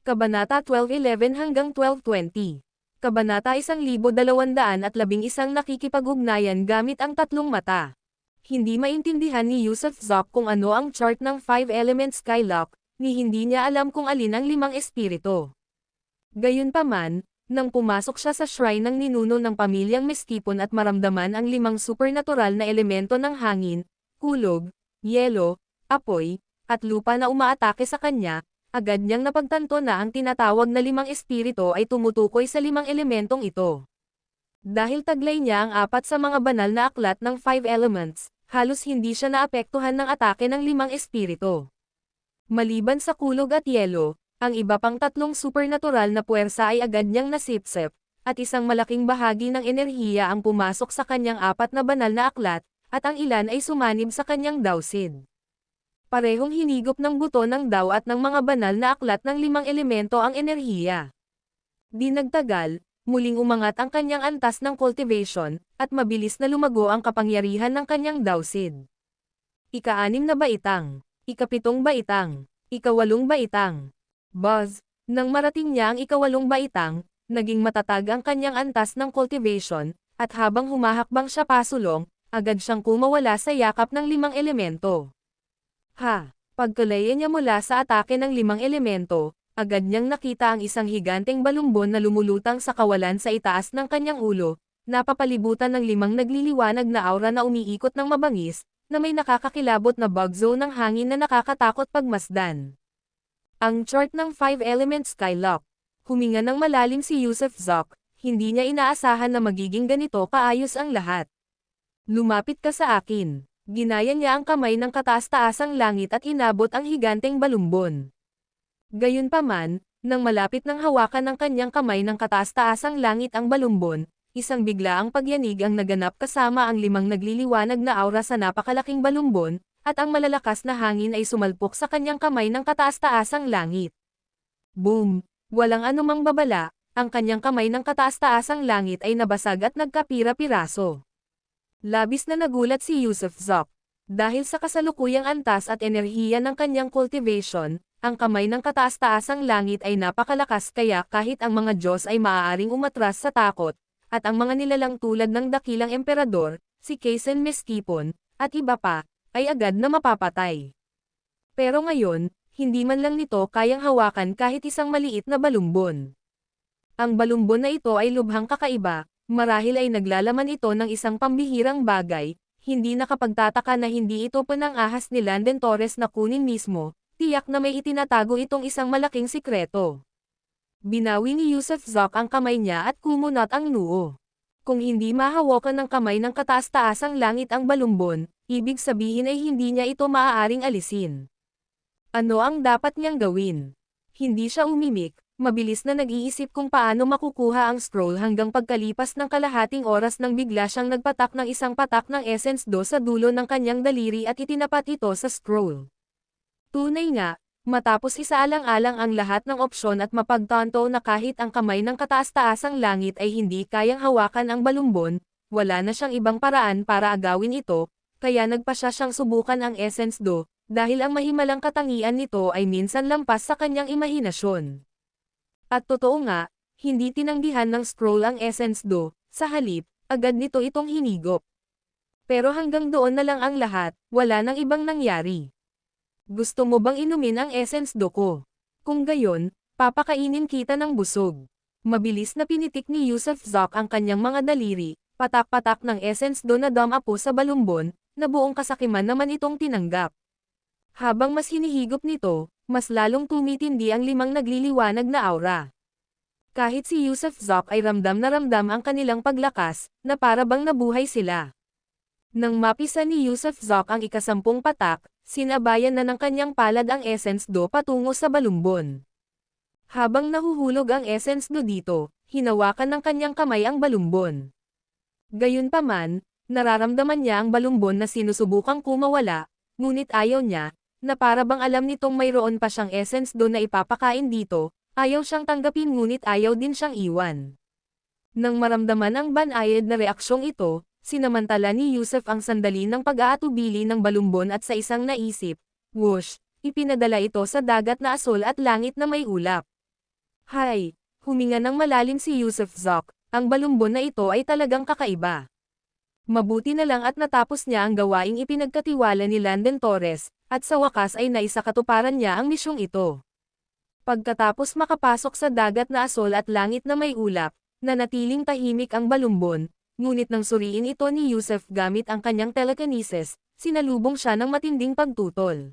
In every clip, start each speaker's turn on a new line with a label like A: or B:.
A: Kabanata 12:11 hanggang 12:20. Kabanata 1211 nakikipag-ugnayan gamit ang tatlong mata. Hindi maintindihan ni Yusuf Zok kung ano ang chart ng 5-element Skylock, ni hindi niya alam kung alin ang 5 espiritu. Gayunpaman, nang pumasok siya sa shrine ng ninuno ng pamilyang Meskipon at maramdaman ang 5 supernatural na elemento ng hangin, kulog, yelo, apoy, at lupa na umaatake sa kanya, agad niyang napagtanto na ang tinatawag na 5 espiritu ay tumutukoy sa 5 elementong ito. Dahil taglay niya ang 4 sa mga banal na aklat ng 5 elements, halos hindi siya naapektuhan ng atake ng 5 espiritu. Maliban sa kulog at yelo, ang iba pang 3 supernatural na puwersa ay agad niyang nasipsip, at isang malaking bahagi ng enerhiya ang pumasok sa kanyang 4 na banal na aklat, at ang ilan ay sumanib sa kanyang dawsid. Parehong hinigop ng buto ng daw at ng mga banal na aklat ng 5 elemento ang enerhiya. Di nagtagal, muling umangat ang kanyang antas ng cultivation, at mabilis na lumago ang kapangyarihan ng kanyang dawsid. Ika-6 na baitang, ika-7 baitang, ika-8 baitang. Buzz, nang marating niya ang ika-8 baitang, naging matatag ang kanyang antas ng cultivation, at habang humahakbang siya pasulong, agad siyang kumawala sa yakap ng 5 elemento. Pagkalaya niya mula sa atake ng 5 elemento, agad niyang nakita ang isang higanteng balumbon na lumulutang sa kawalan sa itaas ng kanyang ulo, napapalibutan ng 5 nagliliwanag na aura na umiikot ng mabangis, na may nakakakilabot na bug zone ng hangin na nakakatakot pagmasdan. Ang chart ng 5-element Skylock. Huminga ng malalim si Yusuf Zok, hindi niya inaasahan na magiging ganito kaayos ang lahat. Lumapit ka sa akin. Ginaya niya ang kamay ng kataas-taasang langit at inabot ang higanteng balumbon. Gayunpaman, nang malapit ng hawakan ng kanyang kamay ng kataas-taasang langit ang balumbon, isang biglaang pagyanig ang naganap kasama ang 5 nagliliwanag na aura sa napakalaking balumbon, at ang malalakas na hangin ay sumalpok sa kanyang kamay ng kataas-taasang langit. Boom! Walang anumang babala, ang kanyang kamay ng kataas-taasang langit ay nabasag at nagkapira-piraso. Labis na nagulat si Yusuf Zok. Dahil sa kasalukuyang antas at enerhiya ng kanyang cultivation, ang kamay ng kataas-taasang langit ay napakalakas kaya kahit ang mga Diyos ay maaaring umatras sa takot, at ang mga nilalang tulad ng dakilang emperador, si Kaysen Meskipon, at iba pa, ay agad na mapapatay. Pero ngayon, hindi man lang nito kayang hawakan kahit isang maliit na balumbon. Ang balumbon na ito ay lubhang kakaiba, marahil ay naglalaman ito ng isang pambihirang bagay, hindi nakapagtataka na hindi ito panang-ahas ni Landen Torres na kunin mismo, tiyak na may itinatago itong isang malaking sikreto. Binawi ni Yusuf Zok ang kamay niya at kumunat ang noo. Kung hindi mahawakan ng kamay ng kataas-taasang langit ang balumbon, ibig sabihin ay hindi niya ito maaaring alisin. Ano ang dapat niyang gawin? Hindi siya umimik, mabilis na nag-iisip kung paano makukuha ang scroll hanggang pagkalipas ng kalahating oras nang bigla siyang nagpatak ng isang patak ng Essence 2 sa dulo ng kanyang daliri at itinapat ito sa scroll. Tunay nga, matapos isaalang-alang ang lahat ng opsyon at mapagtanto na kahit ang kamay ng kataas-taasang langit ay hindi kayang hawakan ang balumbon, wala na siyang ibang paraan para agawin ito, kaya nagpasya siyang subukan ang Essence 2, dahil ang mahimalang katangian nito ay minsan lampas sa kanyang imahinasyon. At totoo nga, hindi tinanggihan ng scroll ang Essence 2, sa halip, agad nito itong hinigop. Pero hanggang doon na lang ang lahat, wala nang ibang nangyari. Gusto mo bang inumin ang Essence 2 ko? Kung gayon, papakainin kita ng busog. Mabilis na pinitik ni Yusuf Zok ang kanyang mga daliri, patak-patak ng Essence 2 na dumapo sa balumbon, na buong kasakiman naman itong tinanggap. Habang mas hinihigop nito, mas lalong tumitindi ang 5 nagliliwanag na aura. Kahit si Yusuf Zok ay ramdam na ramdam ang kanilang paglakas, na para bang nabuhay sila. Nang mapisa ni Yusuf Zok ang ika-10 patak, sinabayan na ng kanyang palad ang Essence 2 patungo sa balumbon. Habang nahuhulog ang Essence 2 dito, hinawakan ng kanyang kamay ang balumbon. Gayunpaman, nararamdaman niya ang balumbon na sinusubukang kumawala, ngunit ayaw niya, na para bang alam nitong mayroon pa siyang Essence 2 na ipapakain dito, ayaw siyang tanggapin ngunit ayaw din siyang iwan. Nang maramdaman ang banayad na reaksyong ito, sinamantala ni Yusuf ang sandali ng pag-aatubili ng balumbon at sa isang naisip, whoosh, ipinadala ito sa dagat na asul at langit na may ulap. Hay, huminga ng malalim si Yusuf Zok, ang balumbon na ito ay talagang kakaiba. Mabuti na lang at natapos niya ang gawaing ipinagkatiwala ni Landon Torres, at sa wakas ay naisakatuparan niya ang misyong ito. Pagkatapos makapasok sa dagat na asol at langit na may ulap, nanatiling tahimik ang balumbon, ngunit nang suriin ito ni Yusuf gamit ang kanyang telekinesis, sinalubong siya ng matinding pagtutol.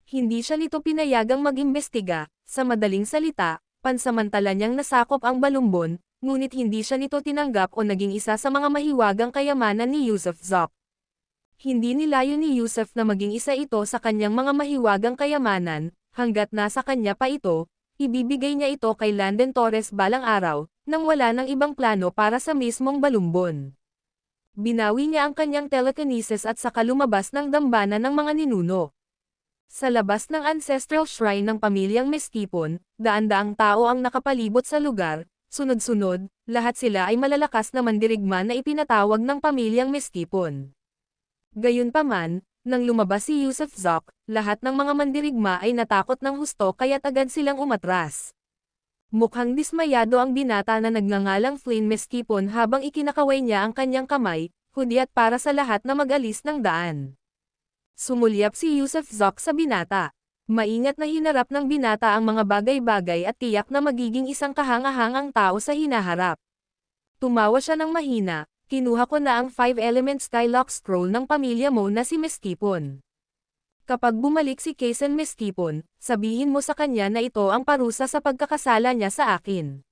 A: Hindi siya nito pinayagang mag-imbestiga, sa madaling salita, pansamantala niyang nasakop ang balumbon, ngunit hindi siya nito tinanggap o naging isa sa mga mahiwagang kayamanan ni Yusuf Zok. Hindi nilayo ni Yusuf na maging isa ito sa kanyang mga mahiwagang kayamanan, hanggat nasa kanya pa ito, ibibigay niya ito kay Landon Torres balang araw, nang wala ng ibang plano para sa mismong balumbon. Binawi niya ang kanyang telekinesis at saka lumabas ng dambana ng mga ninuno. Sa labas ng ancestral shrine ng pamilyang Mestipon, daan-daang tao ang nakapalibot sa lugar, sunod-sunod, lahat sila ay malalakas na mandirigma na ipinatawag ng pamilyang Mestipon. Gayunpaman, nang lumabas si Yusuf Zok, lahat ng mga mandirigma ay natakot ng husto kaya't agad silang umatras. Mukhang dismayado ang binata na nagngangalang Flynn Mestipon habang ikinakaway niya ang kanyang kamay, hudyat para sa lahat na mag-alis ng daan. Sumulyap si Yusuf Zok sa binata. Maingat na hinarap ng binata ang mga bagay-bagay at tiyak na magiging isang kahangahangang tao sa hinaharap. Tumawa siya ng mahina, kinuha ko na ang 5-element Skylock Scroll ng pamilya mo na si Mestipon. Kapag bumalik si Kaisen Mestipon, sabihin mo sa kanya na ito ang parusa sa pagkakasala niya sa akin.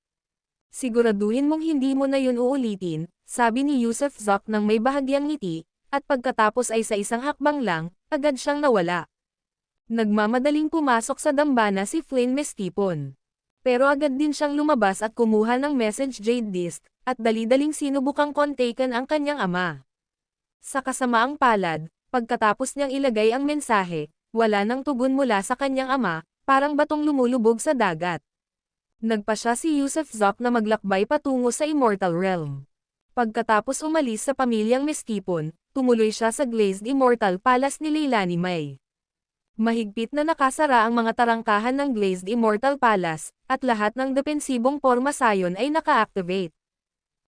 A: Siguraduhin mong hindi mo na yun uulitin, sabi ni Yusuf Zok nang may bahagyang ngiti, at pagkatapos ay sa isang hakbang lang, agad siyang nawala. Nagmamadaling pumasok sa dambana si Flynn Mestipon. Pero agad din siyang lumabas at kumuha ng message jade disc, at dali-daling sinubukang kontaken ang kanyang ama. Sa kasamaang palad, pagkatapos niyang ilagay ang mensahe, wala nang tugon mula sa kanyang ama, parang batong lumulubog sa dagat. Nagpa siya si Yusuf Zok na maglakbay patungo sa Immortal Realm. Pagkatapos umalis sa pamilyang Mestipon, tumuloy siya sa Glazed Immortal Palace ni Leilani May. Mahigpit na nakasara ang mga tarangkahan ng Glazed Immortal Palace, at lahat ng depensibong porma sayon ay naka-activate.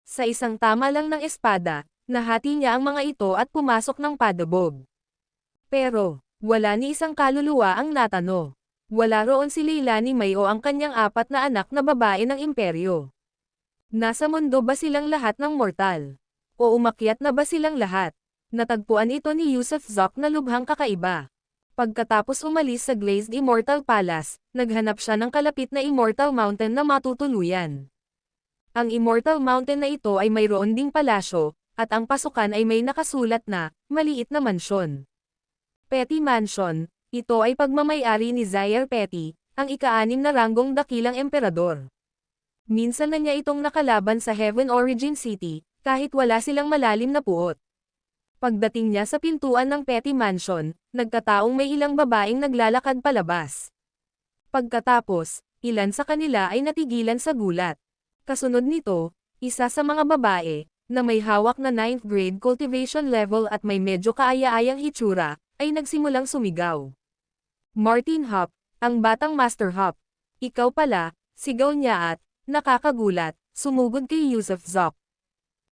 A: Sa isang tama lang ng espada, nahati niya ang mga ito at pumasok ng padabog. Pero, wala ni isang kaluluwa ang natano. Wala roon si Leilani May o ang kanyang 4 na anak na babae ng imperyo. Nasa mundo ba silang lahat ng mortal? O umakyat na ba silang lahat? Natagpuan ito ni Yusuf Zok na lubhang kakaiba. Pagkatapos umalis sa Glazed Immortal Palace, naghanap siya ng kalapit na Immortal Mountain na matutuluyan. Ang Immortal Mountain na ito ay mayroon ding palasyo, at ang pasukan ay may nakasulat na, maliit na mansyon. Petty Mansion, ito ay pagmamay-ari ni Zaire Petty, ang ika-6 na ranggong dakilang emperador. Minsan na niya itong nakalaban sa Heaven Origin City, kahit wala silang malalim na puot. Pagdating niya sa pintuan ng Petty Mansion, nagkataong may ilang babaeng naglalakad palabas. Pagkatapos, ilan sa kanila ay natigilan sa gulat. Kasunod nito, isa sa mga babae, na may hawak na 9th grade cultivation level at may medyo kaaya-ayang hitsura, ay nagsimulang sumigaw. Martin Hop, ang batang Master Hop. Ikaw pala, sigaw niya at, nakakagulat, sumugod kay Yusuf Zok.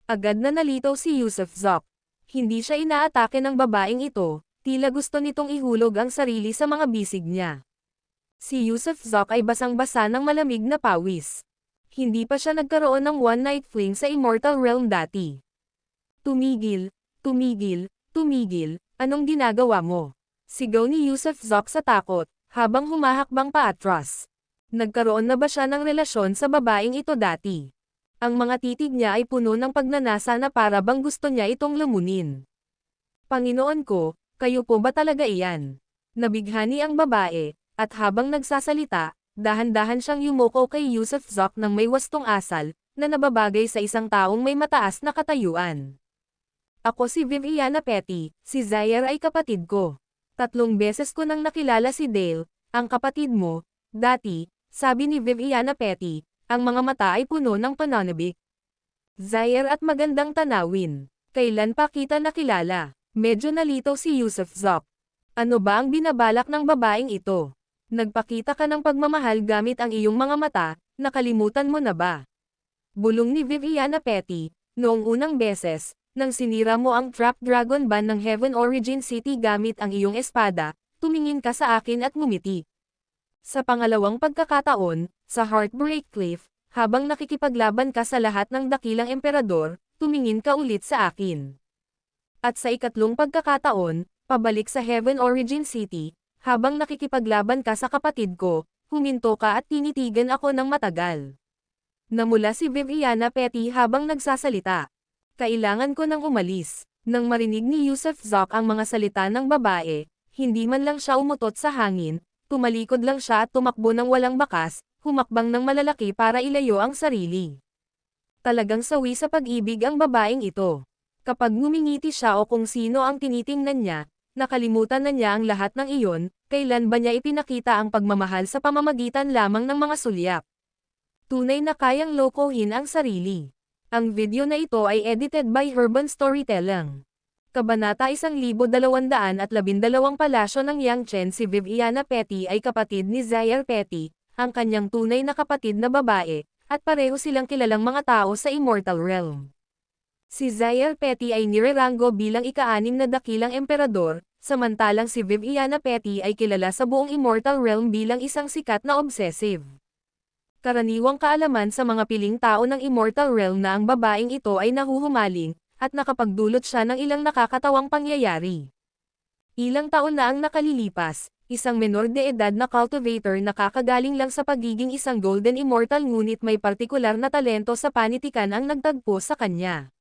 A: Agad na nalitaw si Yusuf Zok. Hindi siya inaatake ng babaeng ito, tila gusto nitong ihulog ang sarili sa mga bisig niya. Si Yusuf Zok ay basang-basa ng malamig na pawis. Hindi pa siya nagkaroon ng one-night fling sa Immortal Realm dati. Tumigil, tumigil, tumigil, anong ginagawa mo? Sigaw ni Yusuf Zok sa takot, habang humahakbang paatras. Nagkaroon na ba siya ng relasyon sa babaeng ito dati? Ang mga titig niya ay puno ng pagnanasa na para bang gusto niya itong lumunin. Panginoon ko, kayo po ba talaga iyan? Nabighani ang babae, at habang nagsasalita, dahan-dahan siyang yumuko kay Yusuf Zok ng may wastong asal, na nababagay sa isang taong may mataas na katayuan. Ako si Viviana Petty, si Zaire ay kapatid ko. 3 beses ko nang nakilala si Dale, ang kapatid mo, dati. Sabi ni Viviana Petty, ang mga mata ay puno ng pananabik. Zaire at magandang tanawin. Kailan pa kita nakilala? Medyo nalitaw si Yusuf Zok. Ano ba ang binabalak ng babaeng ito? Nagpakita ka ng pagmamahal gamit ang iyong mga mata, nakalimutan mo na ba? Bulong ni Viviana Petty, noong unang beses, nang sinira mo ang Trap Dragon Ban ng Heaven Origin City gamit ang iyong espada, tumingin ka sa akin at ngumiti. Sa pangalawang pagkakataon, sa Heartbreak Cliff, habang nakikipaglaban ka sa lahat ng dakilang emperador, tumingin ka ulit sa akin. At sa ikatlong pagkakataon, pabalik sa Heaven Origin City, habang nakikipaglaban ka sa kapatid ko, huminto ka at tinitigan ako ng matagal. Namula si Viviana Petty habang nagsasalita. Kailangan ko nang umalis. Nang marinig ni Yusuf Zoc ang mga salita ng babae, hindi man lang siya umutot sa hangin, tumalikod lang siya at tumakbo ng walang bakas, humakbang ng malalaki para ilayo ang sarili. Talagang sawi sa pag-ibig ang babaeng ito. Kapag ngumingiti siya o kung sino ang tinitingnan niya, nakalimutan na niya ang lahat ng iyon, kailan ba niya ipinakita ang pagmamahal sa pamamagitan lamang ng mga sulyap. Tunay na kayang lokohin ang sarili. Ang video na ito ay edited by Urban Storytelling. Kabanata 1212 Palasyo ng Yangchen. Si Viviana Petty ay kapatid ni Zaire Petty, ang kanyang tunay na kapatid na babae, at pareho silang kilalang mga tao sa Immortal Realm. Si Zaire Petty ay nireranggo bilang ika-6 na dakilang emperador, samantalang si Viviana Petty ay kilala sa buong Immortal Realm bilang isang sikat na obsessive. Karaniwang kaalaman sa mga piling tao ng Immortal Realm na ang babaeng ito ay nahuhumaling, at nakapagdulot siya ng ilang nakakatawang pangyayari. Ilang taon na ang nakalilipas, isang menor de edad na cultivator na kakagaling lang sa pagiging isang Golden Immortal ngunit may partikular na talento sa panitikan ang nagtagpo sa kanya.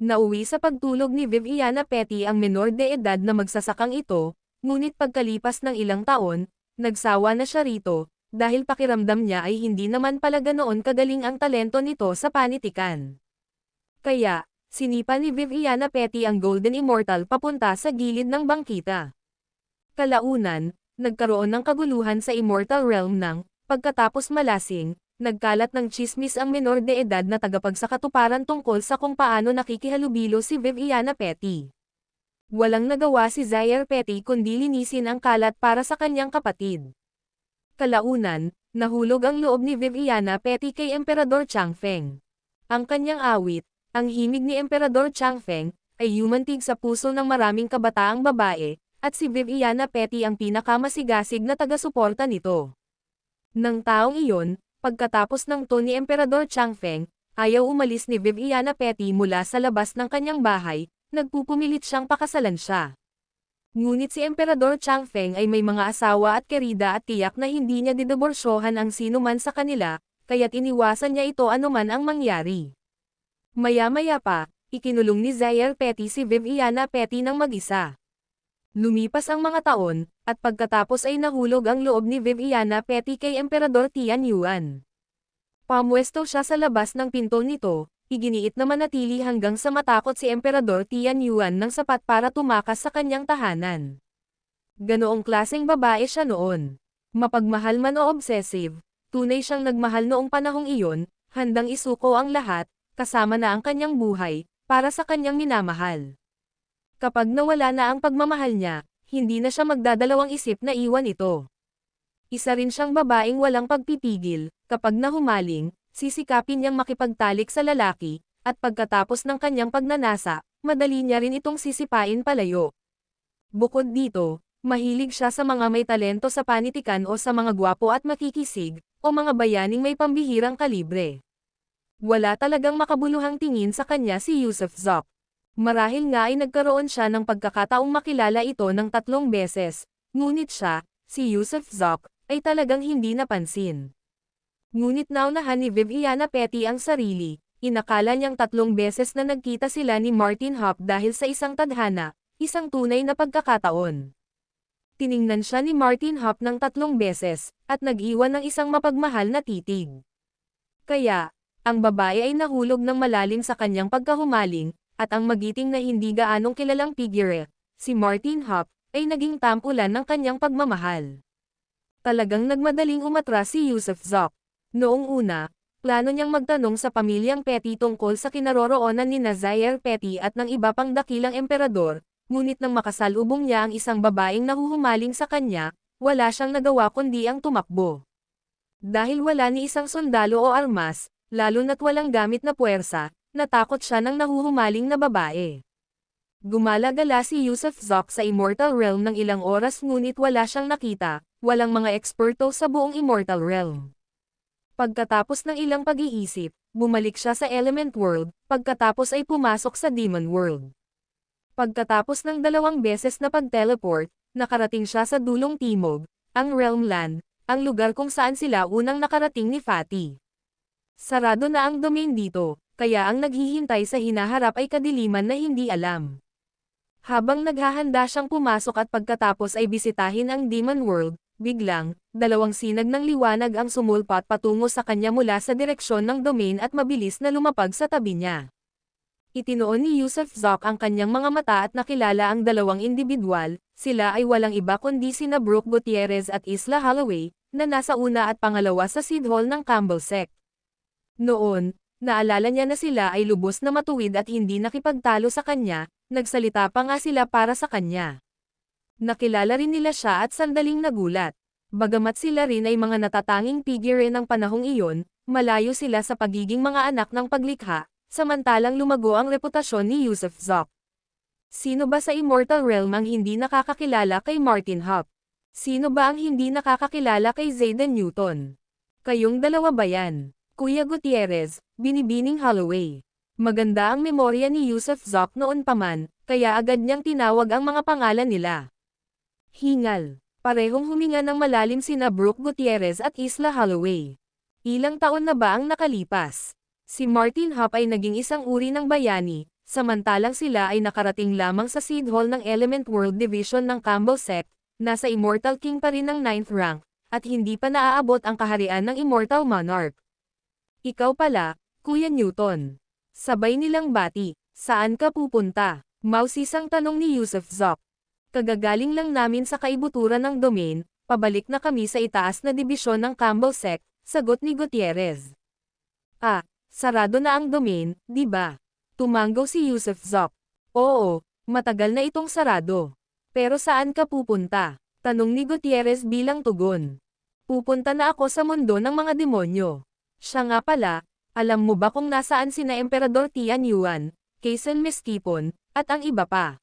A: Nauwi sa pagtulog ni Viviana Petty ang menor de edad na magsasakang ito, ngunit pagkalipas ng ilang taon, nagsawa na siya rito, dahil pakiramdam niya ay hindi naman pala ganoon kagaling ang talento nito sa panitikan. Kaya, sinipa ni Viviana Petty ang Golden Immortal papunta sa gilid ng bangkita. Kalaunan, nagkaroon ng kaguluhan sa Immortal Realm nang, pagkatapos malasing, nagkalat ng tsismis ang menor de edad na tagapagsakatuparan tungkol sa kung paano nakikihalubilo si Viviana Petty. Walang nagawa si Zaire Petty kundi linisin ang kalat para sa kanyang kapatid. Kalaunan, nahulog ang loob ni Viviana Petty kay Emperador Changfeng. Ang kanyang awit, ang himig ni Emperador Changfeng, ay yumantig sa puso ng maraming kabataang babae, at si Viviana Petty ang pinakamasigasig na taga-suporta nito. Nang taong iyon, pagkatapos ng to ni Emperador Changfeng, ayaw umalis ni Viviana Petty mula sa labas ng kanyang bahay, nagpupumilit siyang pakasalan siya. Ngunit si Emperador Changfeng ay may mga asawa at kerida at tiyak na hindi niya didiborsyohan ang sino man sa kanila, kaya't iniwasan niya ito anuman ang mangyari. Maya-maya pa, ikinulong ni Zaire Petty si Viviana Petty ng mag-isa. Lumipas ang mga taon, at pagkatapos ay nahulog ang loob ni Viviana Petty kay Emperador Tian Yuan. Pamwesto siya sa labas ng pinto nito, iginiit na manatili hanggang sa matakot si Emperador Tian Yuan ng sapat para tumakas sa kanyang tahanan. Ganoong klaseng babae siya noon. Mapagmahal man o obsessive, tunay siyang nagmahal noong panahong iyon, handang isuko ang lahat, kasama na ang kanyang buhay, para sa kanyang minamahal. Kapag nawala na ang pagmamahal niya, hindi na siya magdadalawang isip na iwan ito. Isa rin siyang babaeng walang pagpipigil, kapag nahumaling, sisikapin niyang makipagtalik sa lalaki, at pagkatapos ng kanyang pagnanasa, madali niya rin itong sisipain palayo. Bukod dito, mahilig siya sa mga may talento sa panitikan o sa mga gwapo at makikisig, o mga bayaning may pambihirang kalibre. Wala talagang makabuluhang tingin sa kanya si Yusuf Zoc. Marahil nga ay nagkaroon siya ng pagkakataong makilala ito ng 3 beses, ngunit siya, si Yusuf Zoc, ay talagang hindi napansin. Ngunit naunahan ni Viviana Petty ang sarili, inakala niyang 3 beses na nagkita sila ni Martin Hop dahil sa isang tadhana, isang tunay na pagkakataon. Tiningnan siya ni Martin Hop ng 3 beses, at nag-iwan ng isang mapagmahal na titig. Kaya, ang babae ay nahulog ng malalim sa kanyang pagkahumaling, at ang magiting na hindi gaanong kilalang figure, si Martin Hop, ay naging tampulan ng kanyang pagmamahal. Talagang nagmadaling umatras si Yusuf Zoc. Noong una, plano niyang magtanong sa pamilyang Petty tungkol sa kinaroroonan ni Zaire Petty at ng iba pang dakilang emperador, ngunit nang makasalubong niya ang isang babaeng nahuhumaling sa kanya, wala siyang nagawa kundi ang tumakbo. Dahil wala ni isang sundalo o armas, lalo na't walang gamit na puwersa, natakot siya ng nahuhumaling na babae. Gumala-gala si Yusuf Zok sa Immortal Realm ng ilang oras ngunit wala siyang nakita, walang mga eksperto sa buong Immortal Realm. Pagkatapos ng ilang pag-iisip, bumalik siya sa Element World, pagkatapos ay pumasok sa Demon World. Pagkatapos ng 2 beses na pag-teleport, nakarating siya sa dulong timog, ang Realm Land, ang lugar kung saan sila unang nakarating ni Fatty. Sarado na ang domain dito, kaya ang naghihintay sa hinaharap ay kadiliman na hindi alam. Habang naghahanda siyang pumasok at pagkatapos ay bisitahin ang Demon World, biglang, 2 sinag ng liwanag ang sumulpat patungo sa kanya mula sa direksyon ng domain at mabilis na lumapag sa tabi niya. Itinoon ni Yusuf Zok ang kanyang mga mata at nakilala ang 2 individual, sila ay walang iba kundi sina Brooke Gutierrez at Isla Holloway, na nasa una at pangalawa sa Seed Hall ng Campbell Sect. Noon, naalala niya na sila ay lubos na matuwid at hindi nakipagtalo sa kanya, nagsalita pa nga sila para sa kanya. Nakilala rin nila siya at sandaling nagulat. Bagamat sila rin ay mga natatanging figure ng panahong iyon, malayo sila sa pagiging mga anak ng paglikha, samantalang lumago ang reputasyon ni Yusuf Zok. Sino ba sa Immortal Realm ang hindi nakakakilala kay Martin Hop? Sino ba ang hindi nakakakilala kay Zayden Newton? Kayong dalawa ba yan? Kuya Gutierrez, binibining Holloway. Maganda ang memorya ni Yusuf Zok noon pa man, kaya agad niyang tinawag ang mga pangalan nila. Hingal. Parehong huminga ng malalim sina Brooke Gutierrez at Isla Holloway. Ilang taon na ba ang nakalipas? Si Martin Hop ay naging isang uri ng bayani, samantalang sila ay nakarating lamang sa Seed Hall ng Element World Division ng Campbell Sect, nasa Immortal King pa rin ng 9th rank, at hindi pa naaabot ang kaharian ng Immortal Monarch. Ikaw pala, Kuya Newton. Sabay nilang bati, saan ka pupunta? Mausisang tanong ni Yusuf Zok. Kagagaling lang namin sa kaibuturan ng domain, pabalik na kami sa itaas na dibisyon ng Campbell Sect, sagot ni Gutierrez. Ah, sarado na ang domain, di ba? Tumanggaw si Yusuf Zok. Oo, matagal na itong sarado. Pero saan ka pupunta? Tanong ni Gutierrez bilang tugon. Pupunta na ako sa mundo ng mga demonyo. Siya nga pala, alam mo ba kung nasaan sina Emperador Tian Yuan, Kaisen Meskipon, at ang iba pa?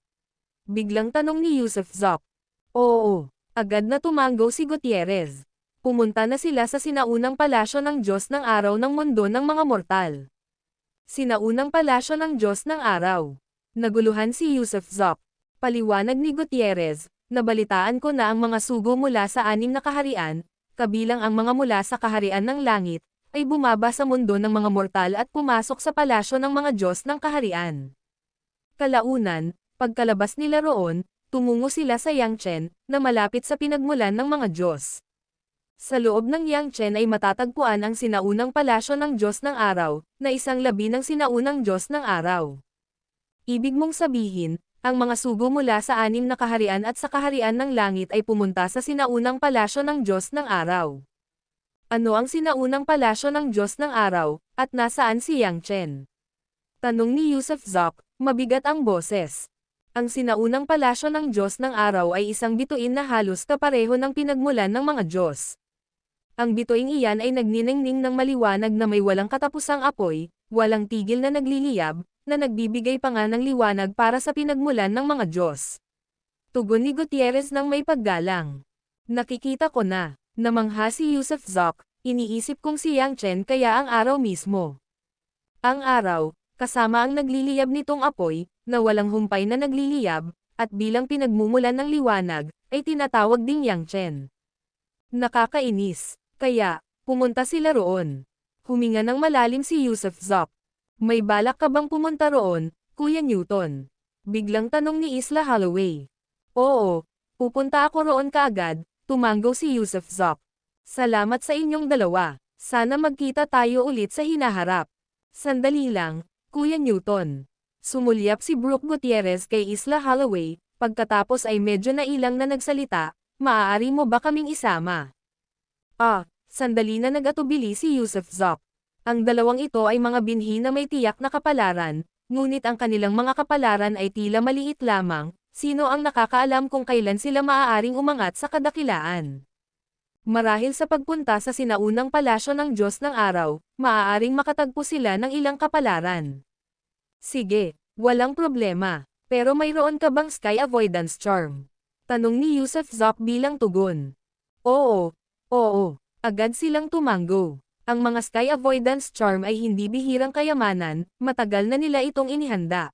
A: Biglang tanong ni Yusuf Zok. Oo, agad na tumanggaw si Gutierrez. Pumunta na sila sa sinaunang palasyo ng Diyos ng Araw ng mundo ng mga mortal. Sinaunang palasyo ng Diyos ng Araw. Naguluhan si Yusuf Zok. Paliwanag ni Gutierrez, nabalitaan ko na ang mga sugo mula sa 6 na kaharian, kabilang ang mga mula sa kaharian ng langit, ay bumaba sa mundo ng mga mortal at pumasok sa palasyo ng mga Diyos ng kaharian. Kalaunan, pagkalabas nila roon, tumungo sila sa Yangchen, na malapit sa pinagmulan ng mga Diyos. Sa loob ng Yangchen ay matatagpuan ang sinaunang palasyo ng Diyos ng Araw, na isang labi ng sinaunang Diyos ng Araw. Ibig mong sabihin, ang mga sugo mula sa 6 na kaharian at sa kaharian ng langit ay pumunta sa sinaunang palasyo ng Diyos ng Araw. Ano ang sinaunang palasyo ng Diyos ng Araw, at nasaan si Yangchen? Tanong ni Yusuf Zok, mabigat ang boses. Ang sinaunang palasyo ng Diyos ng Araw ay isang bituin na halos kapareho ng pinagmulan ng mga Diyos. Ang bituing iyan ay nagniningning ng maliwanag na may walang katapusang apoy, walang tigil na nagliliyab, na nagbibigay pa nga ng liwanag para sa pinagmulan ng mga Diyos. Tugon ni Gutierrez ng may paggalang. Nakikita ko na. Namangha si Yusuf Zok, iniisip kong si Yangchen kaya ang araw mismo. Ang araw, kasama ang nagliliyab nitong apoy, na walang humpay na nagliliyab, at bilang pinagmumulan ng liwanag, ay tinatawag ding Yangchen. Nakakainis, kaya, pumunta sila roon. Huminga ng malalim si Yusuf Zok. May balak ka bang pumunta roon, Kuya Newton? Biglang tanong ni Isla Holloway. Oo, pupunta ako roon kaagad. Tumanggaw si Yusuf Zok. Salamat sa inyong dalawa. Sana magkita tayo ulit sa hinaharap. Sandali lang, Kuya Newton. Sumulyap si Brooke Gutierrez kay Isla Holloway, pagkatapos ay medyo nailang na nagsalita, maaari mo ba kaming isama? Ah, sandali na nag-atubili si Yusuf Zok. Ang dalawang ito ay mga binhi na may tiyak na kapalaran, ngunit ang kanilang mga kapalaran ay tila maliit lamang. Sino ang nakakaalam kung kailan sila maaaring umangat sa kadakilaan? Marahil sa pagpunta sa sinaunang palasyo ng Diyos ng Araw, maaaring makatagpo sila ng ilang kapalaran. Sige, walang problema. Pero mayroon ka bang Sky Avoidance Charm? Tanong ni Yusuf Zok bilang tugon. Oo, oo, agad silang tumango. Ang mga Sky Avoidance Charm ay hindi bihirang kayamanan, matagal na nila itong inihanda.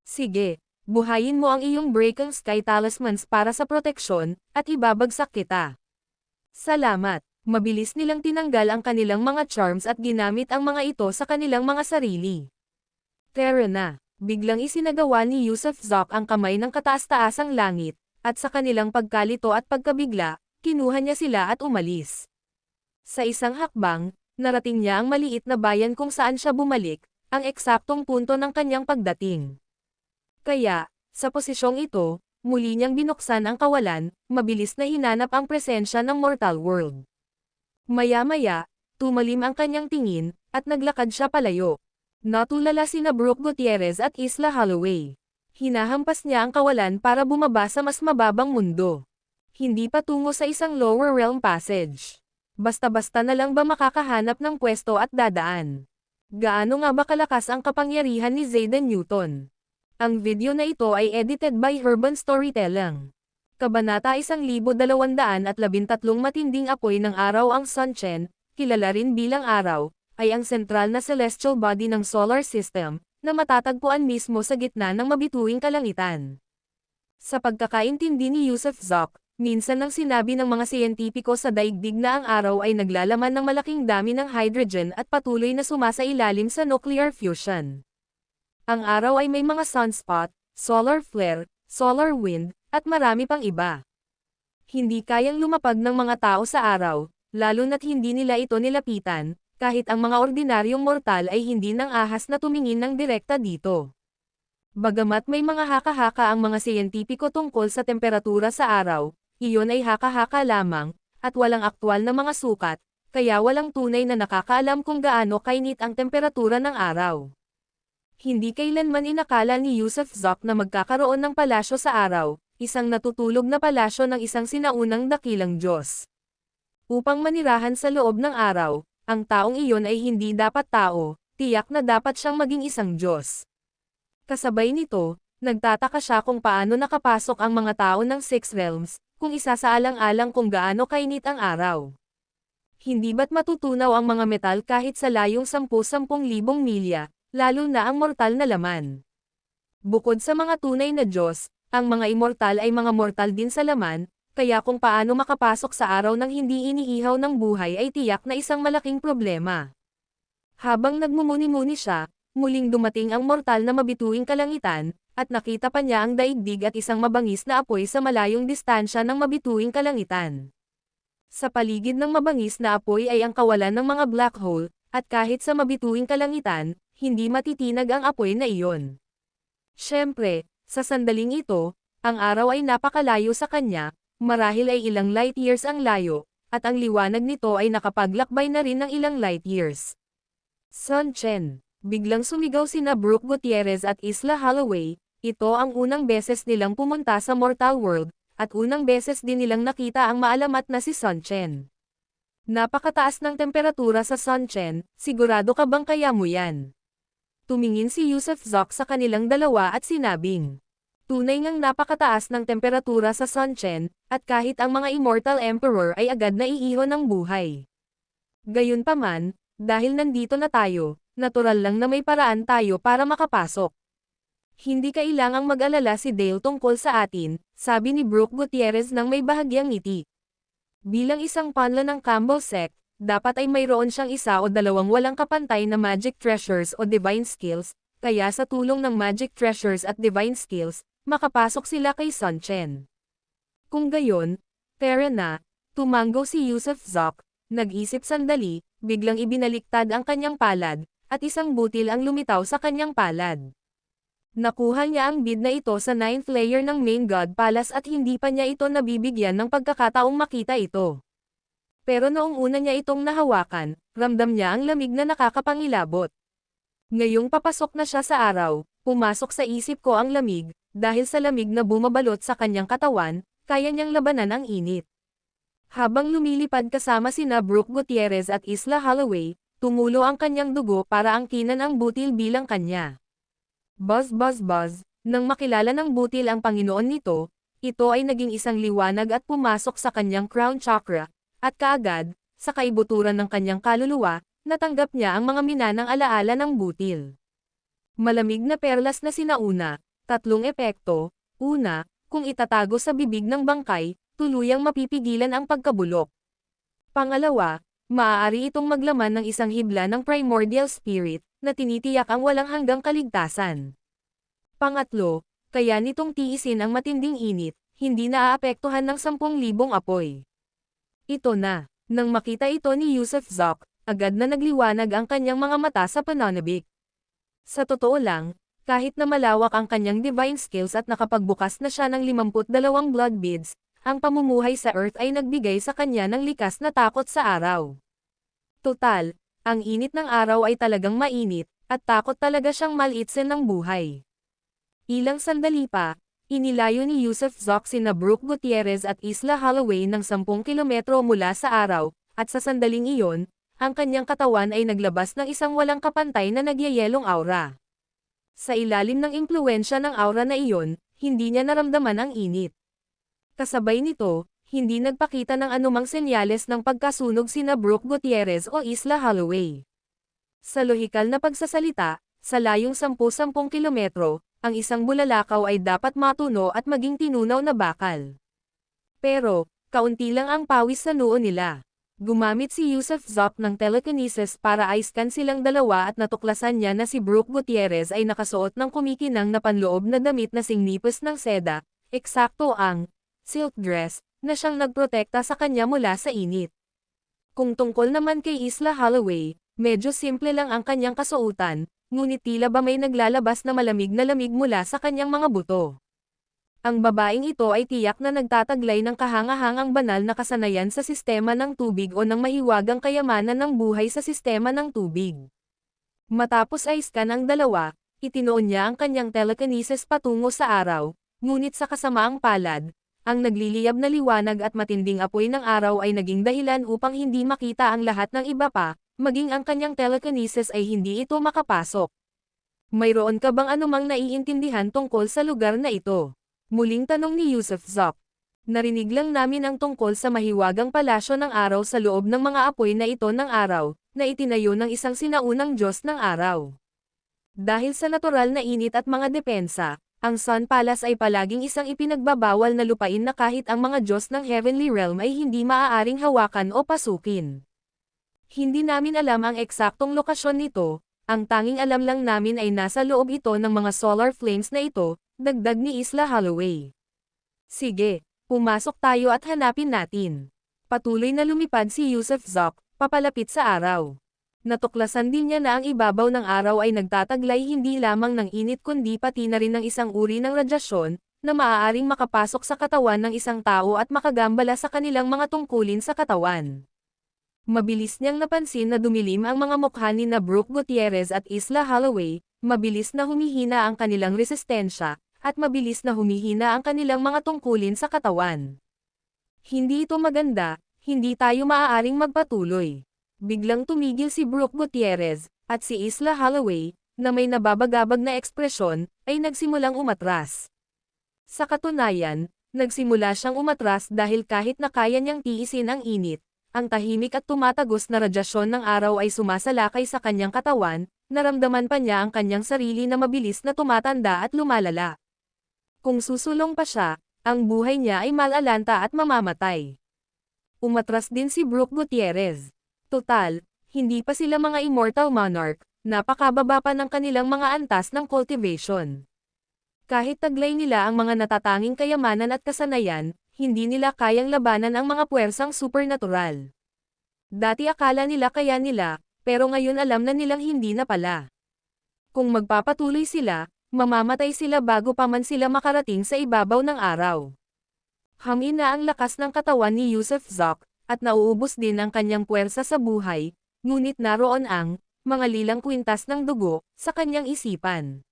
A: Sige, buhayin mo ang iyong Break ang Sky Talismans para sa proteksyon, at ibabagsak kita. Salamat. Mabilis nilang tinanggal ang kanilang mga charms at ginamit ang mga ito sa kanilang mga sarili. Tara na. Biglang isinagawa ni Yusuf Zok ang kamay ng kataas-taasang langit, at sa kanilang pagkalito at pagkabigla, kinuha niya sila at umalis. Sa isang hakbang, narating niya ang maliit na bayan kung saan siya bumalik, ang eksaktong punto ng kanyang pagdating. Kaya, sa posisyong ito, muli niyang binuksan ang kawalan, mabilis na hinanap ang presensya ng mortal world. Maya-maya, tumalim ang kanyang tingin, at naglakad siya palayo. Natulala sina Brooke Gutierrez at Isla Holloway. Hinahampas niya ang kawalan para bumaba sa mas mababang mundo. Hindi patungo sa isang lower realm passage. Basta-basta na lang ba makakahanap ng pwesto at dadaan? Gaano nga ba kalakas ang kapangyarihan ni Zayden Newton? Ang video na ito ay edited by Urban Storytelling. Kabanata 1213 Matinding apoy ng araw. Ang Sunchen, kilala rin bilang araw, ay ang sentral na celestial body ng solar system, na matatagpuan mismo sa gitna ng mabituing kalangitan. Sa pagkakaintindi ni Yusuf Zok, minsan nang sinabi ng mga siyentipiko sa daigdig na ang araw ay naglalaman ng malaking dami ng hydrogen at patuloy na sumasailalim sa nuclear fusion. Ang araw ay may mga sunspot, solar flare, solar wind, at marami pang iba. Hindi kayang lumapag ng mga tao sa araw, lalo na't hindi nila ito nilapitan, kahit ang mga ordinaryong mortal ay hindi nang ahas na tumingin ng direkta dito. Bagamat may mga haka-haka ang mga siyentipiko tungkol sa temperatura sa araw, iyon ay haka-haka lamang, at walang aktwal na mga sukat, kaya walang tunay na nakakaalam kung gaano kainit ang temperatura ng araw. Hindi kailanman inakala ni Yusuf Zok na magkakaroon ng palasyo sa araw, isang natutulog na palasyo ng isang sinaunang dakilang Diyos. Upang manirahan sa loob ng araw, ang taong iyon ay hindi dapat tao, tiyak na dapat siyang maging isang Diyos. Kasabay nito, nagtataka siya kung paano nakapasok ang mga tao ng Six Realms, kung isasaalang-alang kung gaano kainit ang araw. Hindi ba't matutunaw ang mga metal kahit sa layong 10,000 milya, lalo na ang mortal na laman. Bukod sa mga tunay na Diyos, ang mga immortal ay mga mortal din sa laman, kaya kung paano makapasok sa araw ng hindi iniihaw ng buhay ay tiyak na isang malaking problema. Habang nagmumuni-muni siya, muling dumating ang mortal na mabituing kalangitan, at nakita pa niya ang daigdig at isang mabangis na apoy sa malayong distansya ng mabituing kalangitan. Sa paligid ng mabangis na apoy ay ang kawalan ng mga black hole, at kahit sa mabituing kalangitan, hindi matitinag ang apoy na iyon. Siyempre, sa sandaling ito, ang araw ay napakalayo sa kanya, marahil ay ilang light years ang layo, at ang liwanag nito ay nakapaglakbay na rin ng ilang light years. Sunchen, biglang sumigaw sina Brooke Gutierrez at Isla Holloway, ito ang unang beses nilang pumunta sa mortal world, at unang beses din nilang nakita ang maalamat na si Sunchen. Napakataas ng temperatura sa Sunchen, sigurado ka bang kaya mo yan? Tumingin si Yusuf Zok sa kanilang dalawa at sinabing, tunay ngang napakataas ng temperatura sa Sunchen, at kahit ang mga Immortal Emperor ay agad na iiho ng buhay. Gayunpaman, dahil nandito na tayo, natural lang na may paraan tayo para makapasok. Hindi kailangang mag-alala si Dale tungkol sa atin, sabi ni Brooke Gutierrez nang may bahagyang ngiti. Bilang isang panla ng Campbell Sect, dapat ay mayroon siyang isa o dalawang walang kapantay na magic treasures o divine skills, kaya sa tulong ng magic treasures at divine skills, makapasok sila kay Sunchen. Kung gayon, tara na, tumango si Yusuf Zok, nag-isip sandali, biglang ibinaliktad ang kanyang palad, at isang butil ang lumitaw sa kanyang palad. Nakuha niya ang bead na ito sa 9th layer ng Main God Palace at hindi pa niya ito nabibigyan ng pagkakataong makita ito. Pero noong una niya itong nahawakan, ramdam niya ang lamig na nakakapangilabot. Ngayong papasok na siya sa araw, pumasok sa isip ko ang lamig, dahil sa lamig na bumabalot sa kanyang katawan, kaya niyang labanan ang init. Habang lumilipad kasama sina Brooke Gutierrez at Isla Holloway, tumulo ang kanyang dugo para angkinan ang butil bilang kanya. Buzz buzz buzz, nang makilala ng butil ang Panginoon nito, ito ay naging isang liwanag at pumasok sa kanyang crown chakra, at kaagad, sa kaibuturan ng kanyang kaluluwa, natanggap niya ang mga minanang alaala ng butil. Malamig na perlas na sinauna, tatlong epekto. Una, kung itatago sa bibig ng bangkay, tuluyang mapipigilan ang pagkabulok. Pangalawa, maaari itong maglaman ng isang hibla ng primordial spirit, na tinitiyak ang walang hanggang kaligtasan. Pangatlo, kaya nitong tiisin ang matinding init, hindi naaapektuhan ng 10,000 apoy. Ito na, nang makita ito ni Yusuf Zoc, agad na nagliwanag ang kanyang mga mata sa pananabik. Sa totoo lang, kahit na malawak ang kanyang divine skills at nakapagbukas na siya ng 52 blood beads, ang pamumuhay sa Earth ay nagbigay sa kanya ng likas na takot sa araw. Total, ang init ng araw ay talagang mainit, at takot talaga siyang malitsin ng buhay. Ilang sandali pa, inilayo ni Yusuf Zoc sina Brooke Gutierrez at Isla Holloway ng 10 kilometro mula sa araw, at sa sandaling iyon, ang kanyang katawan ay naglabas ng isang walang kapantay na nagyayelong aura. Sa ilalim ng impluwensya ng aura na iyon, hindi niya naramdaman ang init. Kasabay nito, hindi nagpakita ng anumang senyales ng pagkasunog sina Brooke Gutierrez o Isla Holloway. Sa lohikal na pagsasalita, sa layong 10-10 kilometro, ang isang bulalakaw ay dapat matuno at maging tinunaw na bakal. Pero, kaunti lang ang pawis sa noo nila. Gumamit si Yusuf Zoc ng telekinesis para i-scan silang dalawa at natuklasan niya na si Brooke Gutierrez ay nakasuot ng kumikinang na panloob na damit na singnipis ng seda, eksakto ang silk dress, na siyang nagprotekta sa kanya mula sa init. Kung tungkol naman kay Isla Holloway, medyo simple lang ang kanyang kasuotan, ngunit tila ba may naglalabas na malamig na lamig mula sa kanyang mga buto. Ang babaeng ito ay tiyak na nagtataglay ng kahangahangang banal na kasanayan sa sistema ng tubig o ng mahiwagang kayamanan ng buhay sa sistema ng tubig. Matapos ay scan ang dalawa, itinoon niya ang kanyang telekinesis patungo sa araw, ngunit sa kasamaang palad, ang nagliliyab na liwanag at matinding apoy ng araw ay naging dahilan upang hindi makita ang lahat ng iba pa, maging ang kanyang telekinesis ay hindi ito makapasok. Mayroon ka bang anumang naiintindihan tungkol sa lugar na ito? Muling tanong ni Yusuf Zoc. Narinig lang namin ang tungkol sa mahiwagang palasyo ng araw sa loob ng mga apoy na ito ng araw, na itinayo ng isang sinaunang Diyos ng araw. Dahil sa natural na init at mga depensa, ang Sun Palace ay palaging isang ipinagbabawal na lupain na kahit ang mga Diyos ng Heavenly Realm ay hindi maaaring hawakan o pasukin. Hindi namin alam ang eksaktong lokasyon nito, ang tanging alam lang namin ay nasa loob ito ng mga solar flames na ito, dagdag ni Isla Holloway. Sige, pumasok tayo at hanapin natin. Patuloy na lumipad si Yusuf Zoc, papalapit sa araw. Natuklasan din niya na ang ibabaw ng araw ay nagtataglay hindi lamang ng init kundi pati na rin ng isang uri ng radyasyon, na maaaring makapasok sa katawan ng isang tao at makagambala sa kanilang mga tungkulin sa katawan. Mabilis niyang napansin na dumilim ang mga mukha ni na Brooke Gutierrez at Isla Holloway, mabilis na humihina ang kanilang resistensya, at mabilis na humihina ang kanilang mga tungkulin sa katawan. Hindi ito maganda, hindi tayo maaaring magpatuloy. Biglang tumigil si Brooke Gutierrez, at si Isla Holloway, na may nababagabag na ekspresyon, ay nagsimulang umatras. Sa katunayan, nagsimula siyang umatras dahil kahit na kaya niyang tiisin ang init, ang tahimik at tumatagos na radyasyon ng araw ay sumasalakay sa kanyang katawan, naramdaman pa niya ang kanyang sarili na mabilis na tumatanda at lumalala. Kung susulong pa siya, ang buhay niya ay malalanta at mamamatay. Umatras din si Brooke Gutierrez. Total, hindi pa sila mga immortal monarch, napakababa pa ng kanilang mga antas ng cultivation. Kahit taglay nila ang mga natatanging kayamanan at kasanayan, hindi nila kayang labanan ang mga puwersang supernatural. Dati akala nila kaya nila, pero ngayon alam na nilang hindi na pala. Kung magpapatuloy sila, mamamatay sila bago pa man sila makarating sa ibabaw ng araw. Hamin na ang lakas ng katawan ni Yusuf Zoc, at nauubos din ang kanyang puwersa sa buhay, ngunit naroon ang mga lilang kwintas ng dugo sa kanyang isipan.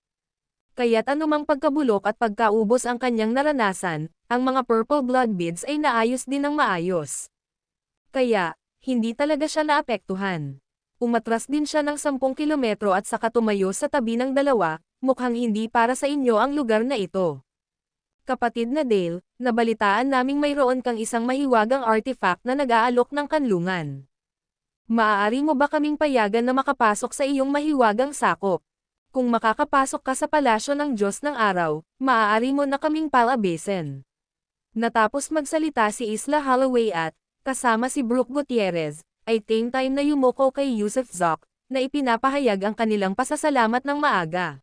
A: Kaya't anumang pagkabulok at pagkaubos ang kanyang naranasan, ang mga purple blood beads ay naayos din ng maayos. Kaya, hindi talaga siya naapektuhan. Umatras din siya ng 10 kilometro at saka tumayo sa tabi ng dalawa, mukhang hindi para sa inyo ang lugar na ito. Kapatid na Dale, nabalitaan naming mayroon kang isang mahiwagang artifact na nag-aalok ng kanlungan. Maaari mo ba kaming payagan na makapasok sa iyong mahiwagang sakop? Kung makakapasok ka sa palasyo ng Diyos ng Araw, maaari mo na kaming palabesin. Natapos magsalita si Isla Holloway at, kasama si Brooke Gutierrez, ay same time na yumuko kay Yusuf Zoc, na ipinapahayag ang kanilang pasasalamat ng maaga.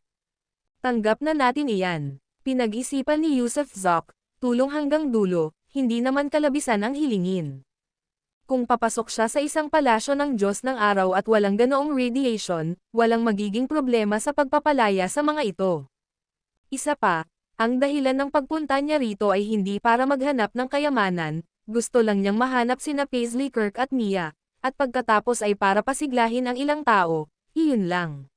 A: Tanggap na natin iyan. Pinag-isipan ni Yusuf Zoc, tulong hanggang dulo, hindi naman kalabisan ang hilingin. Kung papasok siya sa isang palasyo ng Diyos ng Araw at walang ganoong radiation, walang magiging problema sa pagpapalaya sa mga ito. Isa pa, ang dahilan ng pagpunta niya rito ay hindi para maghanap ng kayamanan, gusto lang niyang mahanap sina Paisley Kirk at Mia, at pagkatapos ay para pasiglahin ang ilang tao, iyon lang.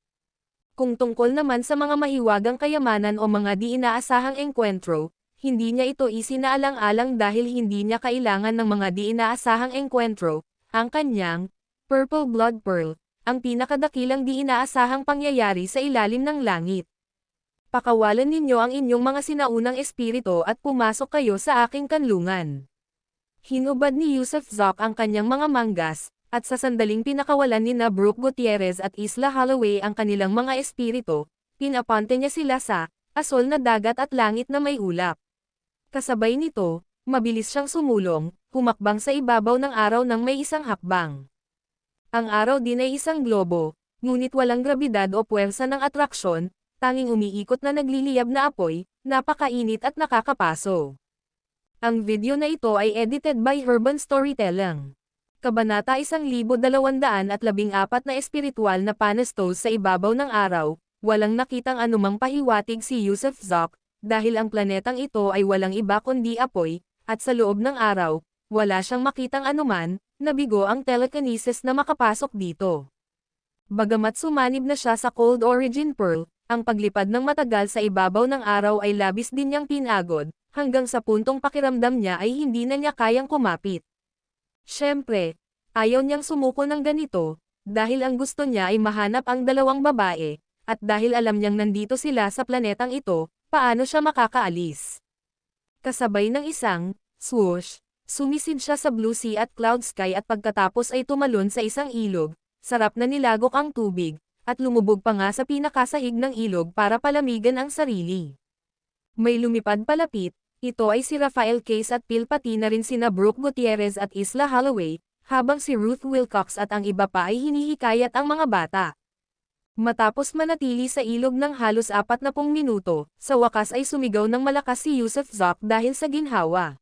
A: Kung tungkol naman sa mga mahiwagang kayamanan o mga di inaasahang engkwentro, hindi niya ito isinaalang-alang dahil hindi niya kailangan ng mga di inaasahang engkwentro, ang kanyang Purple Blood Pearl, ang pinakadakilang di inaasahang pangyayari sa ilalim ng langit. Pakawalan ninyo ang inyong mga sinaunang espiritu at pumasok kayo sa aking kanlungan. Hinubad ni Yusuf Zoc ang kanyang mga manggas, at sa sandaling pinakawalan ni na Brooke Gutierrez at Isla Holloway ang kanilang mga espiritu, pinapante niya sila sa asol na dagat at langit na may ulap. Kasabay nito, mabilis siyang sumulong, humakbang sa ibabaw ng araw nang may isang hakbang. Ang araw din ay isang globo, ngunit walang grabidad o puwersa ng atraksyon, tanging umiikot na nagliliyab na apoy, napakainit at nakakapaso. Ang video na ito ay edited by Urban Storytelling. Kabanata 1214 na espiritual na panestos sa ibabaw ng araw, walang nakitang anumang pahiwatig si Yusuf Zoc, dahil ang planetang ito ay walang iba kundi apoy, at sa loob ng araw, wala siyang makitang anuman, nabigo ang telekinesis na makapasok dito. Bagamat sumanib na siya sa Cold Origin Pearl, ang paglipad ng matagal sa ibabaw ng araw ay labis din niyang pinagod, hanggang sa puntong pakiramdam niya ay hindi na niya kayang kumapit. Siyempre, ayaw niyang sumuko ng ganito, dahil ang gusto niya ay mahanap ang dalawang babae, at dahil alam niyang nandito sila sa planetang ito, paano siya makakaalis? Kasabay ng isang swoosh, sumisid siya sa blue sea at cloud sky at pagkatapos ay tumalon sa isang ilog, sarap na nilagok ang tubig, at lumubog pa nga sa pinakasahig ng ilog para palamigan ang sarili. May lumipad palapit. Ito ay si Rafael Case at Phil pati na rin sina Brooke Gutierrez at Isla Holloway, habang si Ruth Wilcox at ang iba pa ay hinihikayat ang mga bata. Matapos manatili sa ilog ng halos 40 minuto, sa wakas ay sumigaw ng malakas si Yusuf Zoc dahil sa ginhawa.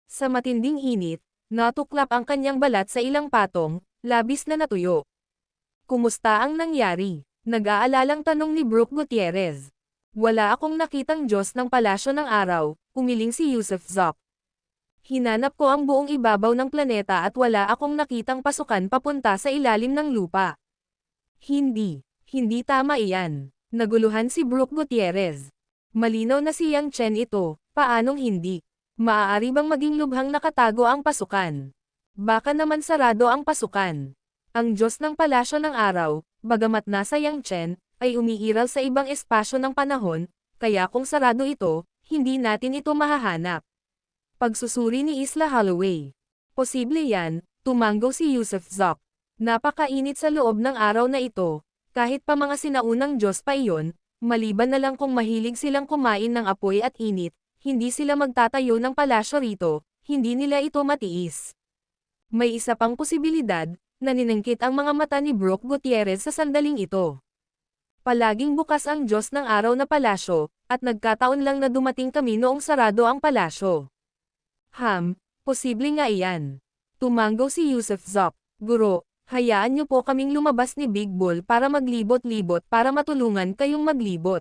A: Sa matinding init, natuklap ang kanyang balat sa ilang patong, labis na natuyo. Kumusta ang nangyari? Nag-aalalang tanong ni Brooke Gutierrez. Wala akong nakitang Diyos ng palasyo ng araw, umiling si Yusuf Zoc. Hinanap ko ang buong ibabaw ng planeta at wala akong nakitang pasukan papunta sa ilalim ng lupa. Hindi tama iyan. Naguluhan si Brooke Gutierrez. Malinaw na si Yang Chen ito, paanong hindi? Maaari bang maging lubhang nakatago ang pasukan? Baka naman sarado ang pasukan. Ang Diyos ng palasyo ng araw, bagamat nasa Yang Chen, ay umiiral sa ibang espasyo ng panahon, kaya kung sarado ito, hindi natin ito mahahanap. Pagsusuri ni Isla Holloway. Posible yan, tumanggo si Yusuf Zoc. Napakainit sa loob ng araw na ito, kahit pa mga sinaunang Diyos pa iyon, maliban na lang kung mahilig silang kumain ng apoy at init, hindi sila magtatayo ng palasyo rito, hindi nila ito matiis. May isa pang posibilidad, na ninangkit ang mga mata ni Brooke Gutierrez sa sandaling ito. Palaging bukas ang Diyos ng araw na palasyo, at nagkataon lang na dumating kami noong sarado ang palasyo. Posible nga iyan. Tumanggo si Yusuf Zoc. Guro, hayaan niyo po kaming lumabas ni Big Bull para maglibot-libot para matulungan kayong maglibot.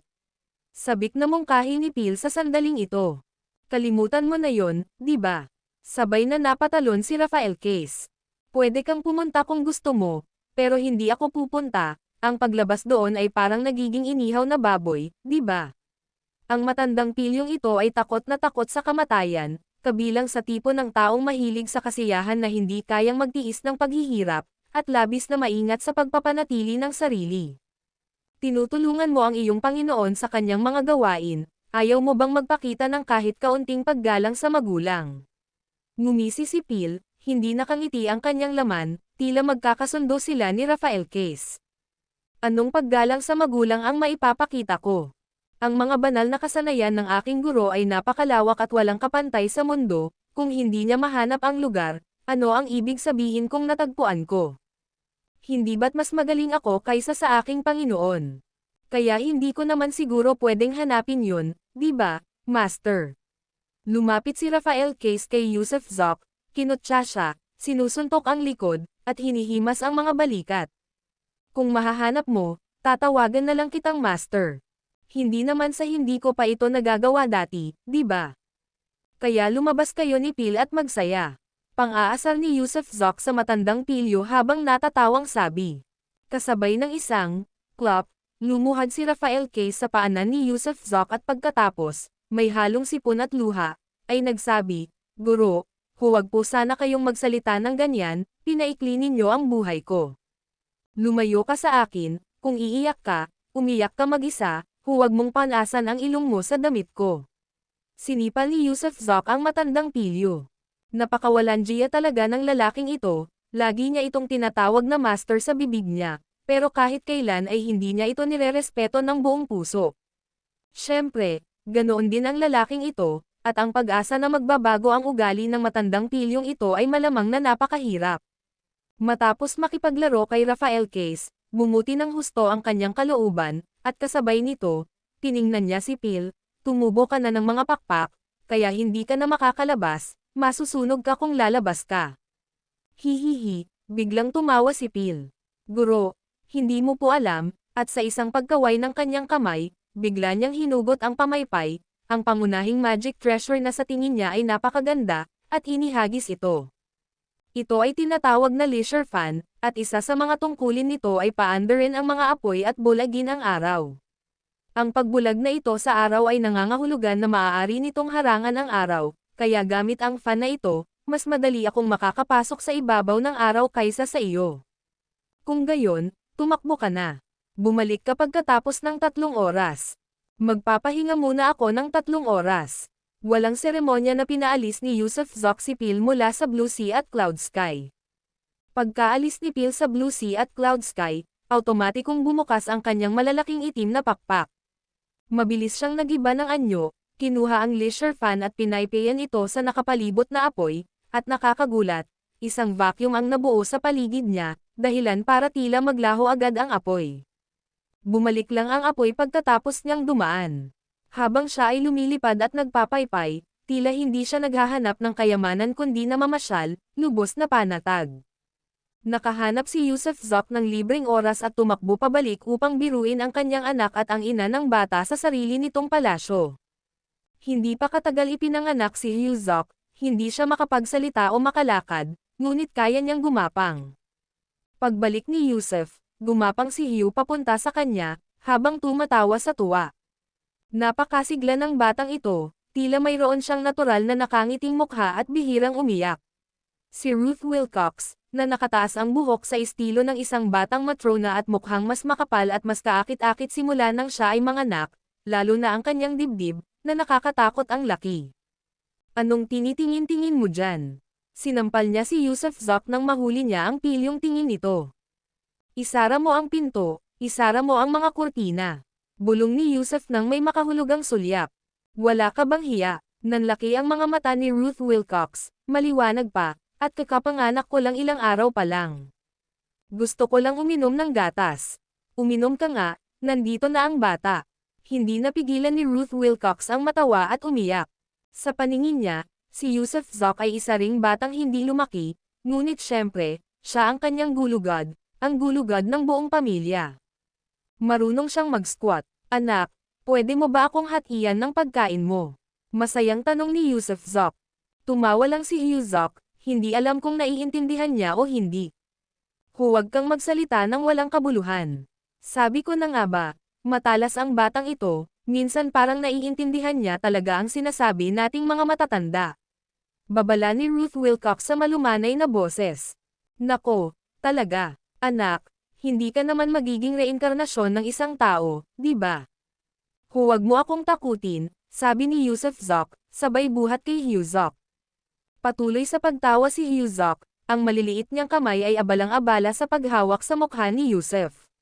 A: Sabik na mungkahi ni Phil sa sandaling ito. Kalimutan mo na yon, di ba? Sabay na napatalon si Rafael Case. Pwede kang pumunta kung gusto mo, pero hindi ako pupunta. Ang paglabas doon ay parang nagiging inihaw na baboy, di ba? Ang matandang pilyong ito ay takot na takot sa kamatayan, kabilang sa tipo ng taong mahilig sa kasiyahan na hindi kayang magtiis ng paghihirap, at labis na maingat sa pagpapanatili ng sarili. Tinutulungan mo ang iyong Panginoon sa kanyang mga gawain, ayaw mo bang magpakita ng kahit kaunting paggalang sa magulang? Ngumisi si Phil, hindi nakangiti ang kanyang laman, tila magkakasundo sila ni Rafael Case. Anong paggalang sa magulang ang maipapakita ko? Ang mga banal na kasanayan ng aking guro ay napakalawak at walang kapantay sa mundo, kung hindi niya mahanap ang lugar, ano ang ibig sabihin kung natagpuan ko? Hindi ba't mas magaling ako kaysa sa aking Panginoon? Kaya hindi ko naman siguro pwedeng hanapin yun, di ba, Master? Lumapit si Rafael Case kay Yusuf Zoc, kinutya siya, sinusuntok ang likod, at hinihimas ang mga balikat. Kung mahahanap mo, tatawagan na lang kitang Master. Hindi naman sa hindi ko pa ito nagagawa dati, di ba? Kaya lumabas kayo ni Phil at magsaya. Pang-aasar ni Yusuf Zoc sa matandang pilyo habang natatawang sabi. Kasabay ng isang clap, lumuhad si Rafael Case sa paanan ni Yusuf Zoc at pagkatapos, may halong sipon at luha, ay nagsabi, Guro, huwag po sana kayong magsalita ng ganyan, pinaikli ninyo ang buhay ko. Lumayo ka sa akin, kung iiyak ka, umiyak ka mag-isa, huwag mong panasan ang ilong mo sa damit ko. Sinipal ni Yusuf Zoc ang matandang pilyo. Napakawalanjiya talaga ng lalaking ito, lagi niya itong tinatawag na master sa bibig niya, pero kahit kailan ay hindi niya ito nirerespeto ng buong puso. Siyempre, ganoon din ang lalaking ito, at ang pag-asa na magbabago ang ugali ng matandang pilyong ito ay malamang na napakahirap. Matapos makipaglaro kay Rafael Case, bumuti ng husto ang kanyang kalooban, at kasabay nito, tiningnan niya si Phil, tumubo ka na ng mga pakpak, kaya hindi ka na makakalabas, masusunog ka kung lalabas ka. Hihihi, biglang tumawa si Phil. Guro, hindi mo po alam, at sa isang pagkaway ng kanyang kamay, bigla niyang hinugot ang pamaypay, ang pangunahing magic treasure na sa tingin niya ay napakaganda, at inihagis ito. Ito ay tinatawag na leisure fan, at isa sa mga tungkulin nito ay paandarin ang mga apoy at bulagin ang araw. Ang pagbulag na ito sa araw ay nangangahulugan na maaari nitong harangan ang araw, kaya gamit ang fan na ito, mas madali akong makakapasok sa ibabaw ng araw kaysa sa iyo. Kung gayon, tumakbo ka na. Bumalik ka pagkatapos ng 3 oras. Magpapahinga muna ako ng 3 oras. Walang seremonya na pinaalis ni Yusuf Zoc si Phil mula sa Blue Sea at Cloud Sky. Pagkaalis ni Phil sa Blue Sea at Cloud Sky, automatikong bumukas ang kanyang malalaking itim na pakpak. Mabilis siyang nagiba ng anyo, kinuha ang leisure fan at pinaypayan ito sa nakapalibot na apoy, at nakakagulat, isang vacuum ang nabuo sa paligid niya, dahilan para tila maglaho agad ang apoy. Bumalik lang ang apoy pagkatapos niyang dumaan. Habang siya ay lumilipad at nagpapaypay, tila hindi siya naghahanap ng kayamanan kundi namamasyal, lubos na panatag. Nakahanap si Yusuf Zoc ng libreng oras at tumakbo pabalik upang biruin ang kanyang anak at ang ina ng bata sa sarili nitong palasyo. Hindi pa katagal ipinanganak si Hugh Zoc, hindi siya makapagsalita o makalakad, ngunit kaya niyang gumapang. Pagbalik ni Yusuf, gumapang si Hugh papunta sa kanya, habang tumatawa sa tuwa. Napakasigla ng batang ito, tila mayroon siyang natural na nakangiting mukha at bihirang umiyak. Si Ruth Wilcox, na nakataas ang buhok sa estilo ng isang batang matrona at mukhang mas makapal at mas kaakit-akit simula nang siya ay manganak, lalo na ang kanyang dibdib, na nakakatakot ang laki. Anong tinitingin-tingin mo dyan? Sinampal niya si Yusuf Zoc nang mahuli niya ang pilyong tingin nito. Isara mo ang pinto, isara mo ang mga kurtina. Bulong ni Yusuf nang may makahulugang sulyap. Wala ka bang hiya? Nanlaki ang mga mata ni Ruth Wilcox, maliwanag pa, at kakapanganak ko lang ilang araw pa lang. Gusto ko lang uminom ng gatas. Uminom ka nga, nandito na ang bata. Hindi napigilan ni Ruth Wilcox ang matawa at umiyak. Sa paningin niya, si Yusuf Zoc ay isa ring batang hindi lumaki, ngunit syempre, siya ang kanyang gulugad, ang gulugad ng buong pamilya. Marunong siyang mag-squat. Anak, pwede mo ba akong hatian ng pagkain mo? Masayang tanong ni Yusuf Zoc. Tumawa lang si Hugh Zoc, hindi alam kung naiintindihan niya o hindi. Huwag kang magsalita ng walang kabuluhan. Sabi ko na nga ba, matalas ang batang ito, minsan parang naiintindihan niya talaga ang sinasabi nating mga matatanda. Babala ni Ruth Wilcox sa malumanay na boses. Nako, talaga, anak, hindi ka naman magiging reinkarnasyon ng isang tao, di ba? Huwag mo akong takutin, sabi ni Yusuf Zok, sabay buhat kay Hyuzok. Patuloy sa pagtawa si Hyuzok, ang maliliit niyang kamay ay abalang-abala sa paghawak sa mukha ni Yusuf.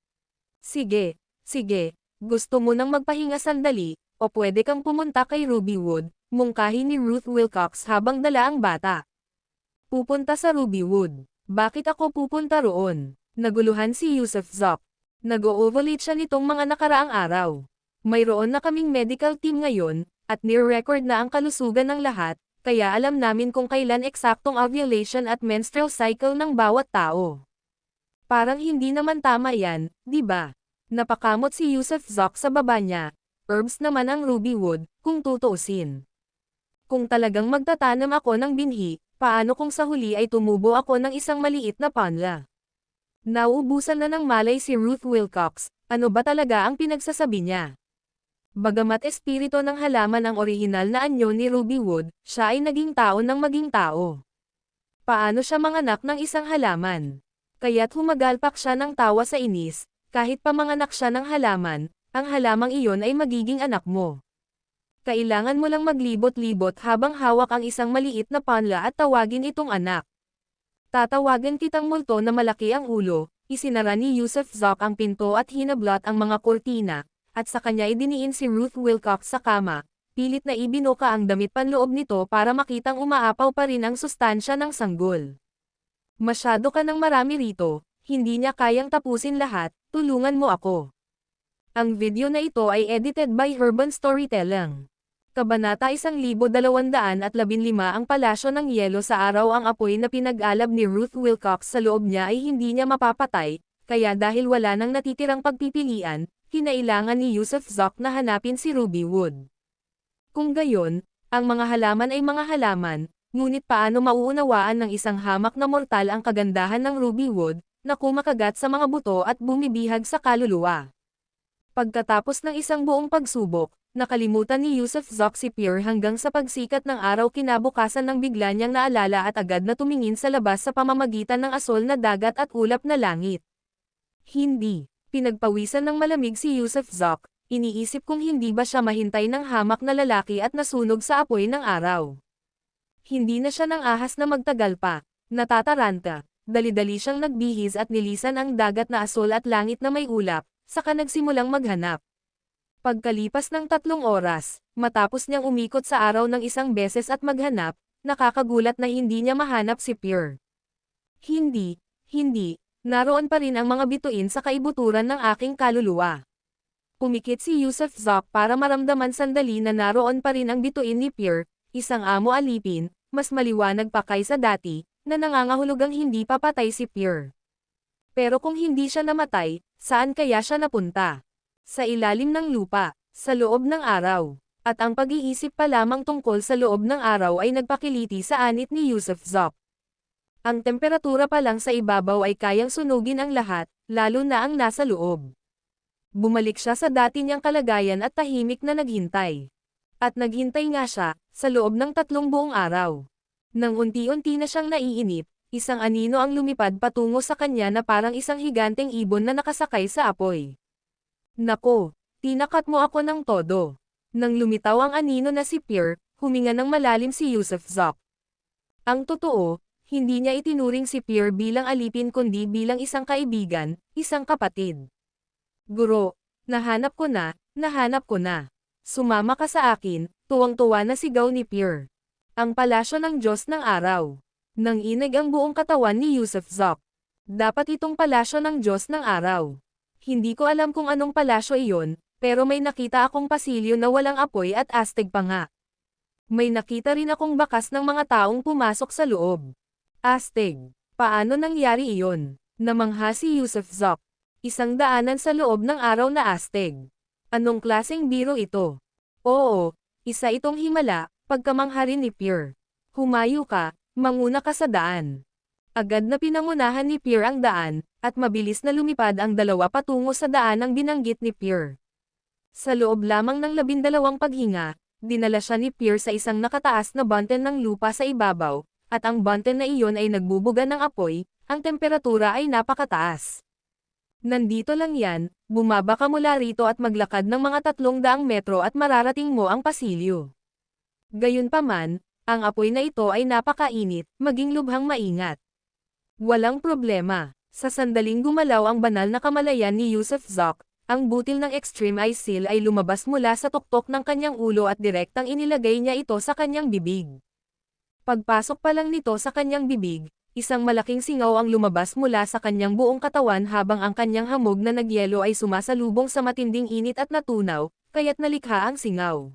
A: Sige, sige, gusto mo nang magpahinga sandali, o pwede kang pumunta kay Rubywood, mungkahi ni Ruth Wilcox habang dala ang bata. Pupunta sa Rubywood. Bakit ako pupunta roon? Naguluhan si Yusuf Zok. Nag-o-ovulate siya nitong mga nakaraang araw. Mayroon na kaming medical team ngayon, at near-record na ang kalusugan ng lahat, kaya alam namin kung kailan eksaktong ovulation at menstrual cycle ng bawat tao. Parang hindi naman tama yan, di ba? Napakamot si Yusuf Zok sa baba niya. Herbs naman ang Rubywood, kung tutuusin. Kung talagang magtatanam ako ng binhi, paano kung sa huli ay tumubo ako ng isang maliit na panla? Nauubusan na ng malay si Ruth Wilcox, ano ba talaga ang pinagsasabi niya? Bagamat espiritu ng halaman ang orihinal na anyo ni Rubywood, siya ay naging tao ng maging tao. Paano siya manganak ng isang halaman? Kaya't humagalpak siya ng tawa sa inis, kahit pa manganak siya ng halaman, ang halamang iyon ay magiging anak mo. Kailangan mo lang maglibot-libot habang hawak ang isang maliit na panla at tawagin itong anak. Tatawagan kitang multo na malaki ang ulo, isinara ni Yusuf Zok ang pinto at hinablot ang mga kurtina, at sa kanya idiniin si Ruth Wilcox sa kama, pilit na ibinuka ang damit panloob nito para makitang umaapaw pa rin ang sustansya ng sanggol. Masyado ka ng marami rito, hindi niya kayang tapusin lahat, tulungan mo ako. Ang video na ito ay edited by Urban Storytelling. Kabanata 1215 ang palasyo ng yelo sa araw ang apoy na pinag-alab ni Ruth Wilcox sa loob niya ay hindi niya mapapatay, kaya dahil wala nang natitirang pagpipilian, kinailangan ni Yusuf Zok na hanapin si Rubywood. Kung gayon, ang mga halaman ay mga halaman, ngunit paano mauunawaan ng isang hamak na mortal ang kagandahan ng Rubywood, na kumakagat sa mga buto at bumibihag sa kaluluwa? Pagkatapos ng isang buong pagsubok, nakalimutan ni Yusuf Zok si Pierre hanggang sa pagsikat ng araw kinabukasan nang bigla niyang naalala at agad na tumingin sa labas sa pamamagitan ng asol na dagat at ulap na langit. Hindi. Pinagpawisan ng malamig si Yusuf Zok, iniisip kung hindi ba siya mahintay ng hamak na lalaki at nasunog sa apoy ng araw. Hindi na siya nang ahas na magtagal pa, natataranta, dali-dali siyang nagbihis at nilisan ang dagat na asol at langit na may ulap, saka nagsimulang maghanap. Pagkalipas ng 3 oras, matapos niyang umikot sa araw ng isang beses at maghanap, nakakagulat na hindi niya mahanap si Pierre. Hindi, naroon pa rin ang mga bituin sa kaibuturan ng aking kaluluwa. Pumikit si Yusuf Zok para maramdaman sandali na naroon pa rin ang bituin ni Pierre, isang amo alipin, mas maliwanag pa kaysa dati, na nangangahulugang hindi papatay si Pierre. Pero kung hindi siya namatay, saan kaya siya napunta? Sa ilalim ng lupa, sa loob ng araw. At ang pag-iisip pa lamang tungkol sa loob ng araw ay nagpakiliti sa anit ni Yusuf Zok. Ang temperatura pa lang sa ibabaw ay kayang sunugin ang lahat, lalo na ang nasa loob. Bumalik siya sa dati niyang kalagayan at tahimik na naghintay. At naghintay nga siya, sa loob ng 3 buong araw. Nang unti-unti na siyang naiinip, isang anino ang lumipad patungo sa kanya na parang isang higanteng ibon na nakasakay sa apoy. Nako, tinakat mo ako ng todo. Nang lumitaw ang anino na si Pierre, huminga ng malalim si Yusuf Zok. Ang totoo, hindi niya itinuring si Pierre bilang alipin kundi bilang isang kaibigan, isang kapatid. Guro, nahanap ko na. Sumama ka sa akin, tuwang-tuwa na sigaw ni Pierre. Ang palasyo ng Diyos ng Araw. Nang inig ang buong katawan ni Yusuf Zok. Dapat itong palasyo ng Diyos ng Araw. Hindi ko alam kung anong palasyo iyon, pero may nakita akong pasilyo na walang apoy at astig pa nga. May nakita rin akong bakas ng mga taong pumasok sa loob. Astig. Paano nangyari iyon? Namangha si Yusuf Zok. Isang daanan sa loob ng araw na astig. Anong klaseng biro ito? Oo, isa itong himala, pagkamangha rin ni Pierre. Humayo ka, manguna ka sa daan. Agad na pinangunahan ni Pierre ang daan, at mabilis na lumipad ang dalawa patungo sa daan ang binanggit ni Pierre. Sa loob lamang ng 12 paghinga, Dinala siya ni Pierre sa isang nakataas na bunten ng lupa sa ibabaw, at ang bunten na iyon ay nagbubuga ng apoy, ang temperatura ay napakataas. Nandito lang yan, bumaba ka mula rito at maglakad ng mga 300 metro at mararating mo ang pasilyo. Gayunpaman, ang apoy na ito ay napakainit, maging lubhang maingat. Walang problema. Sa sandaling gumalaw ang banal na kamalayan ni Yusuf Zok, ang butil ng Extreme Ice Seal ay lumabas mula sa tuktok ng kanyang ulo at direktang inilagay niya ito sa kanyang bibig. Pagpasok pa lang nito sa kanyang bibig, isang malaking singaw ang lumabas mula sa kanyang buong katawan habang ang kanyang hamog na nagyelo ay sumasalubong sa matinding init at natunaw, kaya't nalikha ang singaw.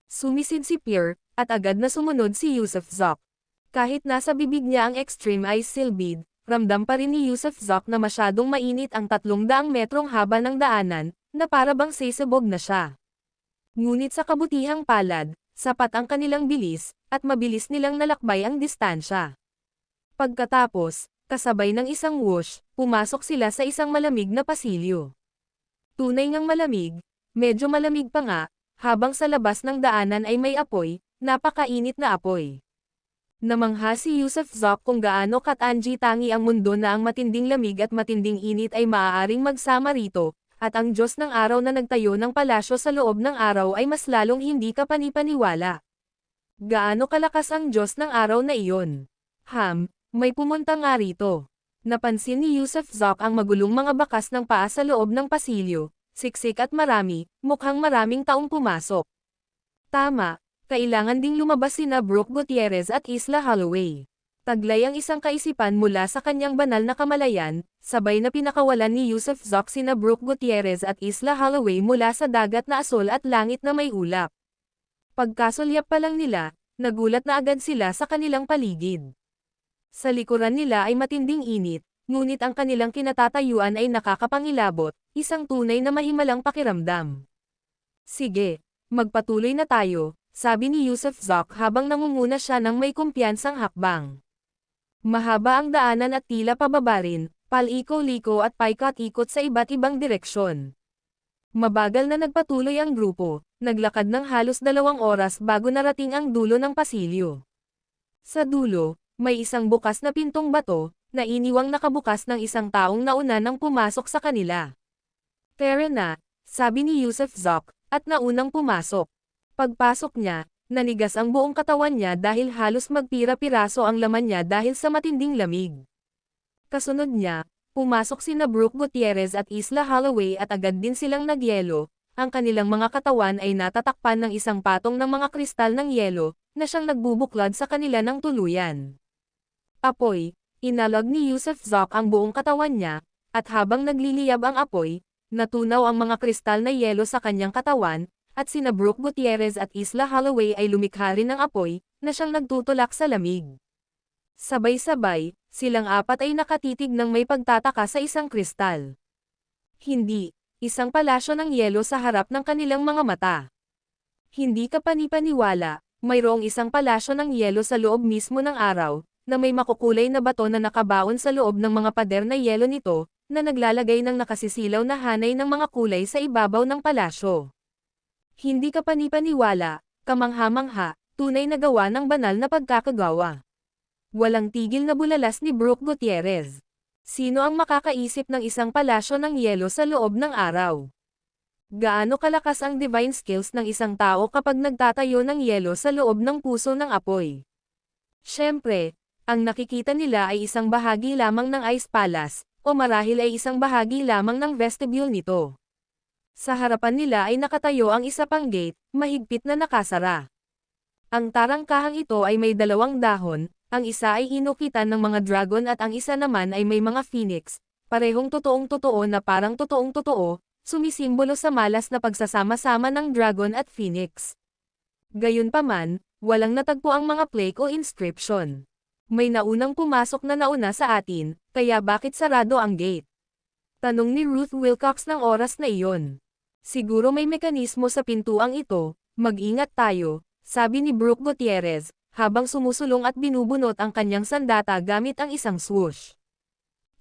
A: Sumisid si Pierre, at agad na sumunod si Yusuf Zok. Kahit nasa bibig niya ang Extreme Ice Seal bead, ramdam pa rin ni Yusuf Zok na masyadong mainit ang 300 metrong haba ng daanan, na para bang sisabog na siya. Ngunit sa kabutihang palad, sapat ang kanilang bilis, at mabilis nilang nalakbay ang distansya. Pagkatapos, kasabay ng isang whoosh, pumasok sila sa isang malamig na pasilyo. Tunay ngang malamig, medyo malamig pa nga, habang sa labas ng daanan ay may apoy, napakainit na apoy. Namangha si Yusuf Zok kung gaano katangi-tangi ang mundo na ang matinding lamig at matinding init ay maaaring magsama rito, at ang Diyos ng araw na nagtayo ng palasyo sa loob ng araw ay mas lalong hindi kapanipaniwala. Gaano kalakas ang Diyos ng araw na iyon? May pumunta nga rito. Napansin ni Yusuf Zok ang magulong mga bakas ng paa sa loob ng pasilyo, siksik at marami, mukhang maraming taong pumasok. Tama. Kailangan ding lumabas sina Brooke Gutierrez at Isla Holloway. Taglay ang isang kaisipan mula sa kanyang banal na kamalayan, sabay na pinakawalan ni Yusuf Zok sina Brooke Gutierrez at Isla Holloway mula sa dagat na asol at langit na may ulap. Pagkasulyap pa lang nila, nagulat na agad sila sa kanilang paligid. Sa likuran nila ay matinding init, ngunit ang kanilang kinatatayuan ay nakakapangilabot, isang tunay na mahimalang pakiramdam. Sige, magpatuloy na tayo, sabi ni Yusuf Zok habang nangunguna siya ng may kumpiyansang hakbang. Mahaba ang daanan at tila pababa rin, paliko-liko at paikot-ikot sa iba't ibang direksyon. Mabagal na nagpatuloy ang grupo, naglakad ng halos 2 oras bago narating ang dulo ng pasilyo. Sa dulo, may isang bukas na pintong bato, na iniwang nakabukas ng isang taong nauna nang pumasok sa kanila. Tara na, sabi ni Yusuf Zok, at naunang pumasok. Pagpasok niya, nanigas ang buong katawan niya dahil halos magpira-piraso ang laman niya dahil sa matinding lamig. Kasunod niya, pumasok sina Brooke Gutierrez at Isla Holloway at agad din silang nagyelo, ang kanilang mga katawan ay natatakpan ng isang patong ng mga kristal ng yelo, na siyang nagbubuklod sa kanila ng tuluyan. Apoy, inalog ni Yusuf Zok ang buong katawan niya, at habang nagliliyab ang apoy, natunaw ang mga kristal na yelo sa kanyang katawan, at sina Brooke Gutierrez at Isla Holloway ay lumikha rin ng apoy, na siyang nagtutulak sa lamig. Sabay-sabay, silang apat ay nakatitig ng may pagtataka sa isang kristal. Hindi, isang palasyo ng yelo sa harap ng kanilang mga mata. Hindi ka panipaniwala, mayroong isang palasyo ng yelo sa loob mismo ng araw, na may makukulay na bato na nakabaon sa loob ng mga pader na yelo nito, na naglalagay ng nakasisilaw na hanay ng mga kulay sa ibabaw ng palasyo. Hindi ka panipaniwala, kamangha-mangha, tunay na gawa ng banal na pagkakagawa. Walang tigil na bulalas ni Brooke Gutierrez. Sino ang makakaisip ng isang palasyo ng yelo sa loob ng araw? Gaano kalakas ang divine skills ng isang tao kapag nagtatayo ng yelo sa loob ng puso ng apoy? Siyempre, ang nakikita nila ay isang bahagi lamang ng Ice Palace, o marahil ay isang bahagi lamang ng vestibule nito. Sa harapan nila ay nakatayo ang isa pang gate, mahigpit na nakasara. Ang tarangkahang ito ay may 2 dahon, ang isa ay inukitan ng mga dragon at ang isa naman ay may mga phoenix, parehong totoong-totoo na parang totoong-totoo, sumisimbolo sa malas na pagsasama-sama ng dragon at phoenix. Gayunpaman, walang natagpo ang mga plaque o inscription. May naunang pumasok na nauna sa atin, kaya bakit sarado ang gate? Tanong ni Ruth Wilcox ng oras na iyon. Siguro may mekanismo sa pintuang ito, mag-ingat tayo, sabi ni Brooke Gutierrez, habang sumusulong at binubunot ang kanyang sandata gamit ang isang swoosh.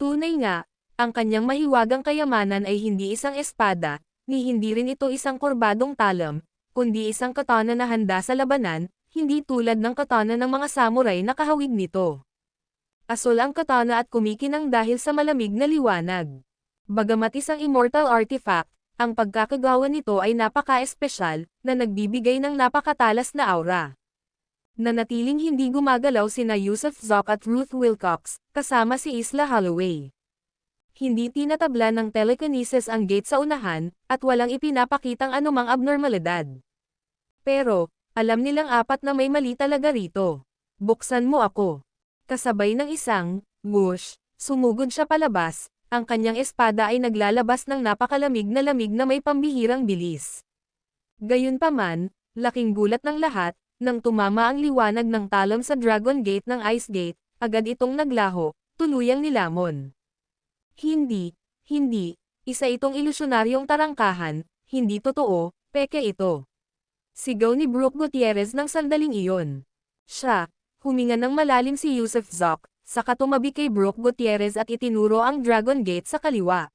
A: Tunay nga, ang kanyang mahiwagang kayamanan ay hindi isang espada, ni hindi rin ito isang korbadong talam, kundi isang katana na handa sa labanan, hindi tulad ng katana ng mga samurai na kahawig nito. Asul ang katana at kumikinang dahil sa malamig na liwanag. Bagamat isang immortal artifact, ang pagkakagawa nito ay napaka-espesyal, na nagbibigay ng napakatalas na aura. Nanatiling hindi gumagalaw sina Yusuf Zoc at Ruth Wilcox, kasama si Isla Holloway. Hindi tinatabla ng telekinesis ang gate sa unahan, at walang ipinapakitang anumang abnormalidad. Pero, alam nilang apat na may mali talaga rito. Buksan mo ako. Kasabay ng isang, whoosh, sumugod siya palabas, ang kanyang espada ay naglalabas ng napakalamig na may pambihirang bilis. Gayunpaman, laking gulat ng lahat, nang tumama ang liwanag ng talon sa Dragon Gate ng Ice Gate, agad itong naglaho, tuluyang nilamon. Hindi, isa itong ilusyonaryong tarangkahan, hindi totoo, peke ito. Sigaw ni Brooke Gutierrez ng sandaling iyon. Siya, huminga ng malalim si Yusuf Zoc, saka tumabi kay Brooke Gutierrez at itinuro ang Dragon Gate sa kaliwa.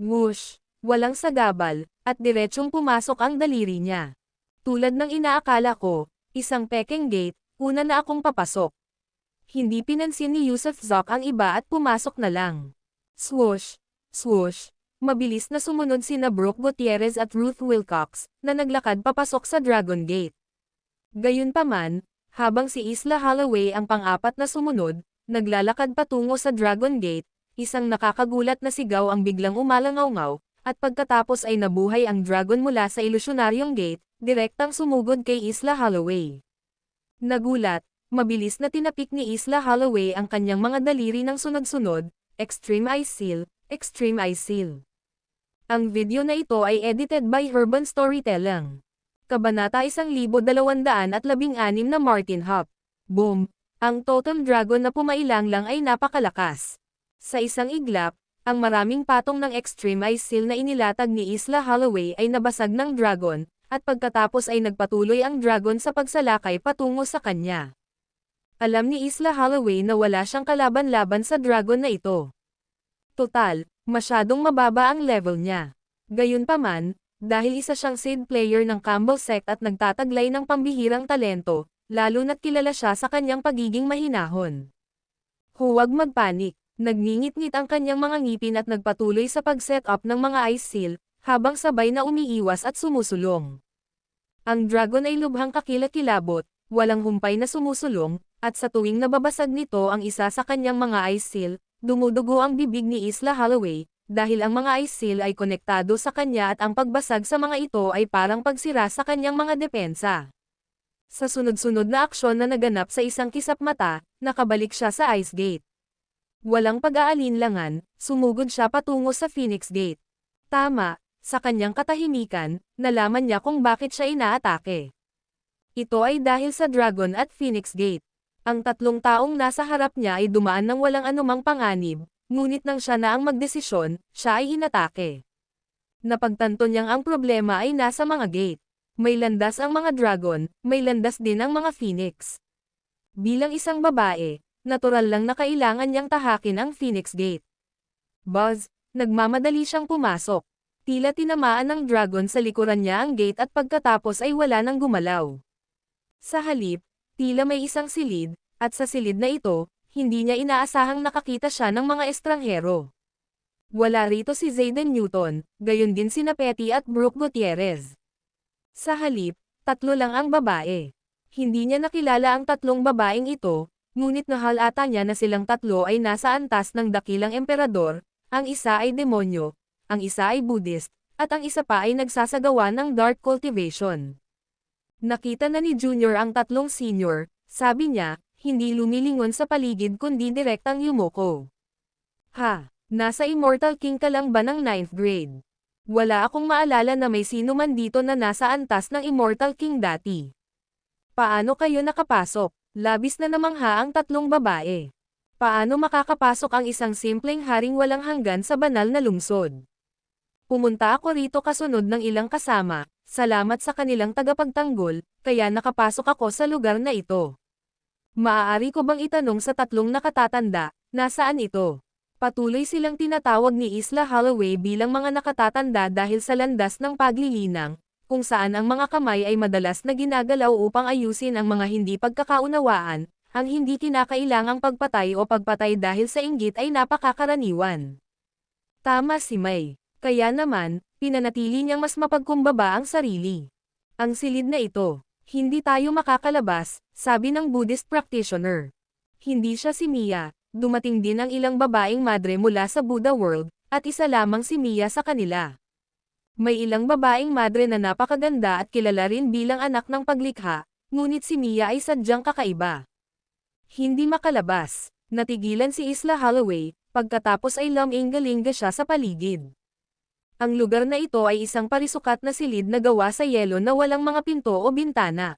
A: Whoosh, walang sagabal, at diretsong pumasok ang daliri niya. Tulad ng inaakala ko, isang pekeng gate, una na akong papasok. Hindi pinansin ni Yusuf Zoc ang iba at pumasok na lang. Swoosh, swoosh, mabilis na sumunod sina Brooke Gutierrez at Ruth Wilcox, na naglakad papasok sa Dragon Gate. Gayunpaman, habang si Isla Holloway ang pang-apat na sumunod, naglalakad patungo sa Dragon Gate, isang nakakagulat na sigaw ang biglang umalangaw-ngaw, at pagkatapos ay nabuhay ang dragon mula sa ilusyonaryong gate, direktang sumugod kay Isla Holloway. Nagulat, mabilis na tinapik ni Isla Holloway ang kanyang mga daliri ng sunod-sunod, Extreme Ice Seal, Extreme Ice Seal. Ang video na ito ay edited by Urban Storytelling. Kabanata 1216 na Martin Hop. Boom! Ang totem dragon na pumailang lang ay napakalakas. Sa isang iglap, ang maraming patong ng Extreme Ice Seal na inilatag ni Isla Holloway ay nabasag ng dragon, at pagkatapos ay nagpatuloy ang dragon sa pagsalakay patungo sa kanya. Alam ni Isla Holloway na wala siyang kalaban-laban sa dragon na ito. Total, masyadong mababa ang level niya. Gayunpaman, dahil isa siyang seed player ng Campbell sect at nagtataglay ng pambihirang talento, lalo na't kilala siya sa kanyang pagiging mahinahon. Huwag magpanik. Nagngingit-ngit ang kanyang mga ngipin at nagpatuloy sa pag-set up ng mga ice seal, habang sabay na umiiwas at sumusulong. Ang dragon ay lubhang kakilakilabot, walang humpay na sumusulong, at sa tuwing nababasag nito ang isa sa kanyang mga ice seal, dumudugo ang bibig ni Isla Holloway, dahil ang mga ice seal ay konektado sa kanya at ang pagbasag sa mga ito ay parang pagsira sa kanyang mga depensa. Sa sunod-sunod na aksyon na naganap sa isang kisap mata, nakabalik siya sa Ice Gate. Walang pag-aalinlangan, sumugod siya patungo sa Phoenix Gate. Tama, sa kanyang katahimikan, nalaman niya kung bakit siya inaatake. Ito ay dahil sa Dragon at Phoenix Gate. Ang tatlong taong nasa harap niya ay dumaan ng walang anumang panganib, ngunit nang siya na ang magdesisyon, siya ay inatake. Napagtanto niyang ang problema ay nasa mga gate. May landas ang mga Dragon, may landas din ang mga Phoenix. Bilang isang babae, natural lang na kailangan niyang tahakin ang Phoenix Gate. Buzz, nagmamadali siyang pumasok. Tila tinamaan ng dragon sa likuran niya ang gate at pagkatapos ay wala nang gumalaw. Sa halip, tila may isang silid, at sa silid na ito, hindi niya inaasahang nakakita siya ng mga estranghero. Wala rito si Zayden Newton, gayon din sina Petty at Brooke Gutierrez. Sa halip, tatlo lang ang babae. Hindi niya nakilala ang tatlong babaeng ito, ngunit nahalata niya na silang tatlo ay nasa antas ng dakilang emperador, ang isa ay demonyo, ang isa ay Buddhist, at ang isa pa ay nagsasagawa ng dark cultivation. Nakita na ni Junior ang tatlong senior, sabi niya, hindi lumilingon sa paligid kundi direktang yumuko. Ha, nasa Immortal King ka lang ba ng 9th grade? Wala akong maalala na may sino man dito na nasa antas ng Immortal King dati. Paano kayo nakapasok? Labis na namangha ang tatlong babae. Paano makakapasok ang isang simpleng haring walang hanggan sa banal na lungsod? Pumunta ako rito kasunod ng ilang kasama, salamat sa kanilang tagapagtanggol, kaya nakapasok ako sa lugar na ito. Maaari ko bang itanong sa tatlong nakatatanda, nasaan ito? Patuloy silang tinatawag ni Isla Holloway bilang mga nakatatanda dahil sa landas ng paglilinang, kung saan ang mga kamay ay madalas na ginagalaw upang ayusin ang mga hindi pagkakaunawaan, ang hindi kinakailangang pagpatay o pagpatay dahil sa inggit ay napakakaraniwan. Tama si May. Kaya naman, pinanatili niyang mas mapagkumbaba ang sarili. Ang silid na ito, hindi tayo makakalabas, sabi ng Buddhist practitioner. Hindi siya si Mia, dumating din ang ilang babaeng madre mula sa Buddha world, at isa lamang si Mia sa kanila. May ilang babaeng madre na napakaganda at kilala rin bilang anak ng paglikha, ngunit si Mia ay sadyang kakaiba. Hindi makalabas. Natigilan si Isla Holloway, pagkatapos ay lumingalinga siya sa paligid. Ang lugar na ito ay isang parisukat na silid na gawa sa yelo na walang mga pinto o bintana.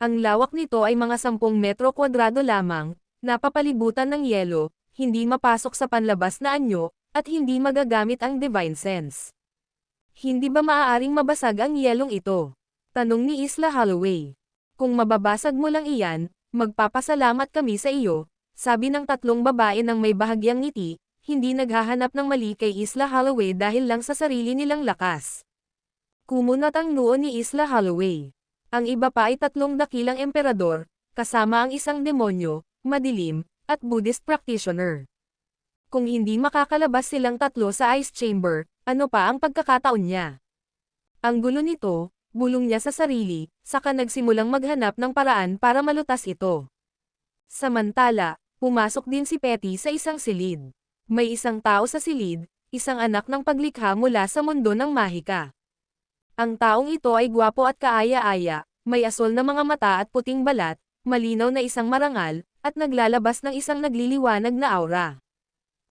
A: Ang lawak nito ay mga 10 metro kwadrado lamang, napapalibutan ng yelo, hindi mapasok sa panlabas na anyo, at hindi magagamit ang divine sense. Hindi ba maaaring mabasag ang yelong ito? Tanong ni Isla Holloway. Kung mababasag mo lang iyan, magpapasalamat kami sa iyo, sabi ng 3 babae ng may bahagyang ngiti, hindi naghahanap ng mali kay Isla Holloway dahil lang sa sarili nilang lakas. Kumunat ang noo ni Isla Holloway. Ang iba pa ay 3 dakilang emperador, kasama ang isang demonyo, madilim, at Buddhist practitioner. Kung hindi makakalabas silang 3 sa ice chamber, ano pa ang pagkakataon niya? Ang gulo nito, bulong niya sa sarili, saka nagsimulang maghanap ng paraan para malutas ito. Samantala, pumasok din si Petty sa isang silid. May isang tao sa silid, isang anak ng paglikha mula sa mundo ng mahika. Ang taong ito ay gwapo at kaaya-aya, may asol na mga mata at puting balat, malinaw na isang marangal, at naglalabas ng isang nagliliwanag na aura.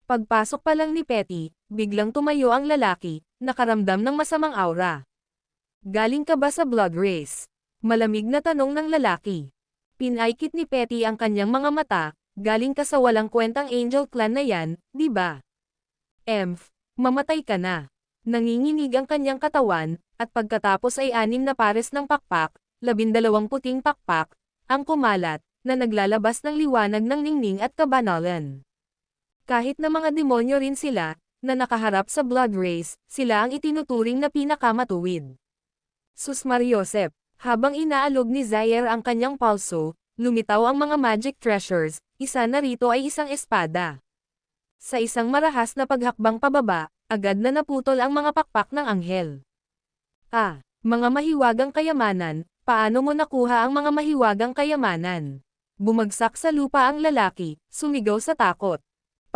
A: Pagpasok pa lang ni Petty, biglang tumayo ang lalaki, nakaramdam ng masamang aura. Galing ka ba sa blood race? Malamig na tanong ng lalaki. Pinaikit ni Petty ang kanyang mga mata, galing ka sa walang kwentang angel clan na yan, di ba? Mamatay ka na. Nanginginig ang kanyang katawan, at pagkatapos ay 6 na pares ng pakpak, 12 puting pakpak, ang kumalat, na naglalabas ng liwanag ng ningning at kabanalan. Kahit na mga demonyo rin sila, na nakaharap sa blood race, sila ang itinuturing na pinakamatuwid. Sus Mariosep, habang inaalog ni Zaire ang kanyang palso, lumitaw ang mga magic treasures, isa na rito ay isang espada. Sa isang marahas na paghakbang pababa, agad na naputol ang mga pakpak ng anghel. Mga mahiwagang kayamanan, paano mo nakuha ang mga mahiwagang kayamanan? Bumagsak sa lupa ang lalaki, sumigaw sa takot.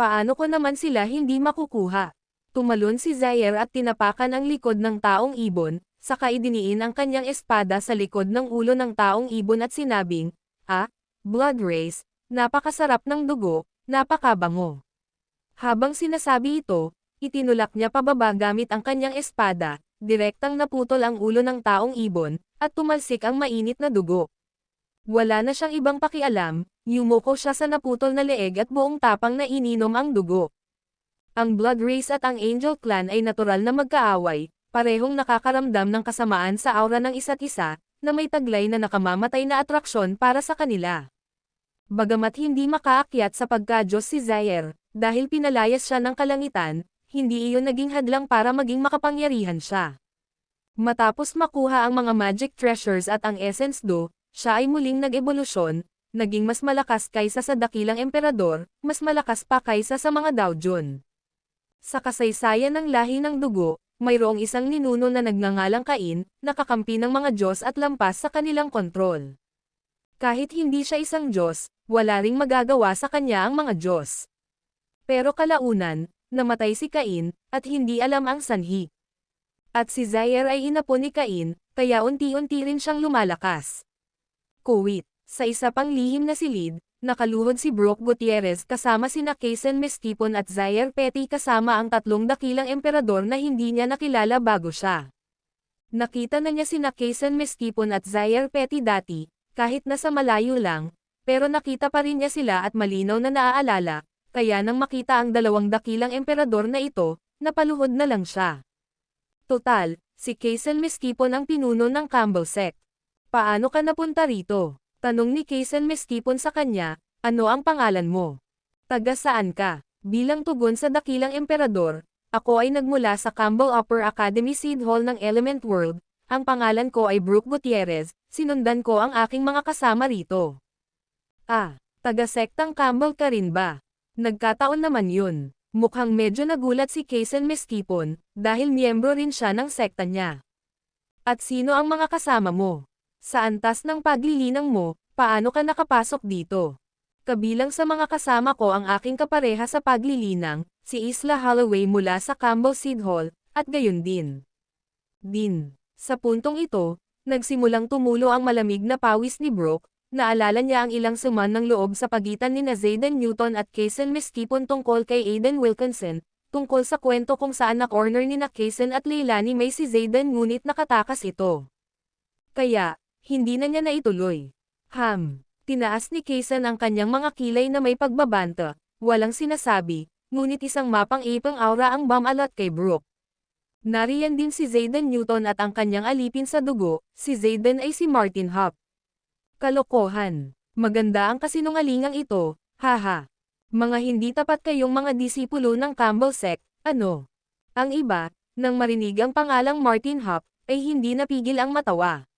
A: Paano ko naman sila hindi makukuha? Tumalon si Zaire at tinapakan ang likod ng taong ibon, saka idiniin ang kanyang espada sa likod ng ulo ng taong ibon at sinabing, blood race, napakasarap ng dugo, napakabango. Habang sinasabi ito, itinulak niya pababa gamit ang kanyang espada, direktang naputol ang ulo ng taong ibon, at tumalsik ang mainit na dugo. Wala na siyang ibang pakialam, yumuko siya sa naputol na leeg at buong tapang na ininom ang dugo. Ang blood race at ang angel clan ay natural na magkaaway, parehong nakakaramdam ng kasamaan sa aura ng isa't isa, na may taglay na nakamamatay na atraksyon para sa kanila. Bagamat hindi makaakyat sa pagka-Diyos si Zaire, dahil pinalayas siya ng kalangitan, hindi iyon naging hadlang para maging makapangyarihan siya. Matapos makuha ang mga magic treasures at ang essence do, siya ay muling nag-ebolusyon, naging mas malakas kaysa sa dakilang emperador, mas malakas pa kaysa sa mga Daojun. Sa kasaysayan ng lahi ng dugo, mayroong isang ninuno na nagngangalang Cain, nakakampi ng mga Diyos at lampas sa kanilang kontrol. Kahit hindi siya isang Diyos, wala ring magagawa sa kanya ang mga Diyos. Pero kalaunan, namatay si Cain, at hindi alam ang sanhi. At si Zaire ay inapo ni Cain, kaya unti-unti rin siyang lumalakas. Kuwit, sa isa pang lihim na silid, nakaluhod si Brooke Gutierrez kasama sina Kaysen Mestipon at Zaire Petty kasama ang 3 dakilang emperador na hindi niya nakilala bago siya. Nakita na niya sina Kaysen Mestipon at Zaire Petty dati, kahit nasa malayo lang, pero nakita pa rin niya sila at malinaw na naaalala, kaya nang makita ang 2 dakilang emperador na ito, napaluhod na lang siya. Total, si Kaysen Mestipon ang pinuno ng Campbell sect. Paano ka napunta rito? Tanong ni Kaysen Mestipon sa kanya, ano ang pangalan mo? Taga saan ka? Bilang tugon sa dakilang emperador, ako ay nagmula sa Campbell Upper Academy Seed Hall ng Element World, ang pangalan ko ay Brooke Gutierrez, sinundan ko ang aking mga kasama rito. Ah, taga-sektang Campbell ka rin ba? Nagkataon naman yun. Mukhang medyo nagulat si Kaysen Meskipon, dahil miyembro rin siya ng sekta niya. At sino ang mga kasama mo? Sa antas ng paglilinang mo, paano ka nakapasok dito? Kabilang sa mga kasama ko ang aking kapareha sa paglilinang, si Isla Holloway mula sa Campbell Seed Hall, at gayon din. Sa puntong ito, nagsimulang tumulo ang malamig na pawis ni Brooke, naalala niya ang ilang suman ng loob sa pagitan ni Zayden Newton at Kaysen Meskipon tungkol kay Aiden Wilkinson, tungkol sa kwento kung saan na-corner ni Kaysen at Leilani May si Zayden ngunit nakatakas ito. Kaya, hindi na niya naituloy. Tinaas ni Kaysen ang kanyang mga kilay na may pagbabanta, walang sinasabi, ngunit isang mapang-ipang aura ang bumalat kay Brooke. Nariyan din si Zayden Newton at ang kanyang alipin sa dugo, si Zayden ay si Martin Hop. Kalokohan. Maganda ang kasinungalingang ito, haha. Mga hindi tapat kayong mga disipulo ng Campbell sect, ano? Ang iba, nang marinig ang pangalang Martin Hop, ay hindi napigil ang matawa.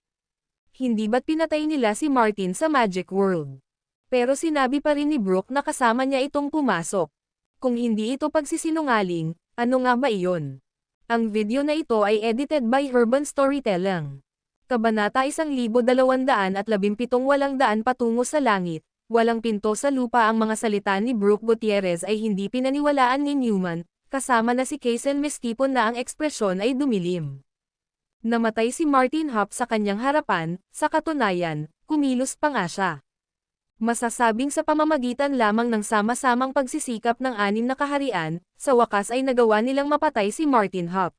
A: Hindi ba't pinatay nila si Martin sa Magic World? Pero sinabi pa rin ni Brooke na kasama niya itong pumasok. Kung hindi ito pagsisinungaling, ano nga ba iyon? Ang video na ito ay edited by Urban Storytelling. Kabanata 1217 Walang daan patungo sa langit, walang pinto sa lupa. Ang mga salita ni Brooke Gutierrez ay hindi pinaniwalaan ni Newman, kasama na si Kaysen Meskipon na ang ekspresyon ay dumilim. Namatay si Martin Hop sa kanyang harapan, sa katunayan, kumilos pa nga siya. Masasabing sa pamamagitan lamang ng sama-samang pagsisikap ng 6 na kaharian, sa wakas ay nagawa nilang mapatay si Martin Hop.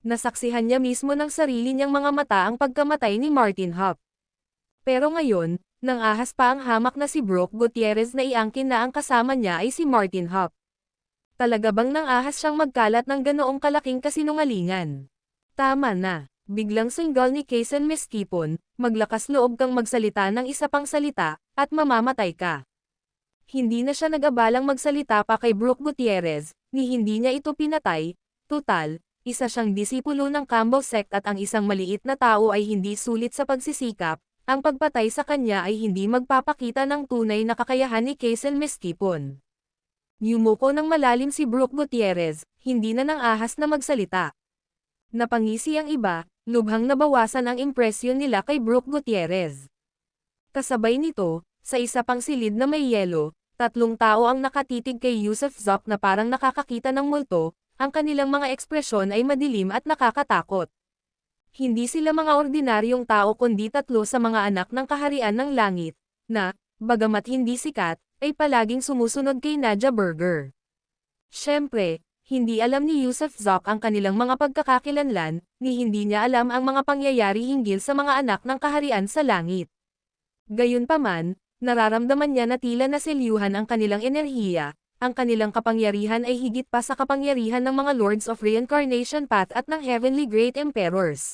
A: Nasaksihan niya mismo ng sarili niyang mga mata ang pagkamatay ni Martin Hop. Pero ngayon, nang ahas pa ang hamak na si Brooke Gutierrez na iangkin na ang kasama niya ay si Martin Hop. Talaga bang nang ahas siyang magkalat ng ganoong kalaking kasinungalingan? Tama na. Biglang singgal ni Kaysen Meskipon, maglakas loob kang magsalita ng isa pang salita, at mamamatay ka. Hindi na siya nag-abalang magsalita pa kay Brooke Gutierrez, ni hindi niya ito pinatay. Tutal, isa siyang disipulo ng Campbell sect at ang isang maliit na tao ay hindi sulit sa pagsisikap, ang pagpatay sa kanya ay hindi magpapakita ng tunay na kakayahan ni Kaysen Meskipon. Yumuko ng malalim si Brooke Gutierrez, hindi na nang ahas na magsalita. Napangisi ang iba, lubhang nabawasan ang impresyon nila kay Brooke Gutierrez. Kasabay nito, sa isa pang silid na may yelo, 3 tao ang nakatitig kay Yusuf Zoc na parang nakakakita ng multo, ang kanilang mga ekspresyon ay madilim at nakakatakot. Hindi sila mga ordinaryong tao kundi 3 sa mga anak ng kaharian ng langit, na, bagamat hindi sikat, ay palaging sumusunod kay Nadia Burger. Siyempre, hindi alam ni Yusuf Zoc ang kanilang mga pagkakakilanlan, ni hindi niya alam ang mga pangyayari hinggil sa mga anak ng kaharian sa langit. Gayunpaman, nararamdaman niya na tila naselyuhan ang kanilang enerhiya, ang kanilang kapangyarihan ay higit pa sa kapangyarihan ng mga Lords of Reincarnation Path at ng Heavenly Great Emperors.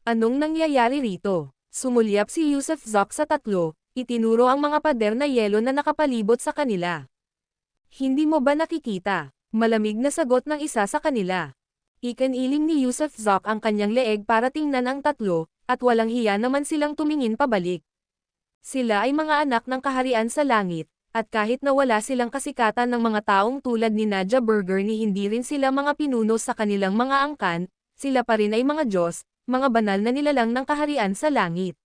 A: Anong nangyayari rito? Sumulyap si Yusuf Zoc sa 3, itinuro ang mga pader na yelo na nakapalibot sa kanila. Hindi mo ba nakikita? Malamig na sagot ng isa sa kanila. Ikaniling ni Yusuf Zoc ang kanyang leeg para tingnan ang 3, at walang hiya naman silang tumingin pabalik. Sila ay mga anak ng kaharian sa langit, at kahit na wala silang kasikatan ng mga taong tulad ni Nadia Burger ni hindi rin sila mga pinuno sa kanilang mga angkan, sila pa rin ay mga Diyos, mga banal na nilalang ng kaharian sa langit.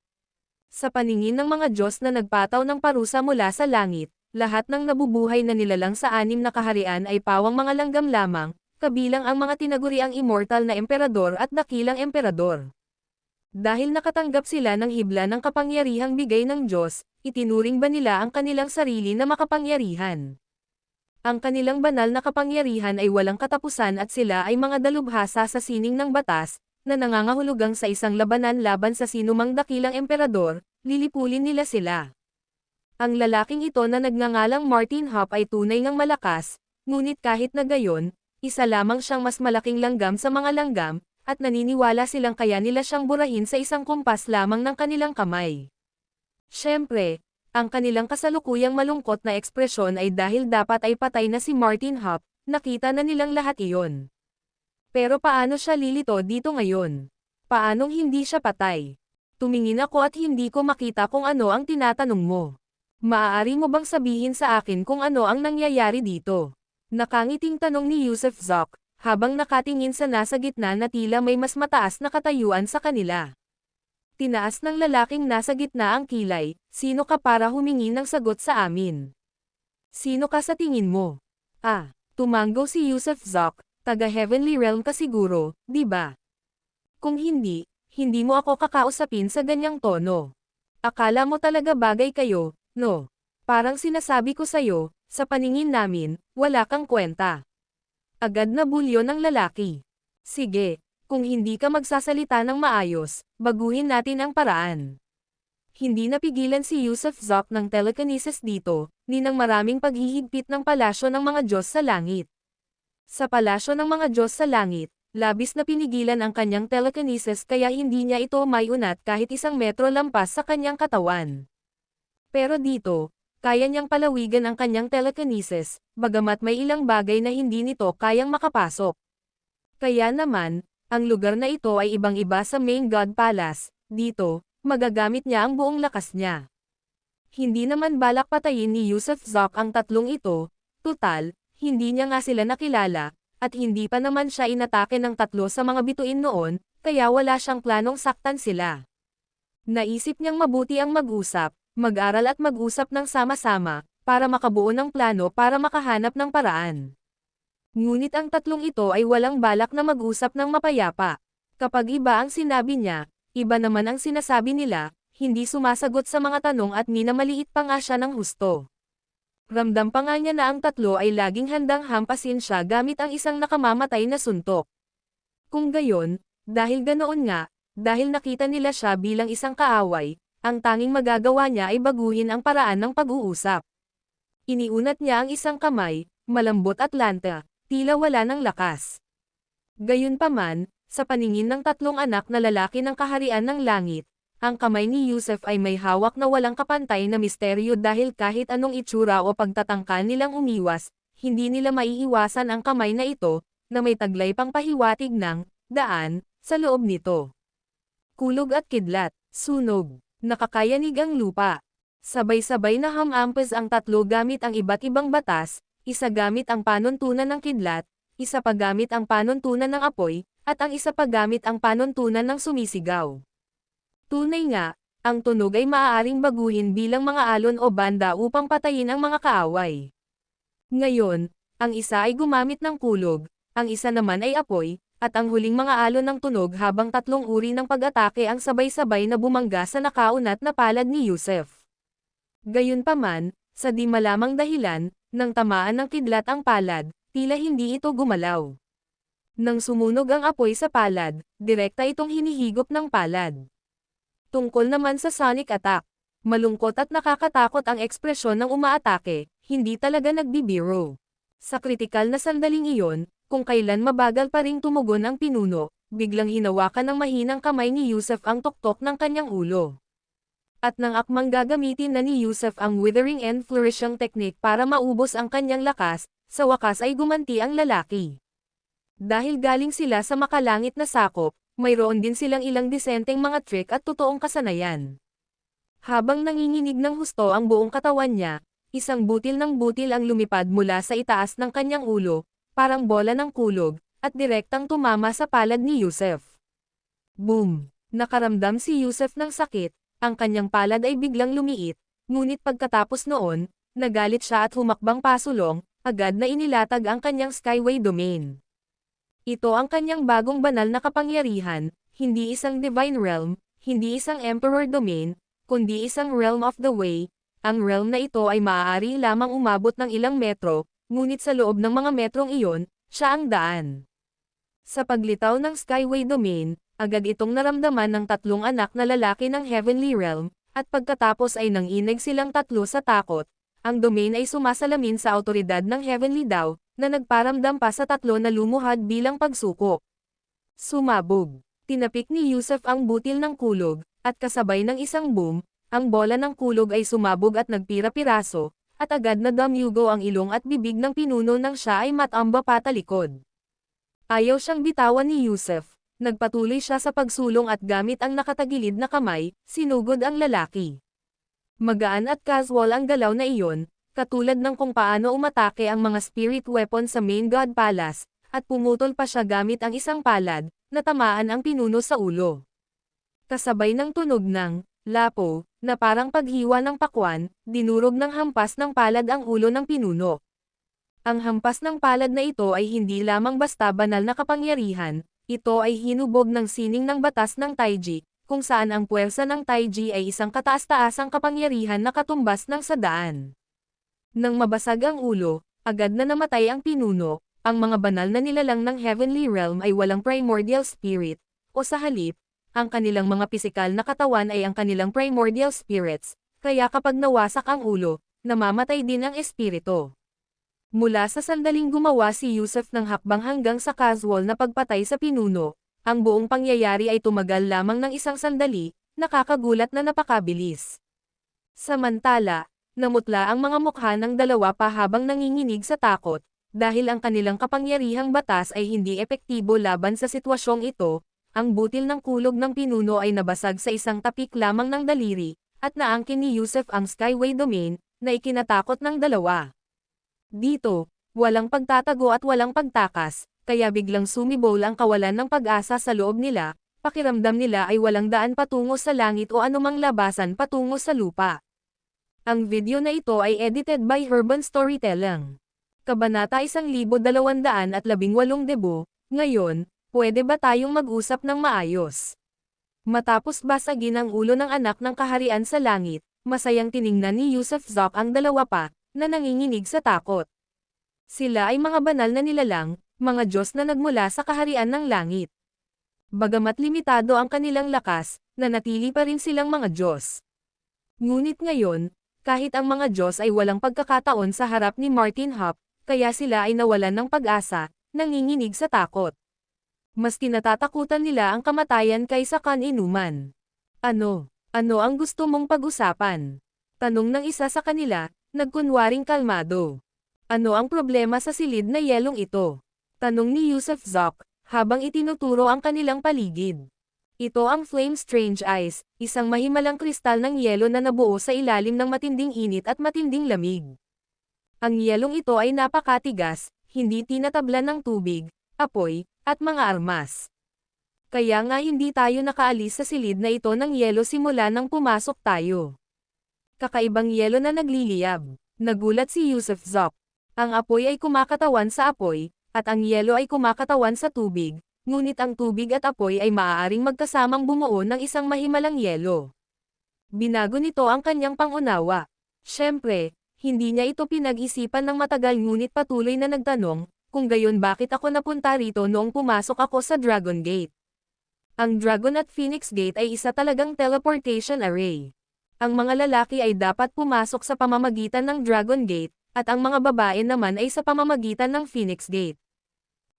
A: Sa paningin ng mga Diyos na nagpataw ng parusa mula sa langit, lahat ng nabubuhay na nilalang sa 6 na kaharian ay pawang mga langgam lamang, kabilang ang mga tinaguriang immortal na emperador at dakilang emperador. Dahil nakatanggap sila ng hibla ng kapangyarihang bigay ng Diyos, itinuring ba nila ang kanilang sarili na makapangyarihan? Ang kanilang banal na kapangyarihan ay walang katapusan at sila ay mga dalubhasa sa sining ng batas, na nangangahulugang sa isang labanan laban sa sinumang dakilang emperador, lilipulin nila sila. Ang lalaking ito na nagngangalang Martin Hop ay tunay ngang malakas, ngunit kahit na gayon, isa lamang siyang mas malaking langgam sa mga langgam, at naniniwala silang kaya nila siyang burahin sa isang kumpas lamang ng kanilang kamay. Siyempre, ang kanilang kasalukuyang malungkot na ekspresyon ay dahil dapat ay patay na si Martin Hop, nakita na nilang lahat iyon. Pero paano siya lilito dito ngayon? Paanong hindi siya patay? Tumingin ako at hindi ko makita kung ano ang tinatanong mo. Maaari mo bang sabihin sa akin kung ano ang nangyayari dito? Nakangiting tanong ni Yusuf Zok, habang nakatingin sa nasa gitna na tila may mas mataas na katayuan sa kanila. Tinaas ng lalaking nasa gitna ang kilay, sino ka para humingi ng sagot sa amin? Sino ka sa tingin mo? Tumango si Yusuf Zok, taga Heavenly Realm ka siguro, di ba? Kung hindi, hindi mo ako kakausapin sa ganyang tono. Akala mo talaga bagay kayo, no? Parang sinasabi ko sa'yo, sa paningin namin, wala kang kwenta. Agad na bulyo ng lalaki. Sige, kung hindi ka magsasalita ng maayos, baguhin natin ang paraan. Hindi napigilan si Yusuf Zok ng telekinesis dito, ni ng maraming paghihigpit ng palasyo ng mga Diyos sa langit. Sa palasyo ng mga Diyos sa langit, labis na pinigilan ang kanyang telekinesis kaya hindi niya ito maiunat kahit 1 metro lampas sa kanyang katawan. Pero dito, kaya niyang palawigan ang kanyang telekinesis, bagamat may ilang bagay na hindi nito kayang makapasok. Kaya naman, ang lugar na ito ay ibang-iba sa Main God Palace, dito, magagamit niya ang buong lakas niya. Hindi naman balak patayin ni Yusuf Zok ang tatlong ito, tutal, hindi niya nga sila nakilala, at hindi pa naman siya inatake ng tatlo sa mga bituin noon, kaya wala siyang planong saktan sila. Naisip niyang mabuti ang mag-usap, mag-aral at mag-usap ng sama-sama, para makabuo ng plano para makahanap ng paraan. Ngunit ang tatlong ito ay walang balak na mag-usap ng mapayapa. Kapag iba ang sinabi niya, iba naman ang sinasabi nila, hindi sumasagot sa mga tanong at minamaliit pa nga siya ng husto. Ramdam pa nga niya na ang tatlo ay laging handang hampasin siya gamit ang isang nakamamatay na suntok. Kung gayon, dahil ganoon nga, dahil nakita nila siya bilang isang kaaway, ang tanging magagawa niya ay baguhin ang paraan ng pag-uusap. Iniunat niya ang isang kamay, malambot at lanta, tila wala ng lakas. Gayunpaman, sa paningin ng tatlong anak na lalaki ng kaharian ng langit, ang kamay ni Yusuf ay may hawak na walang kapantay na misteryo dahil kahit anong itsura o pagtatangka nilang umiwas, hindi nila maiiwasan ang kamay na ito, na may taglay pang pahiwatig ng daan sa loob nito. Kulog at kidlat, sunog, nakakayanig ang lupa. Sabay-sabay na hamampas ang tatlo gamit ang iba't ibang batas, isa gamit ang panuntunan ng kidlat, isa pa gamit ang panuntunan ng apoy, at ang isa pa gamit ang panuntunan ng sumisigaw. Tunay nga, ang tunog ay maaaring baguhin bilang mga alon o banda upang patayin ang mga kaaway. Ngayon, ang isa ay gumamit ng kulog, ang isa naman ay apoy, at ang huling mga alon ng tunog habang tatlong uri ng pag-atake ang sabay-sabay na bumangga sa nakaunat na palad ni Yusuf. Gayunpaman, sa di malamang dahilan, nang tamaan ng kidlat ang palad, tila hindi ito gumalaw. Nang sumunog ang apoy sa palad, direkta itong hinihigop ng palad. Tungkol naman sa sonic attack, malungkot at nakakatakot ang ekspresyon ng umaatake, hindi talaga nagbibiro. Sa kritikal na sandaling iyon, kung kailan mabagal pa ring tumugon ang pinuno, biglang hinawakan ng mahinang kamay ni Yusuf ang tuktok ng kanyang ulo. At nang akmang gagamitin na ni Yusuf ang Withering and Flourishing technique para maubos ang kanyang lakas, sa wakas ay gumanti ang lalaki. Dahil galing sila sa makalangit na sakop, mayroon din silang ilang disenteng mga trick at totoong kasanayan. Habang nanginginig ng husto ang buong katawan niya, isang butil ng butil ang lumipad mula sa itaas ng kanyang ulo, parang bola ng kulog, at direktang tumama sa palad ni Yusuf. Boom! Nakaramdam si Yusuf ng sakit, ang kanyang palad ay biglang lumiit, ngunit pagkatapos noon, nagalit siya at humakbang pasulong, agad na inilatag ang kanyang Skyway Domain. Ito ang kanyang bagong banal na kapangyarihan, hindi isang Divine Realm, hindi isang Emperor Domain, kundi isang Realm of the Way. Ang realm na ito ay maaari lamang umabot ng ilang metro, ngunit sa loob ng mga metrong iyon, siya ang daan. Sa paglitaw ng Skyway Domain, agad itong naramdaman ng tatlong anak na lalaki ng Heavenly Realm, at pagkatapos ay nanginig silang tatlo sa takot. Ang domain ay sumasalamin sa awtoridad ng Heavenly Daw, na nagparamdam pa sa tatlo na lumuhad bilang pagsukok. Sumabog. Tinapik ni Yusuf ang butil ng kulog, at kasabay ng isang boom, ang bola ng kulog ay sumabog at nagpira-piraso, at agad na damyugo ang ilong at bibig ng pinuno nang siya ay matamba patalikod. Ayaw siyang bitawan ni Yusuf, Nagpatuloy siya sa pagsulong at gamit ang nakatagilid na kamay, sinugod ang lalaki. Magaan at casual ang galaw na iyon, katulad ng kung paano umatake ang mga spirit weapon sa Main God Palace, at pumutol pa siya gamit ang isang palad, na tamaan ang pinuno sa ulo. Kasabay ng tunog ng lapo, na parang paghiwa ng pakwan, dinurog ng hampas ng palad ang ulo ng pinuno. Ang hampas ng palad na ito ay hindi lamang basta banal na kapangyarihan, ito ay hinubog ng sining ng batas ng Taiji, kung saan ang puwersa ng Taiji ay isang kataas-taasang kapangyarihan na katumbas ng sadaan. Nang mabasag ang ulo, agad na namatay ang pinuno, ang mga banal na nilalang ng Heavenly Realm ay walang primordial spirit, o sa halip, ang kanilang mga pisikal na katawan ay ang kanilang primordial spirits, kaya kapag nawasak ang ulo, namamatay din ang espiritu. Mula sa sandaling gumawa si Yusuf ng hakbang hanggang sa casual na pagpatay sa pinuno, ang buong pangyayari ay tumagal lamang ng isang sandali, nakakagulat na napakabilis. Samantala, namutla ang mga mukha ng dalawa pa habang nanginginig sa takot, dahil ang kanilang kapangyarihang batas ay hindi epektibo laban sa sitwasyong ito, ang butil ng kulog ng pinuno ay nabasag sa isang tapik lamang ng daliri, at naangkin ni Yusuf ang Skyway Domain, na ikinatakot ng dalawa. Dito, walang pagtatago at walang pagtakas, kaya biglang sumibol ang kawalan ng pag-asa sa loob nila, pakiramdam nila ay walang daan patungo sa langit o anumang labasan patungo sa lupa. Ang video na ito ay edited by Urban Storytelling. Kabanata 1218 Debo, ngayon, pwede ba tayong mag-usap ng maayos? Matapos basagin ang ulo ng anak ng kaharian sa langit, masayang tiningnan ni Yusuf Zop ang dalawa pa, na nanginginig sa takot. Sila ay mga banal na nilalang, mga Diyos na nagmula sa kaharian ng langit. Bagamat limitado ang kanilang lakas, nanatili pa rin silang mga Diyos. Ngunit ngayon, kahit ang mga Diyos ay walang pagkakataon sa harap ni Martin Hop, kaya sila ay nawalan ng pag-asa, nanginginig sa takot. Mas kinatatakutan nila ang kamatayan kaysa kaninuman. Ano ang gusto mong pag-usapan? Tanong ng isa sa kanila, nagkunwaring kalmado. Ano ang problema sa silid na yelong ito? Tanong ni Yusuf Zok, habang itinuturo ang kanilang paligid. Ito ang Flame Strange Ice, isang mahimalang kristal ng yelo na nabuo sa ilalim ng matinding init at matinding lamig. Ang yelong ito ay napakatigas, hindi tinatablan ng tubig, apoy, at mga armas. Kaya nga hindi tayo nakaalis sa silid na ito ng yelo simula nang pumasok tayo. Kakaibang yelo na nagliliyab. Nagulat si Yusuf Zop. Ang apoy ay kumakatawan sa apoy, at ang yelo ay kumakatawan sa tubig, ngunit ang tubig at apoy ay maaaring magkasamang bumuo ng isang mahimalang yelo. Binago nito ang kanyang pangunawa. Siyempre, hindi niya ito pinag-isipan ng matagal ngunit patuloy na nagtanong, kung gayon bakit ako napunta rito noong pumasok ako sa Dragon Gate. Ang Dragon at Phoenix Gate ay isa talagang teleportation array. Ang mga lalaki ay dapat pumasok sa pamamagitan ng Dragon Gate, at ang mga babae naman ay sa pamamagitan ng Phoenix Gate.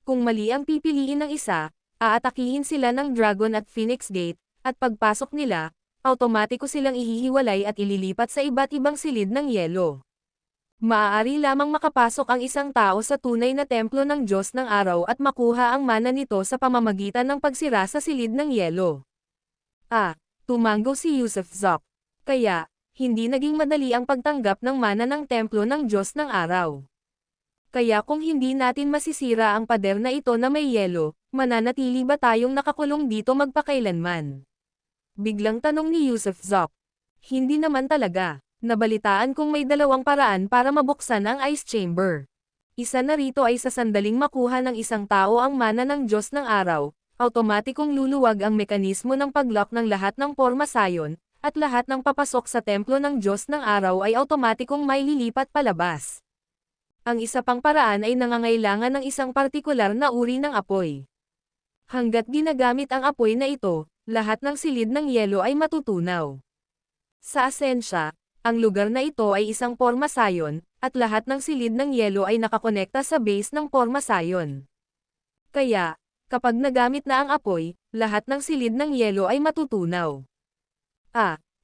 A: Kung mali ang pipiliin ng isa, aatakihin sila ng Dragon at Phoenix Gate, at pagpasok nila, automatiko silang ihihiwalay at ililipat sa iba't ibang silid ng yelo. Maaari lamang makapasok ang isang tao sa tunay na templo ng Diyos ng Araw at makuha ang mana nito sa pamamagitan ng pagsira sa silid ng yelo. Tumango si Yusuf Zop. Kaya, hindi naging madali ang pagtanggap ng mana ng templo ng Diyos ng Araw. Kaya kung hindi natin masisira ang pader na ito na may yelo, mananatili ba tayong nakakulong dito magpakailanman? Biglang tanong ni Yusuf Zop. Hindi naman talaga. Nabalitaan kong may dalawang paraan para mabuksan ang ice chamber. Isa na rito ay sa sandaling makuha ng isang tao ang mana ng Diyos ng Araw, automatikong luluwag ang mekanismo ng paglock ng lahat ng porma sayon, at lahat ng papasok sa templo ng Diyos ng Araw ay automatikong maililipat palabas. Ang isa pang paraan ay nangangailangan ng isang partikular na uri ng apoy. Hanggat ginagamit ang apoy na ito, lahat ng silid ng yelo ay matutunaw. Sa asensya, ang lugar na ito ay isang porma sayon, at lahat ng silid ng yelo ay nakakonekta sa base ng porma sayon. Kaya, kapag nagamit na ang apoy, lahat ng silid ng yelo ay matutunaw.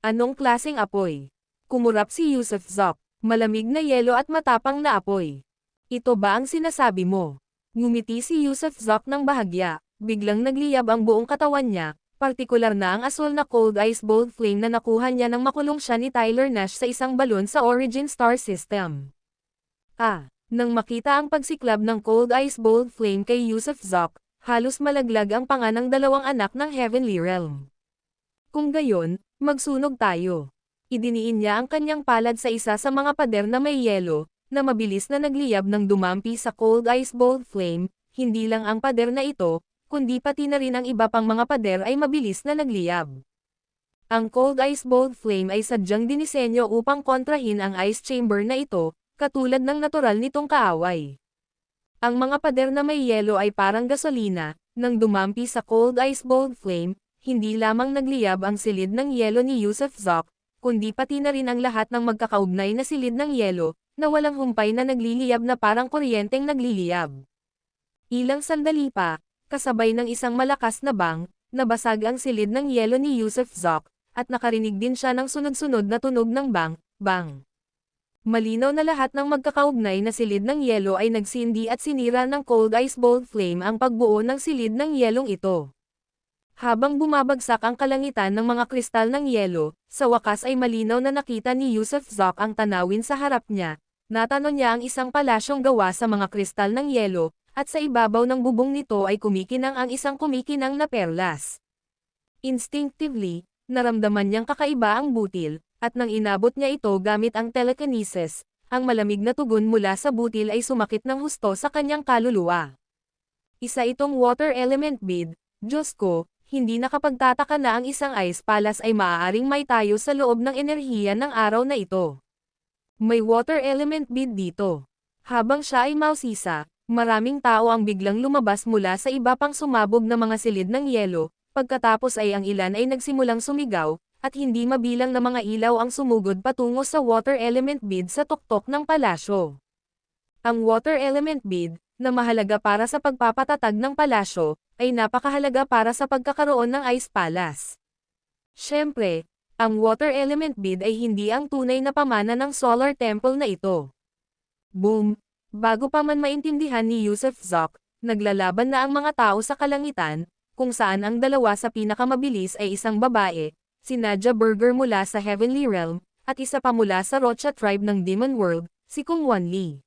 A: Anong klaseng apoy? Kumurap si Yusuf Zop. Malamig na yelo at matapang na apoy. Ito ba ang sinasabi mo? Ngumiti si Yusuf Zop ng bahagya. biglang nagliyab ang buong katawan niya, partikular na ang asul na Cold Ice Bolt Flame na nakuha niya nang makulong siya ni Tyler Nash sa isang balon sa Origin Star System. Nang makita ang pagsiklab ng Cold Ice Bolt Flame kay Yusuf Zok, halos malaglag ang panga ng dalawang anak ng Heavenly Realm. Kung gayon, magsunog tayo. Idiniin niya ang kanyang palad sa isa sa mga pader na may yelo, na mabilis na nagliyab ng dumampi sa Cold Ice Bolt Flame. Hindi lang ang pader na ito, kundi pati na rin ang iba pang mga pader ay mabilis na nagliyab. Ang Cold Ice Bolt Flame ay sadyang dinisenyo upang kontrahin ang ice chamber na ito, katulad ng natural nitong kaaway. Ang mga pader na may yelo ay parang gasolina, nang dumampi sa Cold Ice Bolt Flame, hindi lamang nagliyab ang silid ng yelo ni Yusuf Zok, kundi pati na rin ang lahat ng magkakaugnay na silid ng yelo, na walang humpay na nagliliyab na parang kuryenteng nagliliyab. Ilang sandali pa, kasabay ng isang malakas na bang, nabasag ang silid ng yelo ni Yusuf Zok, at nakarinig din siya ng sunod-sunod na tunog ng bang, bang. Malinaw na lahat ng magkakaugnay na silid ng yelo ay nagsindi at sinira ng Cold Ice Bolt Flame ang pagbuo ng silid ng yelong ito. Habang bumabagsak ang kalangitan ng mga kristal ng yelo, sa wakas ay malinaw na nakita ni Yusuf Zok ang tanawin sa harap niya. Natano niya ang isang palasyong gawa sa mga kristal ng yelo, at sa ibabaw ng bubong nito ay kumikinang ang isang kumikinang na perlas. Instinctively, naramdaman niyang kakaiba ang butil, at nang inabot niya ito gamit ang telekinesis, ang malamig na tugon mula sa butil ay sumakit ng husto sa kanyang kaluluwa. Isa itong water element bead. Diyos ko, hindi nakapagtataka na ang isang ice palace ay maaaring may tayo sa loob ng enerhiya ng araw na ito. May water element bead dito. Habang siya ay mausisa, maraming tao ang biglang lumabas mula sa iba pang sumabog na mga silid ng yelo, pagkatapos ay ang ilan ay nagsimulang sumigaw, at hindi mabilang na mga ilaw ang sumugod patungo sa water element bead sa tuktok ng palasyo. Ang water element bead, na mahalaga para sa pagpapatatag ng palasyo, ay napakahalaga para sa pagkakaroon ng ice palace. Siyempre, ang water element bead ay hindi ang tunay na pamana ng solar temple na ito. Boom! Bago pa man maintindihan ni Yusuf Zok, naglalaban na ang mga tao sa kalangitan, kung saan ang dalawa sa pinakamabilis ay isang babae, si Nadja Burger mula sa Heavenly Realm, at isa pa mula sa Rocha tribe ng Demon World, si Kung Wanli.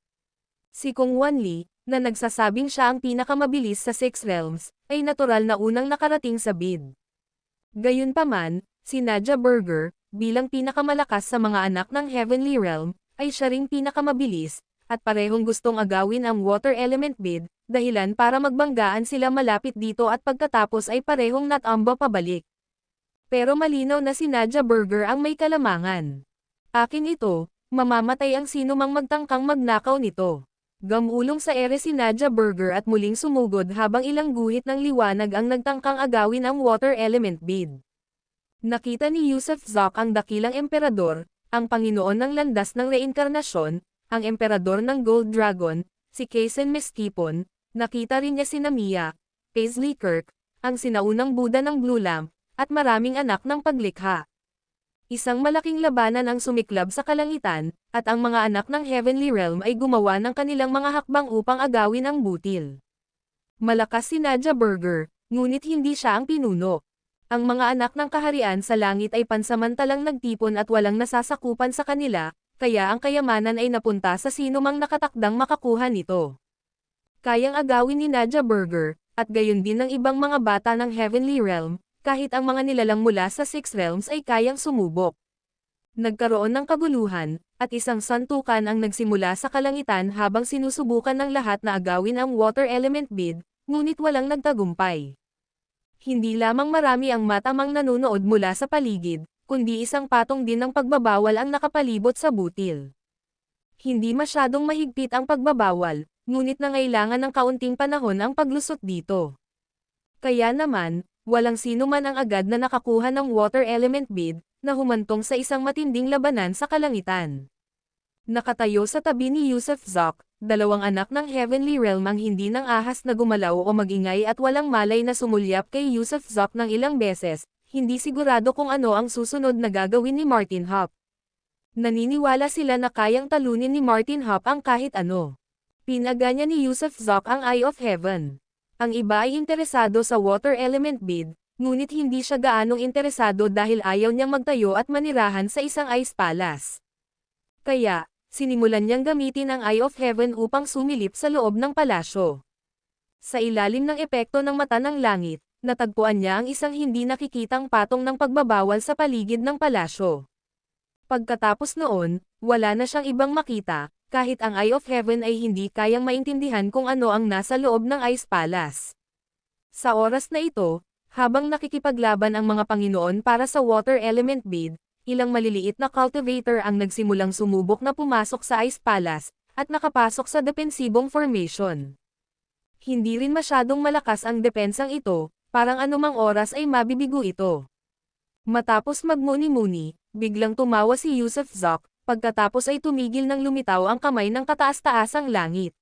A: Si Kung Wanli, na nagsasabing siya ang pinakamabilis sa Six Realms, ay natural na unang nakarating sa bid. Gayunpaman, si Nadja Burger, bilang pinakamalakas sa mga anak ng Heavenly Realm, ay siya ring pinakamabilis, at parehong gustong agawin ang water element bid, dahilan para magbanggaan sila malapit dito at pagkatapos ay parehong natamba pabalik. Pero malinaw na si Nadja Burger ang may kalamangan. Akin ito, mamamatay ang sino mang magtangkang magnakaw nito. Gamulong sa ere si Nadja Burger at muling sumugod habang ilang guhit ng liwanag ang nagtangkang agawin ang water element bid. Nakita ni Yusuf Zok ang dakilang emperador, ang Panginoon ng landas ng reinkarnasyon, ang emperador ng Gold Dragon, si Kaysen Meskipon, nakita rin niya si Namiya, Paisley Kirk, ang sinaunang Buddha ng Blue Lamp, at maraming anak ng paglikha. Isang malaking labanan ang sumiklab sa kalangitan, at ang mga anak ng Heavenly Realm ay gumawa ng kanilang mga hakbang upang agawin ang butil. Malakas si Nadja Burger, ngunit hindi siya ang pinuno. Ang mga anak ng kaharian sa langit ay pansamantalang nagtipon at walang nasasakupan sa kanila, kaya ang kayamanan ay napunta sa sino mang nakatakdang makakuha nito. Kayang agawin ni Nadja Burger, at gayon din ng ibang mga bata ng Heavenly Realm, kahit ang mga nilalang mula sa Six Realms ay kayang sumubok. Nagkaroon ng kaguluhan, at isang santukan ang nagsimula sa kalangitan habang sinusubukan ng lahat na agawin ang water element bid, ngunit walang nagtagumpay. Hindi lamang marami ang matamang nanunood mula sa paligid, kundi isang patong din ng pagbabawal ang nakapalibot sa butil. Hindi masyadong mahigpit ang pagbabawal, ngunit nangailangan ng kaunting panahon ang paglusot dito. Kaya naman, walang sino man ang agad na nakakuha ng water element bid, na humantong sa isang matinding labanan sa kalangitan. Nakatayo sa tabi ni Yusuf Zok, dalawang anak ng Heavenly Realm ang hindi ng ahas na gumalaw o magingay at walang malay na sumulyap kay Yusuf Zok ng ilang beses, hindi sigurado kung ano ang susunod na gagawin ni Martin Hop. Naniniwala sila na kayang talunin ni Martin Hop ang kahit ano. Pinaganya ni Yusuf Zok ang Eye of Heaven. Ang iba ay interesado sa water element bid, ngunit hindi siya gaanong interesado dahil ayaw niyang magtayo at manirahan sa isang ice palace. Kaya, sinimulan niyang gamitin ang Eye of Heaven upang sumilip sa loob ng palasyo. Sa ilalim ng epekto ng mata ng langit, natagpuan niya ang isang hindi nakikitang patong ng pagbabawal sa paligid ng palasyo. Pagkatapos noon, wala na siyang ibang makita, kahit ang Eye of Heaven ay hindi kayang maintindihan kung ano ang nasa loob ng Ice Palace. Sa oras na ito, habang nakikipaglaban ang mga Panginoon para sa water element bid, ilang maliliit na cultivator ang nagsimulang sumubok na pumasok sa Ice Palace, at nakapasok sa depensibong formation. Hindi rin masyadong malakas ang depensang ito, parang anumang oras ay mabibigo ito. Matapos magmuni-muni, biglang tumawa si Yusuf Zok, pagkatapos ay tumigil ng lumitaw ang kamay ng kataas-taasang langit.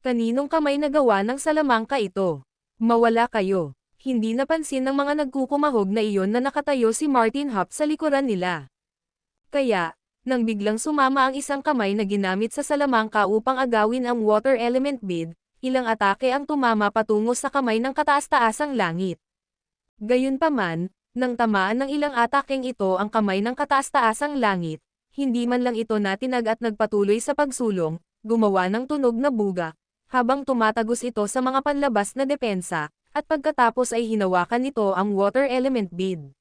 A: Kaninong kamay na gawa ng salamangka ito? Mawala kayo. Hindi napansin ng mga nagkukumahog na iyon na nakatayo si Martin Hop sa likuran nila. Kaya, nang biglang sumama ang isang kamay na ginamit sa salamangka upang agawin ang water element bid, ilang atake ang tumama patungo sa kamay ng kataas-taasang langit. Gayunpaman, nang tamaan ng ilang atakeng ito ang kamay ng kataas-taasang langit, hindi man lang ito natinag at nagpatuloy sa pagsulong, gumawa ng tunog na buga, habang tumatagos ito sa mga panlabas na depensa, at pagkatapos ay hinawakan nito ang water element bid.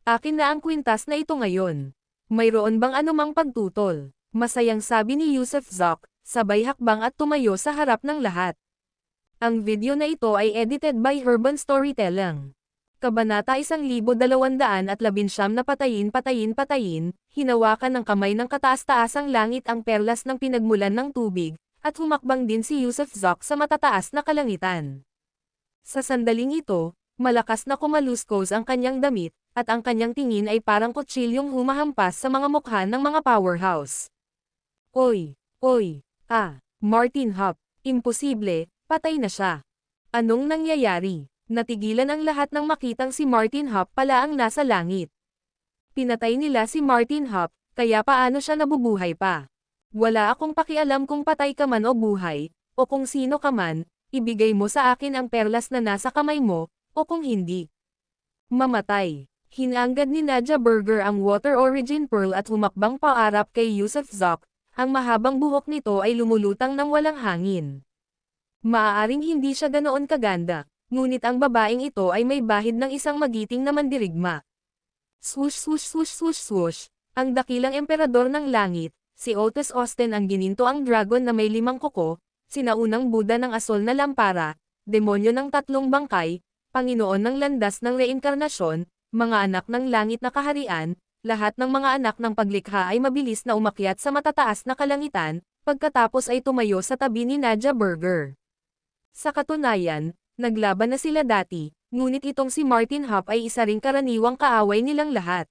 A: Akin na ang kwintas na ito ngayon. Mayroon bang anumang pagtutol? Masayang sabi ni Yusuf Zok, sabay hakbang at tumayo sa harap ng lahat. Ang video na ito ay edited by Urban Storytelling. Kabanata 1219 na patayin, hinawakan ng kamay ng kataas-taasang langit ang perlas ng pinagmulan ng tubig, at humakbang din si Yusuf Zok sa matataas na kalangitan. Sa sandaling ito, malakas na kumaluskos ang kanyang damit, at ang kanyang tingin ay parang kutsilyong humahampas sa mga mukha ng mga powerhouse. Oy! Oy! Martin Hop, imposible, patay na siya. Anong nangyayari? Natigilan ang lahat nang makitang si Martin Hop pala ang nasa langit. Pinatay nila si Martin Hop, kaya paano siya nabubuhay pa? Wala akong pakialam kung patay ka man o buhay, o kung sino ka man, ibigay mo sa akin ang perlas na nasa kamay mo, o kung hindi. Mamatay. Hinanggad ni Nadja Burger ang Water Origin Pearl at humakbang paarap kay Yusuf Zok, ang mahabang buhok nito ay lumulutang ng walang hangin. Maaaring hindi siya ganoon kaganda, ngunit ang babaeng ito ay may bahid ng isang magiting na mandirigma. Swoosh swoosh swoosh swoosh swoosh, ang dakilang emperador ng langit, si Otis Austin ang gininto ang dragon na may 5 kuko, sinaunang Buddha ng asol na lampara, demonyo ng 3 bangkay, Panginoon ng landas ng reinkarnasyon, mga anak ng langit na kaharian, lahat ng mga anak ng paglikha ay mabilis na umakyat sa matataas na kalangitan, pagkatapos ay tumayo sa tabi ni Nadja Burger. Sa katunayan, naglaban na sila dati, ngunit itong si Martin Hop ay isa ring karaniwang kaaway nilang lahat.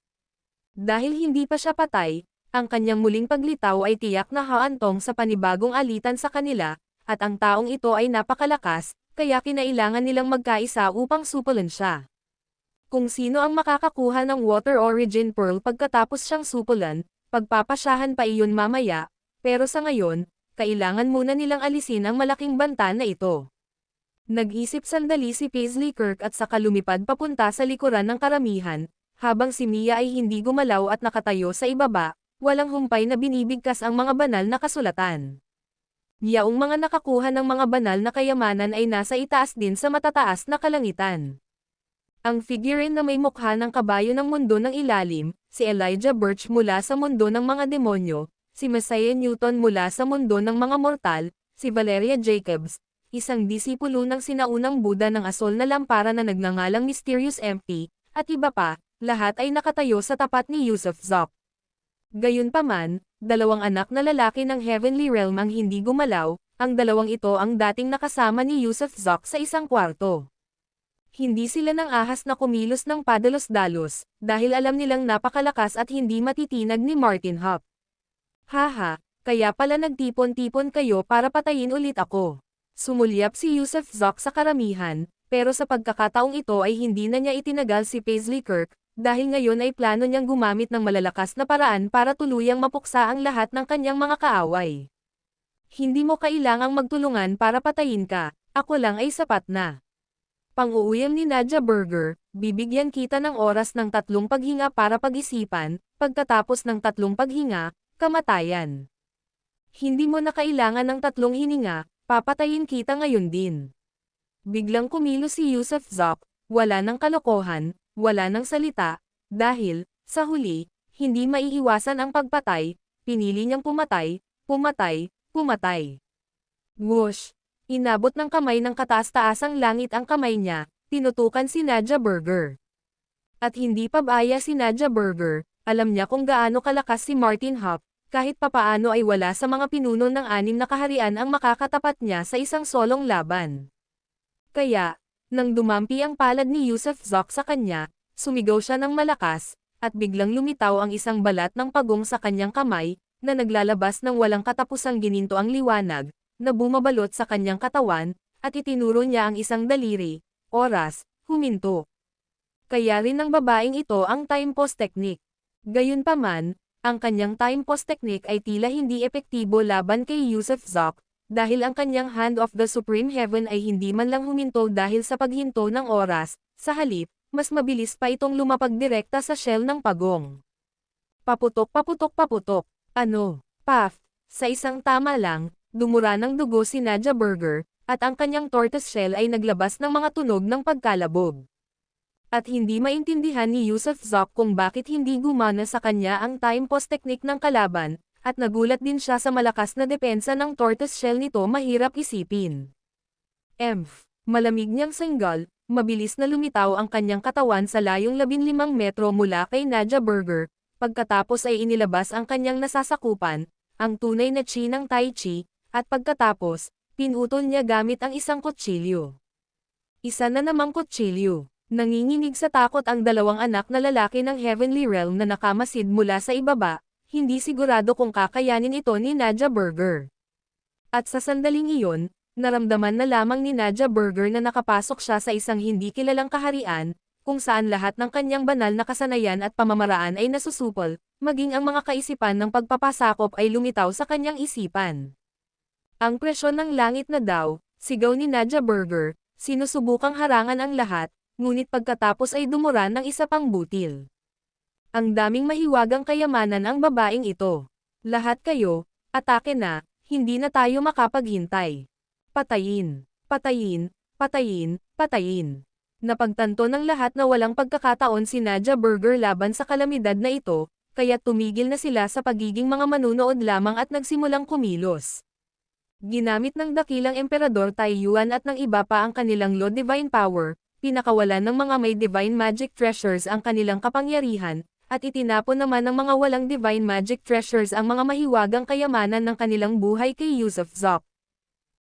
A: Dahil hindi pa siya patay, ang kanyang muling paglitaw ay tiyak na haantong sa panibagong alitan sa kanila, at ang taong ito ay napakalakas, kaya kinailangan nilang magkaisa upang supulan siya. Kung sino ang makakakuha ng Water Origin Pearl pagkatapos siyang supulan, pagpapasyahan pa iyon mamaya, pero sa ngayon, kailangan muna nilang alisin ang malaking banta na ito. Nag-isip sandali si Paisley Kirk at saka lumipad papunta sa likuran ng karamihan, habang si Mia ay hindi gumalaw at nakatayo sa ibaba, walang humpay na binibigkas ang mga banal na kasulatan. Yaong mga nakakuha ng mga banal na kayamanan ay nasa itaas din sa matataas na kalangitan. Ang figurine na may mukha ng kabayo ng mundo ng ilalim, si Elijah Birch mula sa mundo ng mga demonyo, si Messiah Newton mula sa mundo ng mga mortal, si Valeria Jacobs, isang disipulo ng sinaunang Buddha ng asol na lampara na nagngangalang Mysterious MP, at iba pa, lahat ay nakatayo sa tapat ni Yusuf Zok. Gayunpaman, 2 anak na lalaki ng Heavenly Realm ang hindi gumalaw, ang 2 ito ang dating nakasama ni Yusuf Zok sa isang kwarto. Hindi sila nang ahas na kumilos ng padalos-dalos, dahil alam nilang napakalakas at hindi matitinag ni Martin Hop. Haha, kaya pala nagtipon-tipon kayo para patayin ulit ako. Sumulyap si Yusuf Zok sa karamihan, pero sa pagkakataong ito ay hindi na niya itinagal si Paisley Kirk, dahil ngayon ay plano niyang gumamit ng malalakas na paraan para tuluyang mapuksa ang lahat ng kanyang mga kaaway. Hindi mo kailangang magtulungan para patayin ka, Ako lang ay sapat na. Pang-uuyam ni Nadja Burger, bibigyan kita ng oras ng 3 paghinga para pag-isipan, pagkatapos ng 3 paghinga, kamatayan. Hindi mo na kailangan ng 3 hininga, papatayin kita ngayon din. Biglang kumilos si Yusuf Zok, wala ng kalokohan, wala ng salita, dahil, sa huli, hindi maiiwasan ang pagpatay, pinili niyang pumatay, pumatay, pumatay. Whoosh! Inabot ng kamay ng kataas-taasang langit ang kamay niya, tinutukan si Nadja Burger. At hindi pa baya si Nadja Burger, alam niya kung gaano kalakas si Martin Hop, kahit papaano ay wala sa mga pinuno ng 6 na kaharian ang makakatapat niya sa isang solong laban. Kaya, nang dumampi ang palad ni Yusuf Zok sa kanya, sumigaw siya ng malakas, at biglang lumitaw ang isang balat ng pagong sa kanyang kamay, na naglalabas ng walang katapusang gininto ang liwanag, na bumabalot sa kanyang katawan, at itinuro niya ang isang daliri, oras, huminto. Kaya rin ng babaeng ito ang time pause technique. Gayunpaman, ang kanyang time pause technique ay tila hindi epektibo laban kay Yusuf Zok, dahil ang kanyang Hand of the Supreme Heaven ay hindi man lang huminto dahil sa paghinto ng oras, sa halip, mas mabilis pa itong lumapag direkta sa shell ng pagong. Paputok paputok paputok, ano, puff, sa isang tama lang, dumura ng dugo si Nadja Burger, at ang kanyang tortoise shell ay naglabas ng mga tunog ng pagkalabog. At hindi maintindihan ni Yusuf Zok kung bakit hindi gumana sa kanya ang time pause technique ng kalaban, at nagulat din siya sa malakas na depensa ng tortoise shell nito. Mahirap isipin. Malamig niyang senggal, mabilis na lumitaw ang kanyang katawan sa layong 15 metro mula kay Nadja Burger, pagkatapos ay inilabas ang kanyang nasasakupan, ang tunay na chi ng Tai Chi, at pagkatapos, pinutol niya gamit ang isang kutsilyo. Isa na namang kutsilyo. Nanginginig sa takot ang 2 anak na lalaki ng Heavenly Realm na nakamasid mula sa ibaba, hindi sigurado kung kakayanin ito ni Nadja Burger. At sa sandaling iyon, naramdaman na lamang ni Nadja Burger na nakapasok siya sa isang hindi kilalang kaharian, kung saan lahat ng kanyang banal na kasanayan at pamamaraan ay nasusupol, maging ang mga kaisipan ng pagpapasakop ay lumitaw sa kanyang isipan. Ang presyon ng langit na daw, sigaw ni Nadja Burger, sinusubukang harangan ang lahat, ngunit pagkatapos ay dumura ng isa pang butil. Ang daming mahiwagang kayamanan ang babaeng ito. Lahat kayo, atake na, hindi na tayo makapaghintay. Patayin, patayin, patayin, patayin. Napagtanto ng lahat na walang pagkakataon si Nadja Burger laban sa kalamidad na ito, kaya tumigil na sila sa pagiging mga manunood lamang at nagsimulang kumilos. Ginamit ng dakilang Emperador Taiyuan at ng iba pa ang kanilang Lord Divine Power, pinakawalan ng mga may Divine Magic Treasures ang kanilang kapangyarihan, at itinapon naman ng mga walang Divine Magic Treasures ang mga mahiwagang kayamanan ng kanilang buhay kay Yusuf Zok.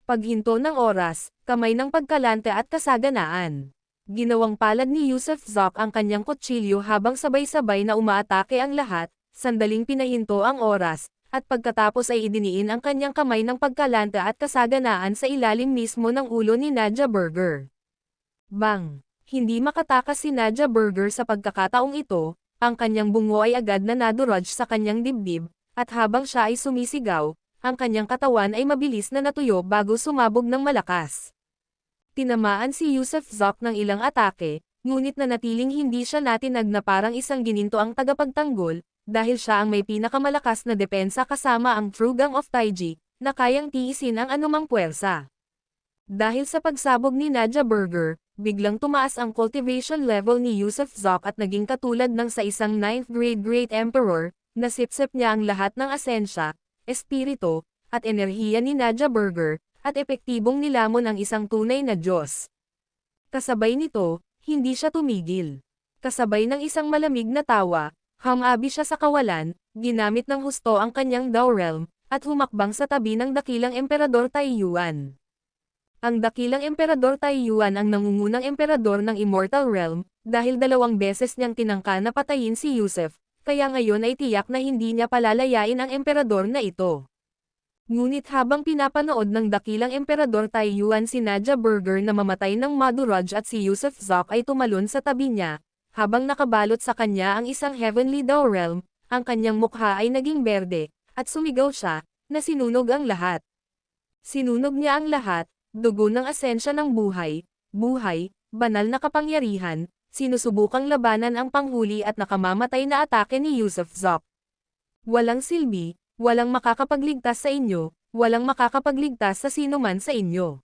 A: Paghinto ng oras, kamay ng pagkalante at kasaganaan. Ginawang palad ni Yusuf Zok ang kanyang kutsilyo habang sabay-sabay na umaatake ang lahat, sandaling pinahinto ang oras, at pagkatapos ay idiniin ang kanyang kamay ng pagkalante at kasaganaan sa ilalim mismo ng ulo ni Nadja Burger. Bang! Hindi makatakas si Nadja Burger sa pagkakataong ito, ang kanyang bungo ay agad na naduraj sa kanyang dibdib, at habang siya ay sumisigaw, ang kanyang katawan ay mabilis na natuyo bago sumabog ng malakas. Tinamaan si Yusuf Zok ng ilang atake, ngunit nanatiling hindi siya natinag na parang isang gininto ang tagapagtanggol, dahil siya ang may pinakamalakas na depensa kasama ang True Gang of Taiji, na kayang tiisin ang anumang puwersa. Dahil sa pagsabog ni Nadja Burger, biglang tumaas ang cultivation level ni Yusuf Zok at naging katulad ng sa isang 9th grade Great Emperor, nasipsip niya ang lahat ng asensya, espirito, at enerhiya ni Nadja Burger, at epektibong nilamon ang isang tunay na Diyos. Kasabay nito, hindi siya tumigil. Kasabay ng isang malamig na tawa, hamabi siya sa kawalan, ginamit ng husto ang kanyang Dao Realm, at humakbang sa tabi ng dakilang Emperador Taiyuan. Ang dakilang Emperador Taiyuan ang nangungunang emperador ng Immortal Realm, dahil 2 beses niyang tinangka na patayin si Yusuf, kaya ngayon ay tiyak na hindi niya palalayain ang emperador na ito. Ngunit habang pinapanood ng dakilang Emperador Taiyuan si Nadja Burger na mamatay ng Maduraj at si Yusuf Zok ay tumalon sa tabi niya, habang nakabalot sa kanya ang isang Heavenly Dao Realm, ang kanyang mukha ay naging berde, at sumigaw siya, na sinunog ang lahat. Sinunog niya ang lahat, dugo ng asensya ng buhay, banal na kapangyarihan, sinusubukang labanan ang panghuli at nakamamatay na atake ni Yusuf Zok. Walang silbi, walang makakapagligtas sa inyo, walang makakapagligtas sa sinuman sa inyo.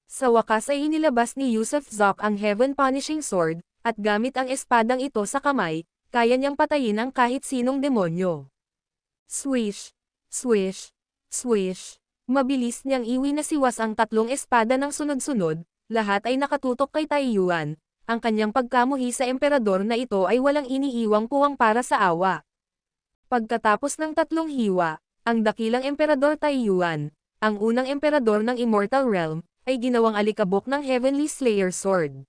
A: Sa wakas ay inilabas ni Yusuf Zok ang Heaven Punishing Sword, at gamit ang espadang ito sa kamay, kaya niyang patayin ang kahit sinong demonyo. Swish, swish, swish. Mabilis niyang iwinasiwas ang tatlong espada ng sunod-sunod, lahat ay nakatutok kay Taiyuan. Ang kanyang pagkamuhi sa emperador na ito ay walang iniiwang puwang para sa awa. Pagkatapos ng tatlong hiwa, ang dakilang emperador Taiyuan, ang unang emperador ng Immortal Realm, ay ginawang alikabok ng Heavenly Slayer Sword.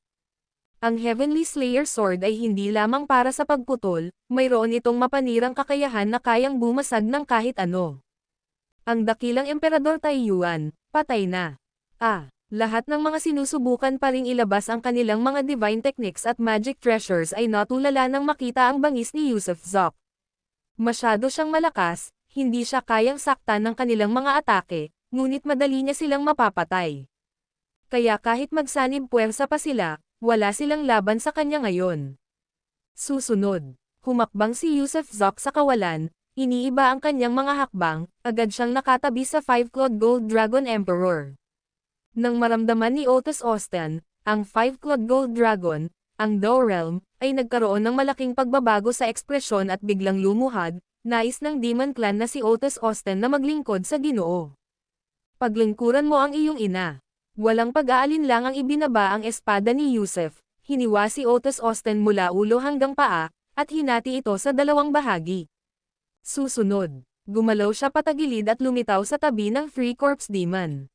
A: Ang Heavenly Slayer Sword ay hindi lamang para sa pagputol, mayroon itong mapanirang kakayahan na kayang bumasag ng kahit ano. Ang dakilang emperador Taiyuan, patay na. Lahat ng mga sinusubukan pa ring ilabas ang kanilang mga divine techniques at magic treasures ay natulala nang makita ang bangis ni Yusuf Zok. Masyado siyang malakas, hindi siya kayang saktan ng kanilang mga atake, ngunit madali niya silang mapapatay. Kaya kahit magsanib puwersa pa sila, wala silang laban sa kanya ngayon. Susunod, humakbang si Yusuf Zok sa kawalan, iniiba ang kanyang mga hakbang, agad siyang nakatabi sa 5-clawed Gold Dragon Emperor. Nang maramdaman ni Otis Austin, ang 5-clawed Gold Dragon, ang Dao Realm, ay nagkaroon ng malaking pagbabago sa ekspresyon at biglang lumuhad, nais ng Demon Clan na si Otis Austin na maglingkod sa Ginoo. Paglingkuran mo ang iyong ina. Walang pag-aalinlang ang ibinaba ang espada ni Yusuf, hiniwa si Otis Austin mula ulo hanggang paa, at hinati ito sa dalawang bahagi. Susunod, gumalaw siya patagilid at lumitaw sa tabi ng Three Corpse Demon.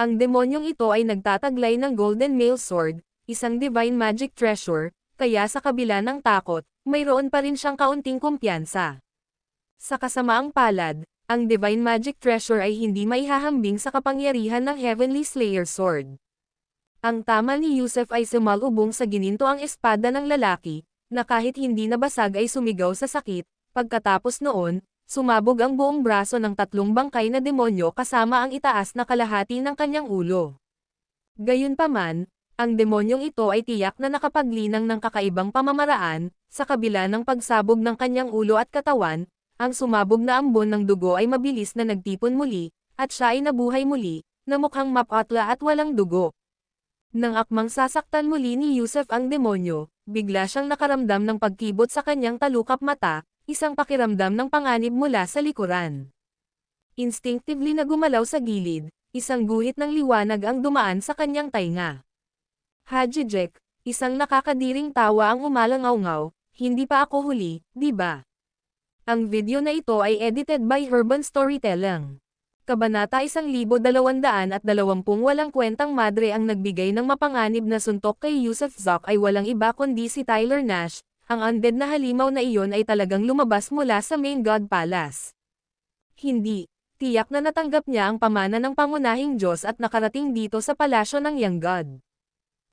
A: Ang demonyong ito ay nagtataglay ng Golden Mail Sword, isang divine magic treasure, kaya sa kabila ng takot, mayroon pa rin siyang kaunting kumpiyansa. Sa kasamaang palad, ang divine magic treasure ay hindi maihahambing sa kapangyarihan ng Heavenly Slayer Sword. Ang tama ni Yusuf ay sumalubong sa gininto ang espada ng lalaki, na kahit hindi nabasag ay sumigaw sa sakit, pagkatapos noon, sumabog ang buong braso ng tatlong bangkay na demonyo kasama ang itaas na kalahati ng kanyang ulo. Gayunpaman, ang demonyong ito ay tiyak na nakapaglinang ng kakaibang pamamaraan, sa kabila ng pagsabog ng kanyang ulo at katawan, ang sumabog na ambon ng dugo ay mabilis na nagtipon muli, at siya ay nabuhay muli, na mukhang mapatla at walang dugo. Nang akmang sasaktan muli ni Yusuf ang demonyo, bigla siyang nakaramdam ng pagkibot sa kanyang talukap mata, isang pakiramdam ng panganib mula sa likuran. Instinctively na gumalaw sa gilid, isang guhit ng liwanag ang dumaan sa kanyang tainga. Haji Jack, isang nakakadiring tawa ang umalangaw-ngaw, hindi pa ako huli, di ba? Ang video na ito ay edited by Herban Storytelling. Kabanata 1220 walang kwentang madre ang nagbigay ng mapanganib na suntok kay Yusuf Zok ay walang iba kundi si Tyler Nash. Ang undead na halimaw na iyon ay talagang lumabas mula sa Main God Palace. Hindi, tiyak na natanggap niya ang pamana ng pangunahing Diyos at nakarating dito sa palasyo ng Young God.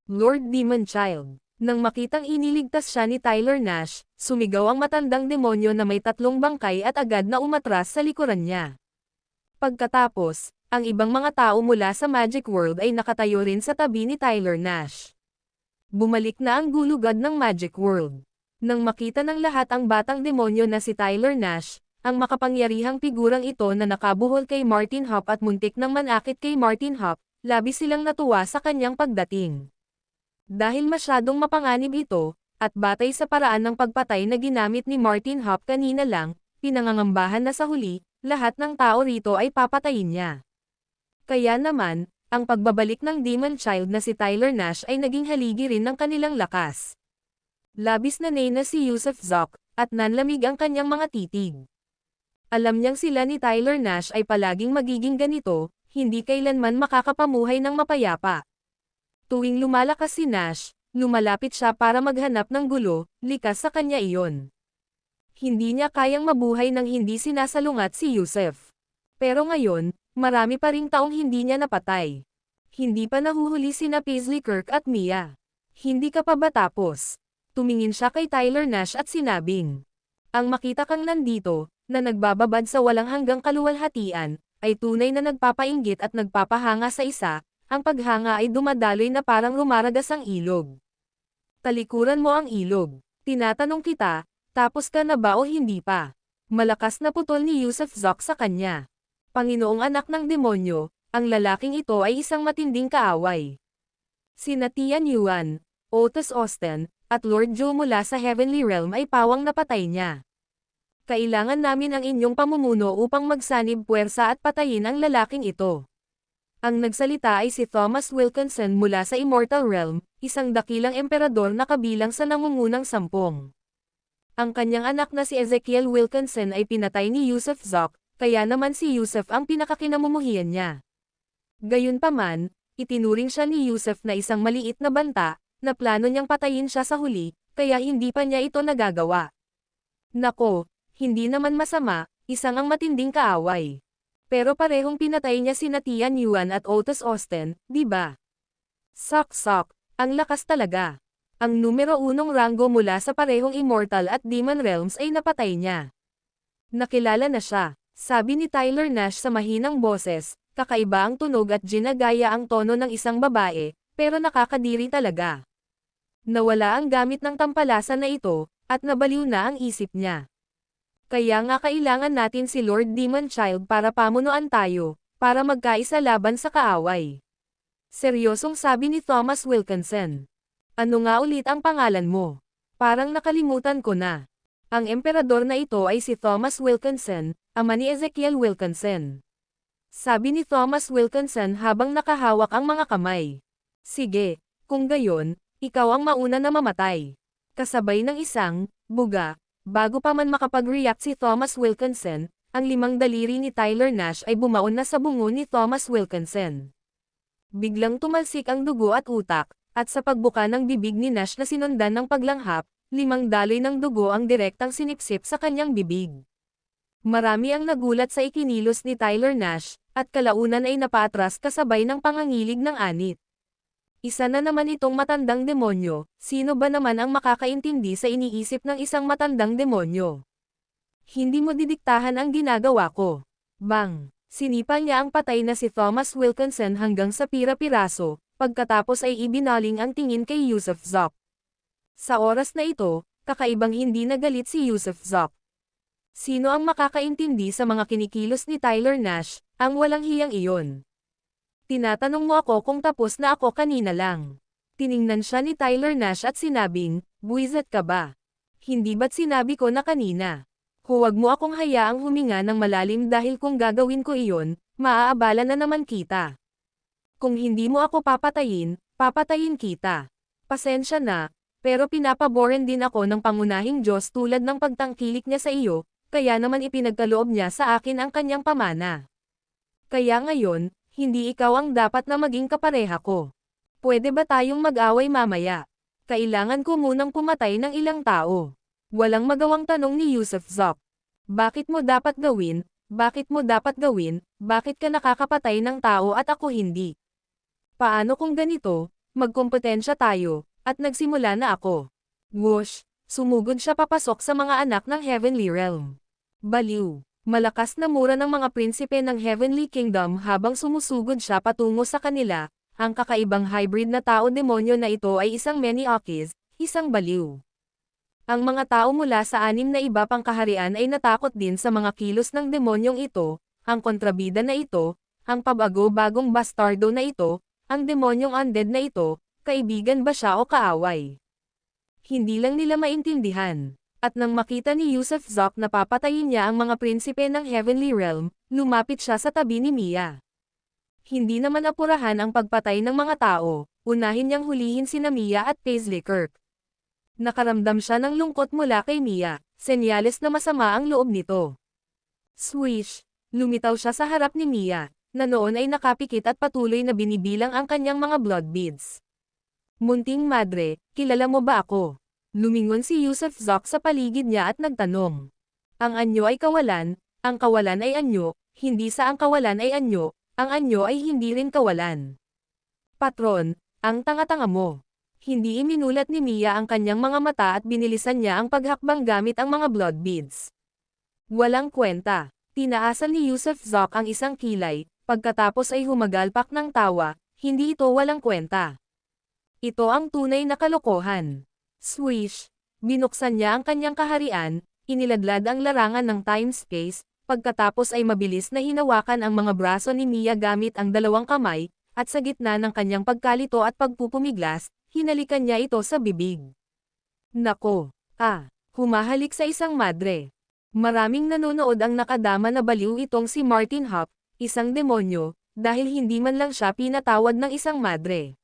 A: Lord Demon Child. Nang makitang iniligtas siya ni Tyler Nash, sumigaw ang matandang demonyo na may tatlong bangkay at agad na umatras sa likuran niya. Pagkatapos, ang ibang mga tao mula sa Magic World ay nakatayo rin sa tabi ni Tyler Nash. Bumalik na ang gulugad ng Magic World. Nang makita ng lahat ang batang demonyo na si Tyler Nash, ang makapangyarihang figurang ito na nakabuhol kay Martin Hop at muntik nang manakit kay Martin Hop, labis silang natuwa sa kanyang pagdating. Dahil masyadong mapanganib ito, at batay sa paraan ng pagpatay na ginamit ni Martin Hop kanina lang, pinangangambahan na sa huli, lahat ng tao rito ay papatayin niya. Kaya naman, ang pagbabalik ng Demon Child na si Tyler Nash ay naging haligi rin ng kanilang lakas. Labis na nena si Yusuf Zok, at nanlamig ang kanyang mga titig. Alam niyang sila ni Tyler Nash ay palaging magiging ganito, hindi kailanman makakapamuhay ng mapayapa. Tuwing lumalakas si Nash, lumalapit siya para maghanap ng gulo, likas sa kanya iyon. Hindi niya kayang mabuhay nang hindi sinasalungat si Yusuf. Pero ngayon, marami pa ring taong hindi niya napatay. Hindi pa nahuhuli sina Paisley Kirk at Mia. Hindi ka pa ba tapos? Tumingin siya kay Tyler Nash at sinabing, ang makita kang nandito, na nagbababad sa walang hanggang kaluwalhatian, ay tunay na nagpapainggit at nagpapahanga sa isa, ang paghanga ay dumadaloy na parang rumaragas ang ilog. Talikuran mo ang ilog. Tinatanong kita, tapos ka na ba o hindi pa? Malakas na putol ni Yusuf Zok sa kanya. Panginoong anak ng demonyo, ang lalaking ito ay isang matinding kaaway. Sina Tian Yuan, Otis Austin, at Lord Zhou mula sa Heavenly Realm ay pawang napatay niya. Kailangan namin ang inyong pamumuno upang magsanib puwersa at patayin ang lalaking ito. Ang nagsalita ay si Thomas Wilkinson mula sa Immortal Realm, isang dakilang emperador na kabilang sa nangungunang 10. Ang kanyang anak na si Ezekiel Wilkinson ay pinatay ni Yusuf Zok, kaya naman si Yusuf ang pinakakinamumuhian niya. Gayunpaman, itinuring siya ni Yusuf na isang maliit na banta, na plano niyang patayin siya sa huli, kaya hindi pa niya ito nagagawa. Nako, hindi naman masama, isang ang matinding kaaway. Pero parehong pinatay niya sina Tian Yuan at Otis Austin, di ba? Sok, ang lakas talaga. Ang numero 1 ranggo mula sa parehong Immortal at Demon Realms ay napatay niya. Nakilala na siya, sabi ni Tyler Nash sa mahinang boses, kakaiba ang tunog at ginagaya ang tono ng isang babae, pero nakakadiri talaga. Nawala ang gamit ng tampalasan na ito, at nabaliw na ang isip niya. Kaya nga kailangan natin si Lord Demon Child para pamunuan tayo, para magkaisa laban sa kaaway. Seryosong sabi ni Thomas Wilkinson. Ano nga ulit ang pangalan mo? Parang nakalimutan ko na. Ang emperador na ito ay si Thomas Wilkinson, ama ni Ezekiel Wilkinson. Sabi ni Thomas Wilkinson habang nakahawak ang mga kamay. Sige, kung gayon, ikaw ang mauna na mamatay. Kasabay ng isang, buga, bago pa man makapag-react si Thomas Wilkinson, ang 5 daliri ni Tyler Nash ay bumaon na sa bungo ni Thomas Wilkinson. Biglang tumalsik ang dugo at utak, at sa pagbuka ng bibig ni Nash na sinundan ng paglanghap, 5 daloy ng dugo ang direktang sinipsip sa kanyang bibig. Marami ang nagulat sa ikinilos ni Tyler Nash, at kalaunan ay napaatras kasabay ng pangangilig ng anit. Isa na naman itong matandang demonyo, sino ba naman ang makakaintindi sa iniisip ng isang matandang demonyo? Hindi mo didiktahan ang ginagawa ko. Bang! Sinipa niya ang patay na si Thomas Wilkinson hanggang sa pira-piraso, pagkatapos ay ibinaling ang tingin kay Yusuf Zok. Sa oras na ito, kakaibang hindi nagalit si Yusuf Zok. Sino ang makakaintindi sa mga kinikilos ni Tyler Nash, ang walang hiyang iyon? Tinatanong mo ako kung tapos na ako kanina lang. Tiningnan siya ni Tyler Nash at sinabing, buwisit ka ba? Hindi ba't sinabi ko na kanina? Huwag mo akong hayaang huminga ng malalim dahil kung gagawin ko iyon, maaabala na naman kita. Kung hindi mo ako papatayin kita. Pasensya na, pero pinapaboren din ako ng pangunahing Diyos tulad ng pagtangkilik niya sa iyo, kaya naman ipinagkaloob niya sa akin ang kanyang pamana. Kaya ngayon, hindi ikaw ang dapat na maging kapareha ko. Pwede ba tayong mag-away mamaya? Kailangan ko munang pumatay ng ilang tao. Walang magawang tanong ni Yusuf Zok. Bakit mo dapat gawin? Bakit mo dapat gawin? Bakit ka nakakapatay ng tao at ako hindi? Paano kung ganito, magkompetensya tayo, at nagsimula na ako? Whoosh! Sumugod siya papasok sa mga anak ng Heavenly Realm. Baliw! Malakas na mura ng mga prinsipe ng Heavenly Kingdom habang sumusugod siya patungo sa kanila. Ang kakaibang hybrid na tao-demonyo na ito ay isang Meniokis, isang baliw. Ang mga tao mula sa 6 na iba pang kaharian ay natakot din sa mga kilos ng demonyong ito, ang kontrabida na ito, ang pabago-bagong bastardo na ito, ang demonyong undead na ito, kaibigan ba siya o kaaway? Hindi lang nila maintindihan. At nang makita ni Yusuf Zok na papatayin niya ang mga prinsipe ng Heavenly Realm, lumapit siya sa tabi ni Mia. Hindi naman apurahan ang pagpatay ng mga tao, unahin niyang hulihin sina Mia at Paisley Kirk. Nakaramdam siya ng lungkot mula kay Mia, senyales na masama ang loob nito. Swish! Lumitaw siya sa harap ni Mia, na noon ay nakapikit at patuloy na binibilang ang kanyang mga blood beads. Munting madre, kilala mo ba ako? Lumingon si Yusuf Zok sa paligid niya at nagtanong. Ang anyo ay kawalan, ang kawalan ay anyo, hindi sa ang kawalan ay anyo, ang anyo ay hindi rin kawalan. Patron, ang tanga-tanga mo. Hindi iminulat ni Mia ang kanyang mga mata at binilisan niya ang paghakbang gamit ang mga blood beads. Walang kwenta. Tinaasan ni Yusuf Zok ang isang kilay, pagkatapos ay humagalpak ng tawa, hindi ito walang kwenta. Ito ang tunay na kalokohan. Swish! Binuksan niya ang kanyang kaharian, iniladlad ang larangan ng time-space, pagkatapos ay mabilis na hinawakan ang mga braso ni Mia gamit ang dalawang kamay, at sa gitna ng kanyang pagkalito at pagpupumiglas, hinalikan niya ito sa bibig. Nako! Humahalik sa isang madre. Maraming nanonood ang nakadama na baliw itong si Martin Hop, isang demonyo, dahil hindi man lang siya pinatawad ng isang madre.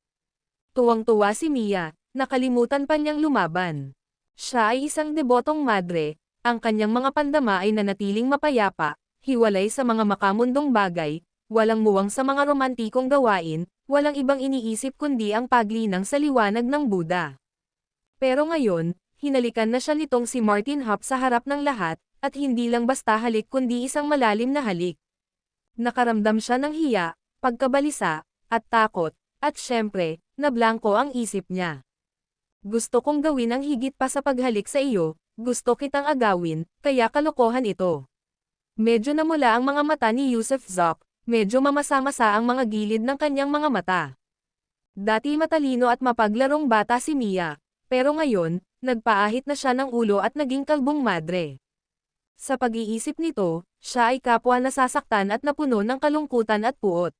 A: Tuwang-tuwa si Mia, nakalimutan pa niyang lumaban. Siya ay isang debotong madre, ang kanyang mga pandama ay nanatiling mapayapa, hiwalay sa mga makamundong bagay, walang muwang sa mga romantikong gawain, walang ibang iniisip kundi ang paglinang sa liwanag ng Buddha. Pero ngayon, hinalikan na siya nitong si Martin Hop sa harap ng lahat, at hindi lang basta halik kundi isang malalim na halik. Nakaramdam siya ng hiya, pagkabalisa, at takot, at syempre, nablangko ang isip niya. Gusto kong gawin ang higit pa sa paghalik sa iyo, gusto kitang agawin, kaya kalokohan ito. Medyo namula ang mga mata ni Yusuf Zok, medyo mamasa-masa ang mga gilid ng kanyang mga mata. Dati matalino at mapaglarong bata si Mia, pero ngayon, nagpaahit na siya ng ulo at naging kalbong madre. Sa pag-iisip nito, siya ay kapwa nasasaktan at napuno ng kalungkutan at puot.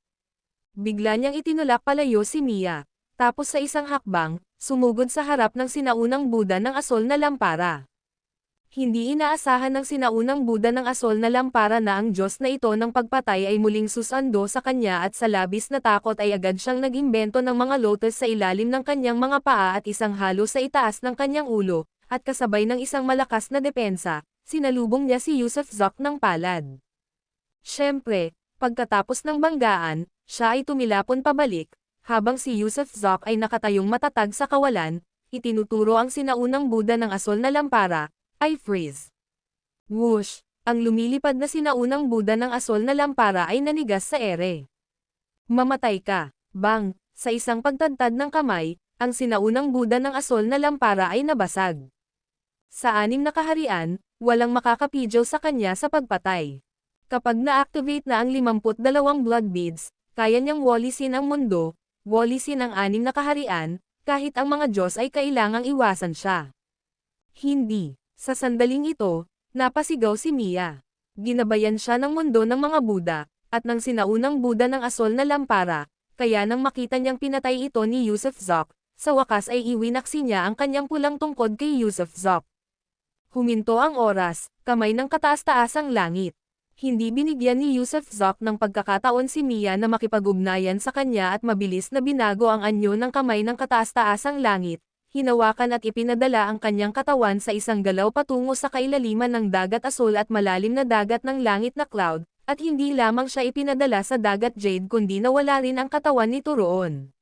A: Bigla niyang itinulak palayo si Mia, tapos sa isang hakbang, sumugod sa harap ng sinaunang Buddha ng asol na lampara. Hindi inaasahan ng sinaunang Buddha ng asol na lampara na ang Diyos na ito ng pagpatay ay muling susando sa kanya at sa labis na takot ay agad siyang nag-imbento ng mga lotus sa ilalim ng kanyang mga paa at isang halo sa itaas ng kanyang ulo, at kasabay ng isang malakas na depensa, sinalubong niya si Yusuf Zok ng palad. Siyempre, pagkatapos ng banggaan, siya ay tumilapon pabalik, habang si Yusuf Zok ay nakatayong matatag sa kawalan, itinuturo ang sinaunang Buddha ng asol na lampara, ay freeze. Whoosh! Ang lumilipad na sinaunang Buddha ng asol na lampara ay nanigas sa ere. Mamatay ka! Bang! Sa isang pagtadtad ng kamay, ang sinaunang Buddha ng asol na lampara ay nabasag. Sa 6 na kaharian, walang makakapidyo sa kanya sa pagpatay. Kapag na-activate na ang 52 blood beads, kaya niyang walisin ang mundo, walisin ang 6 na kaharian, kahit ang mga Diyos ay kailangang iwasan siya. Hindi. Sa sandaling ito, napasigaw si Mia. Ginabayan siya ng mundo ng mga Buddha, at ng sinaunang Buddha ng asol na lampara, kaya nang makita niyang pinatay ito ni Yusuf Zok, sa wakas ay iwinaksi niya ang kanyang pulang tungkod kay Yusuf Zok. Huminto ang oras, kamay ng kataas-taasang langit. Hindi binigyan ni Yusuf Zok ng pagkakataon si Mia na makipag-ugnayan sa kanya at mabilis na binago ang anyo ng kamay ng kataas-taasang langit. Hinawakan at ipinadala ang kanyang katawan sa isang galaw patungo sa kailaliman ng dagat asul at malalim na dagat ng langit na cloud, at hindi lamang siya ipinadala sa dagat jade kundi nawala rin ang katawan nito roon.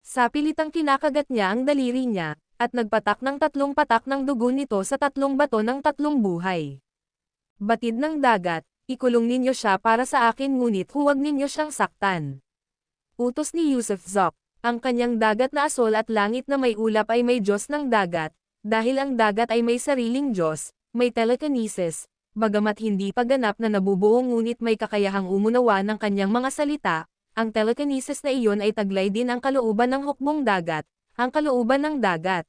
A: Sapilitang kinakagat niya ang daliri niya, at nagpatak ng 3 patak ng dugo nito sa 3 bato ng 3 buhay. Batid ng dagat, ikulong ninyo siya para sa akin ngunit huwag ninyo siyang saktan. Utos ni Yusuf Zok. Ang kanyang dagat na asol at langit na may ulap ay may Diyos ng dagat, dahil ang dagat ay may sariling Diyos, may telekinesis, bagamat hindi pa ganap na nabubuo ngunit may kakayahang umunawa ng kanyang mga salita, ang telekinesis na iyon ay taglay din ang kalooban ng hukbong dagat, ang kalooban ng dagat.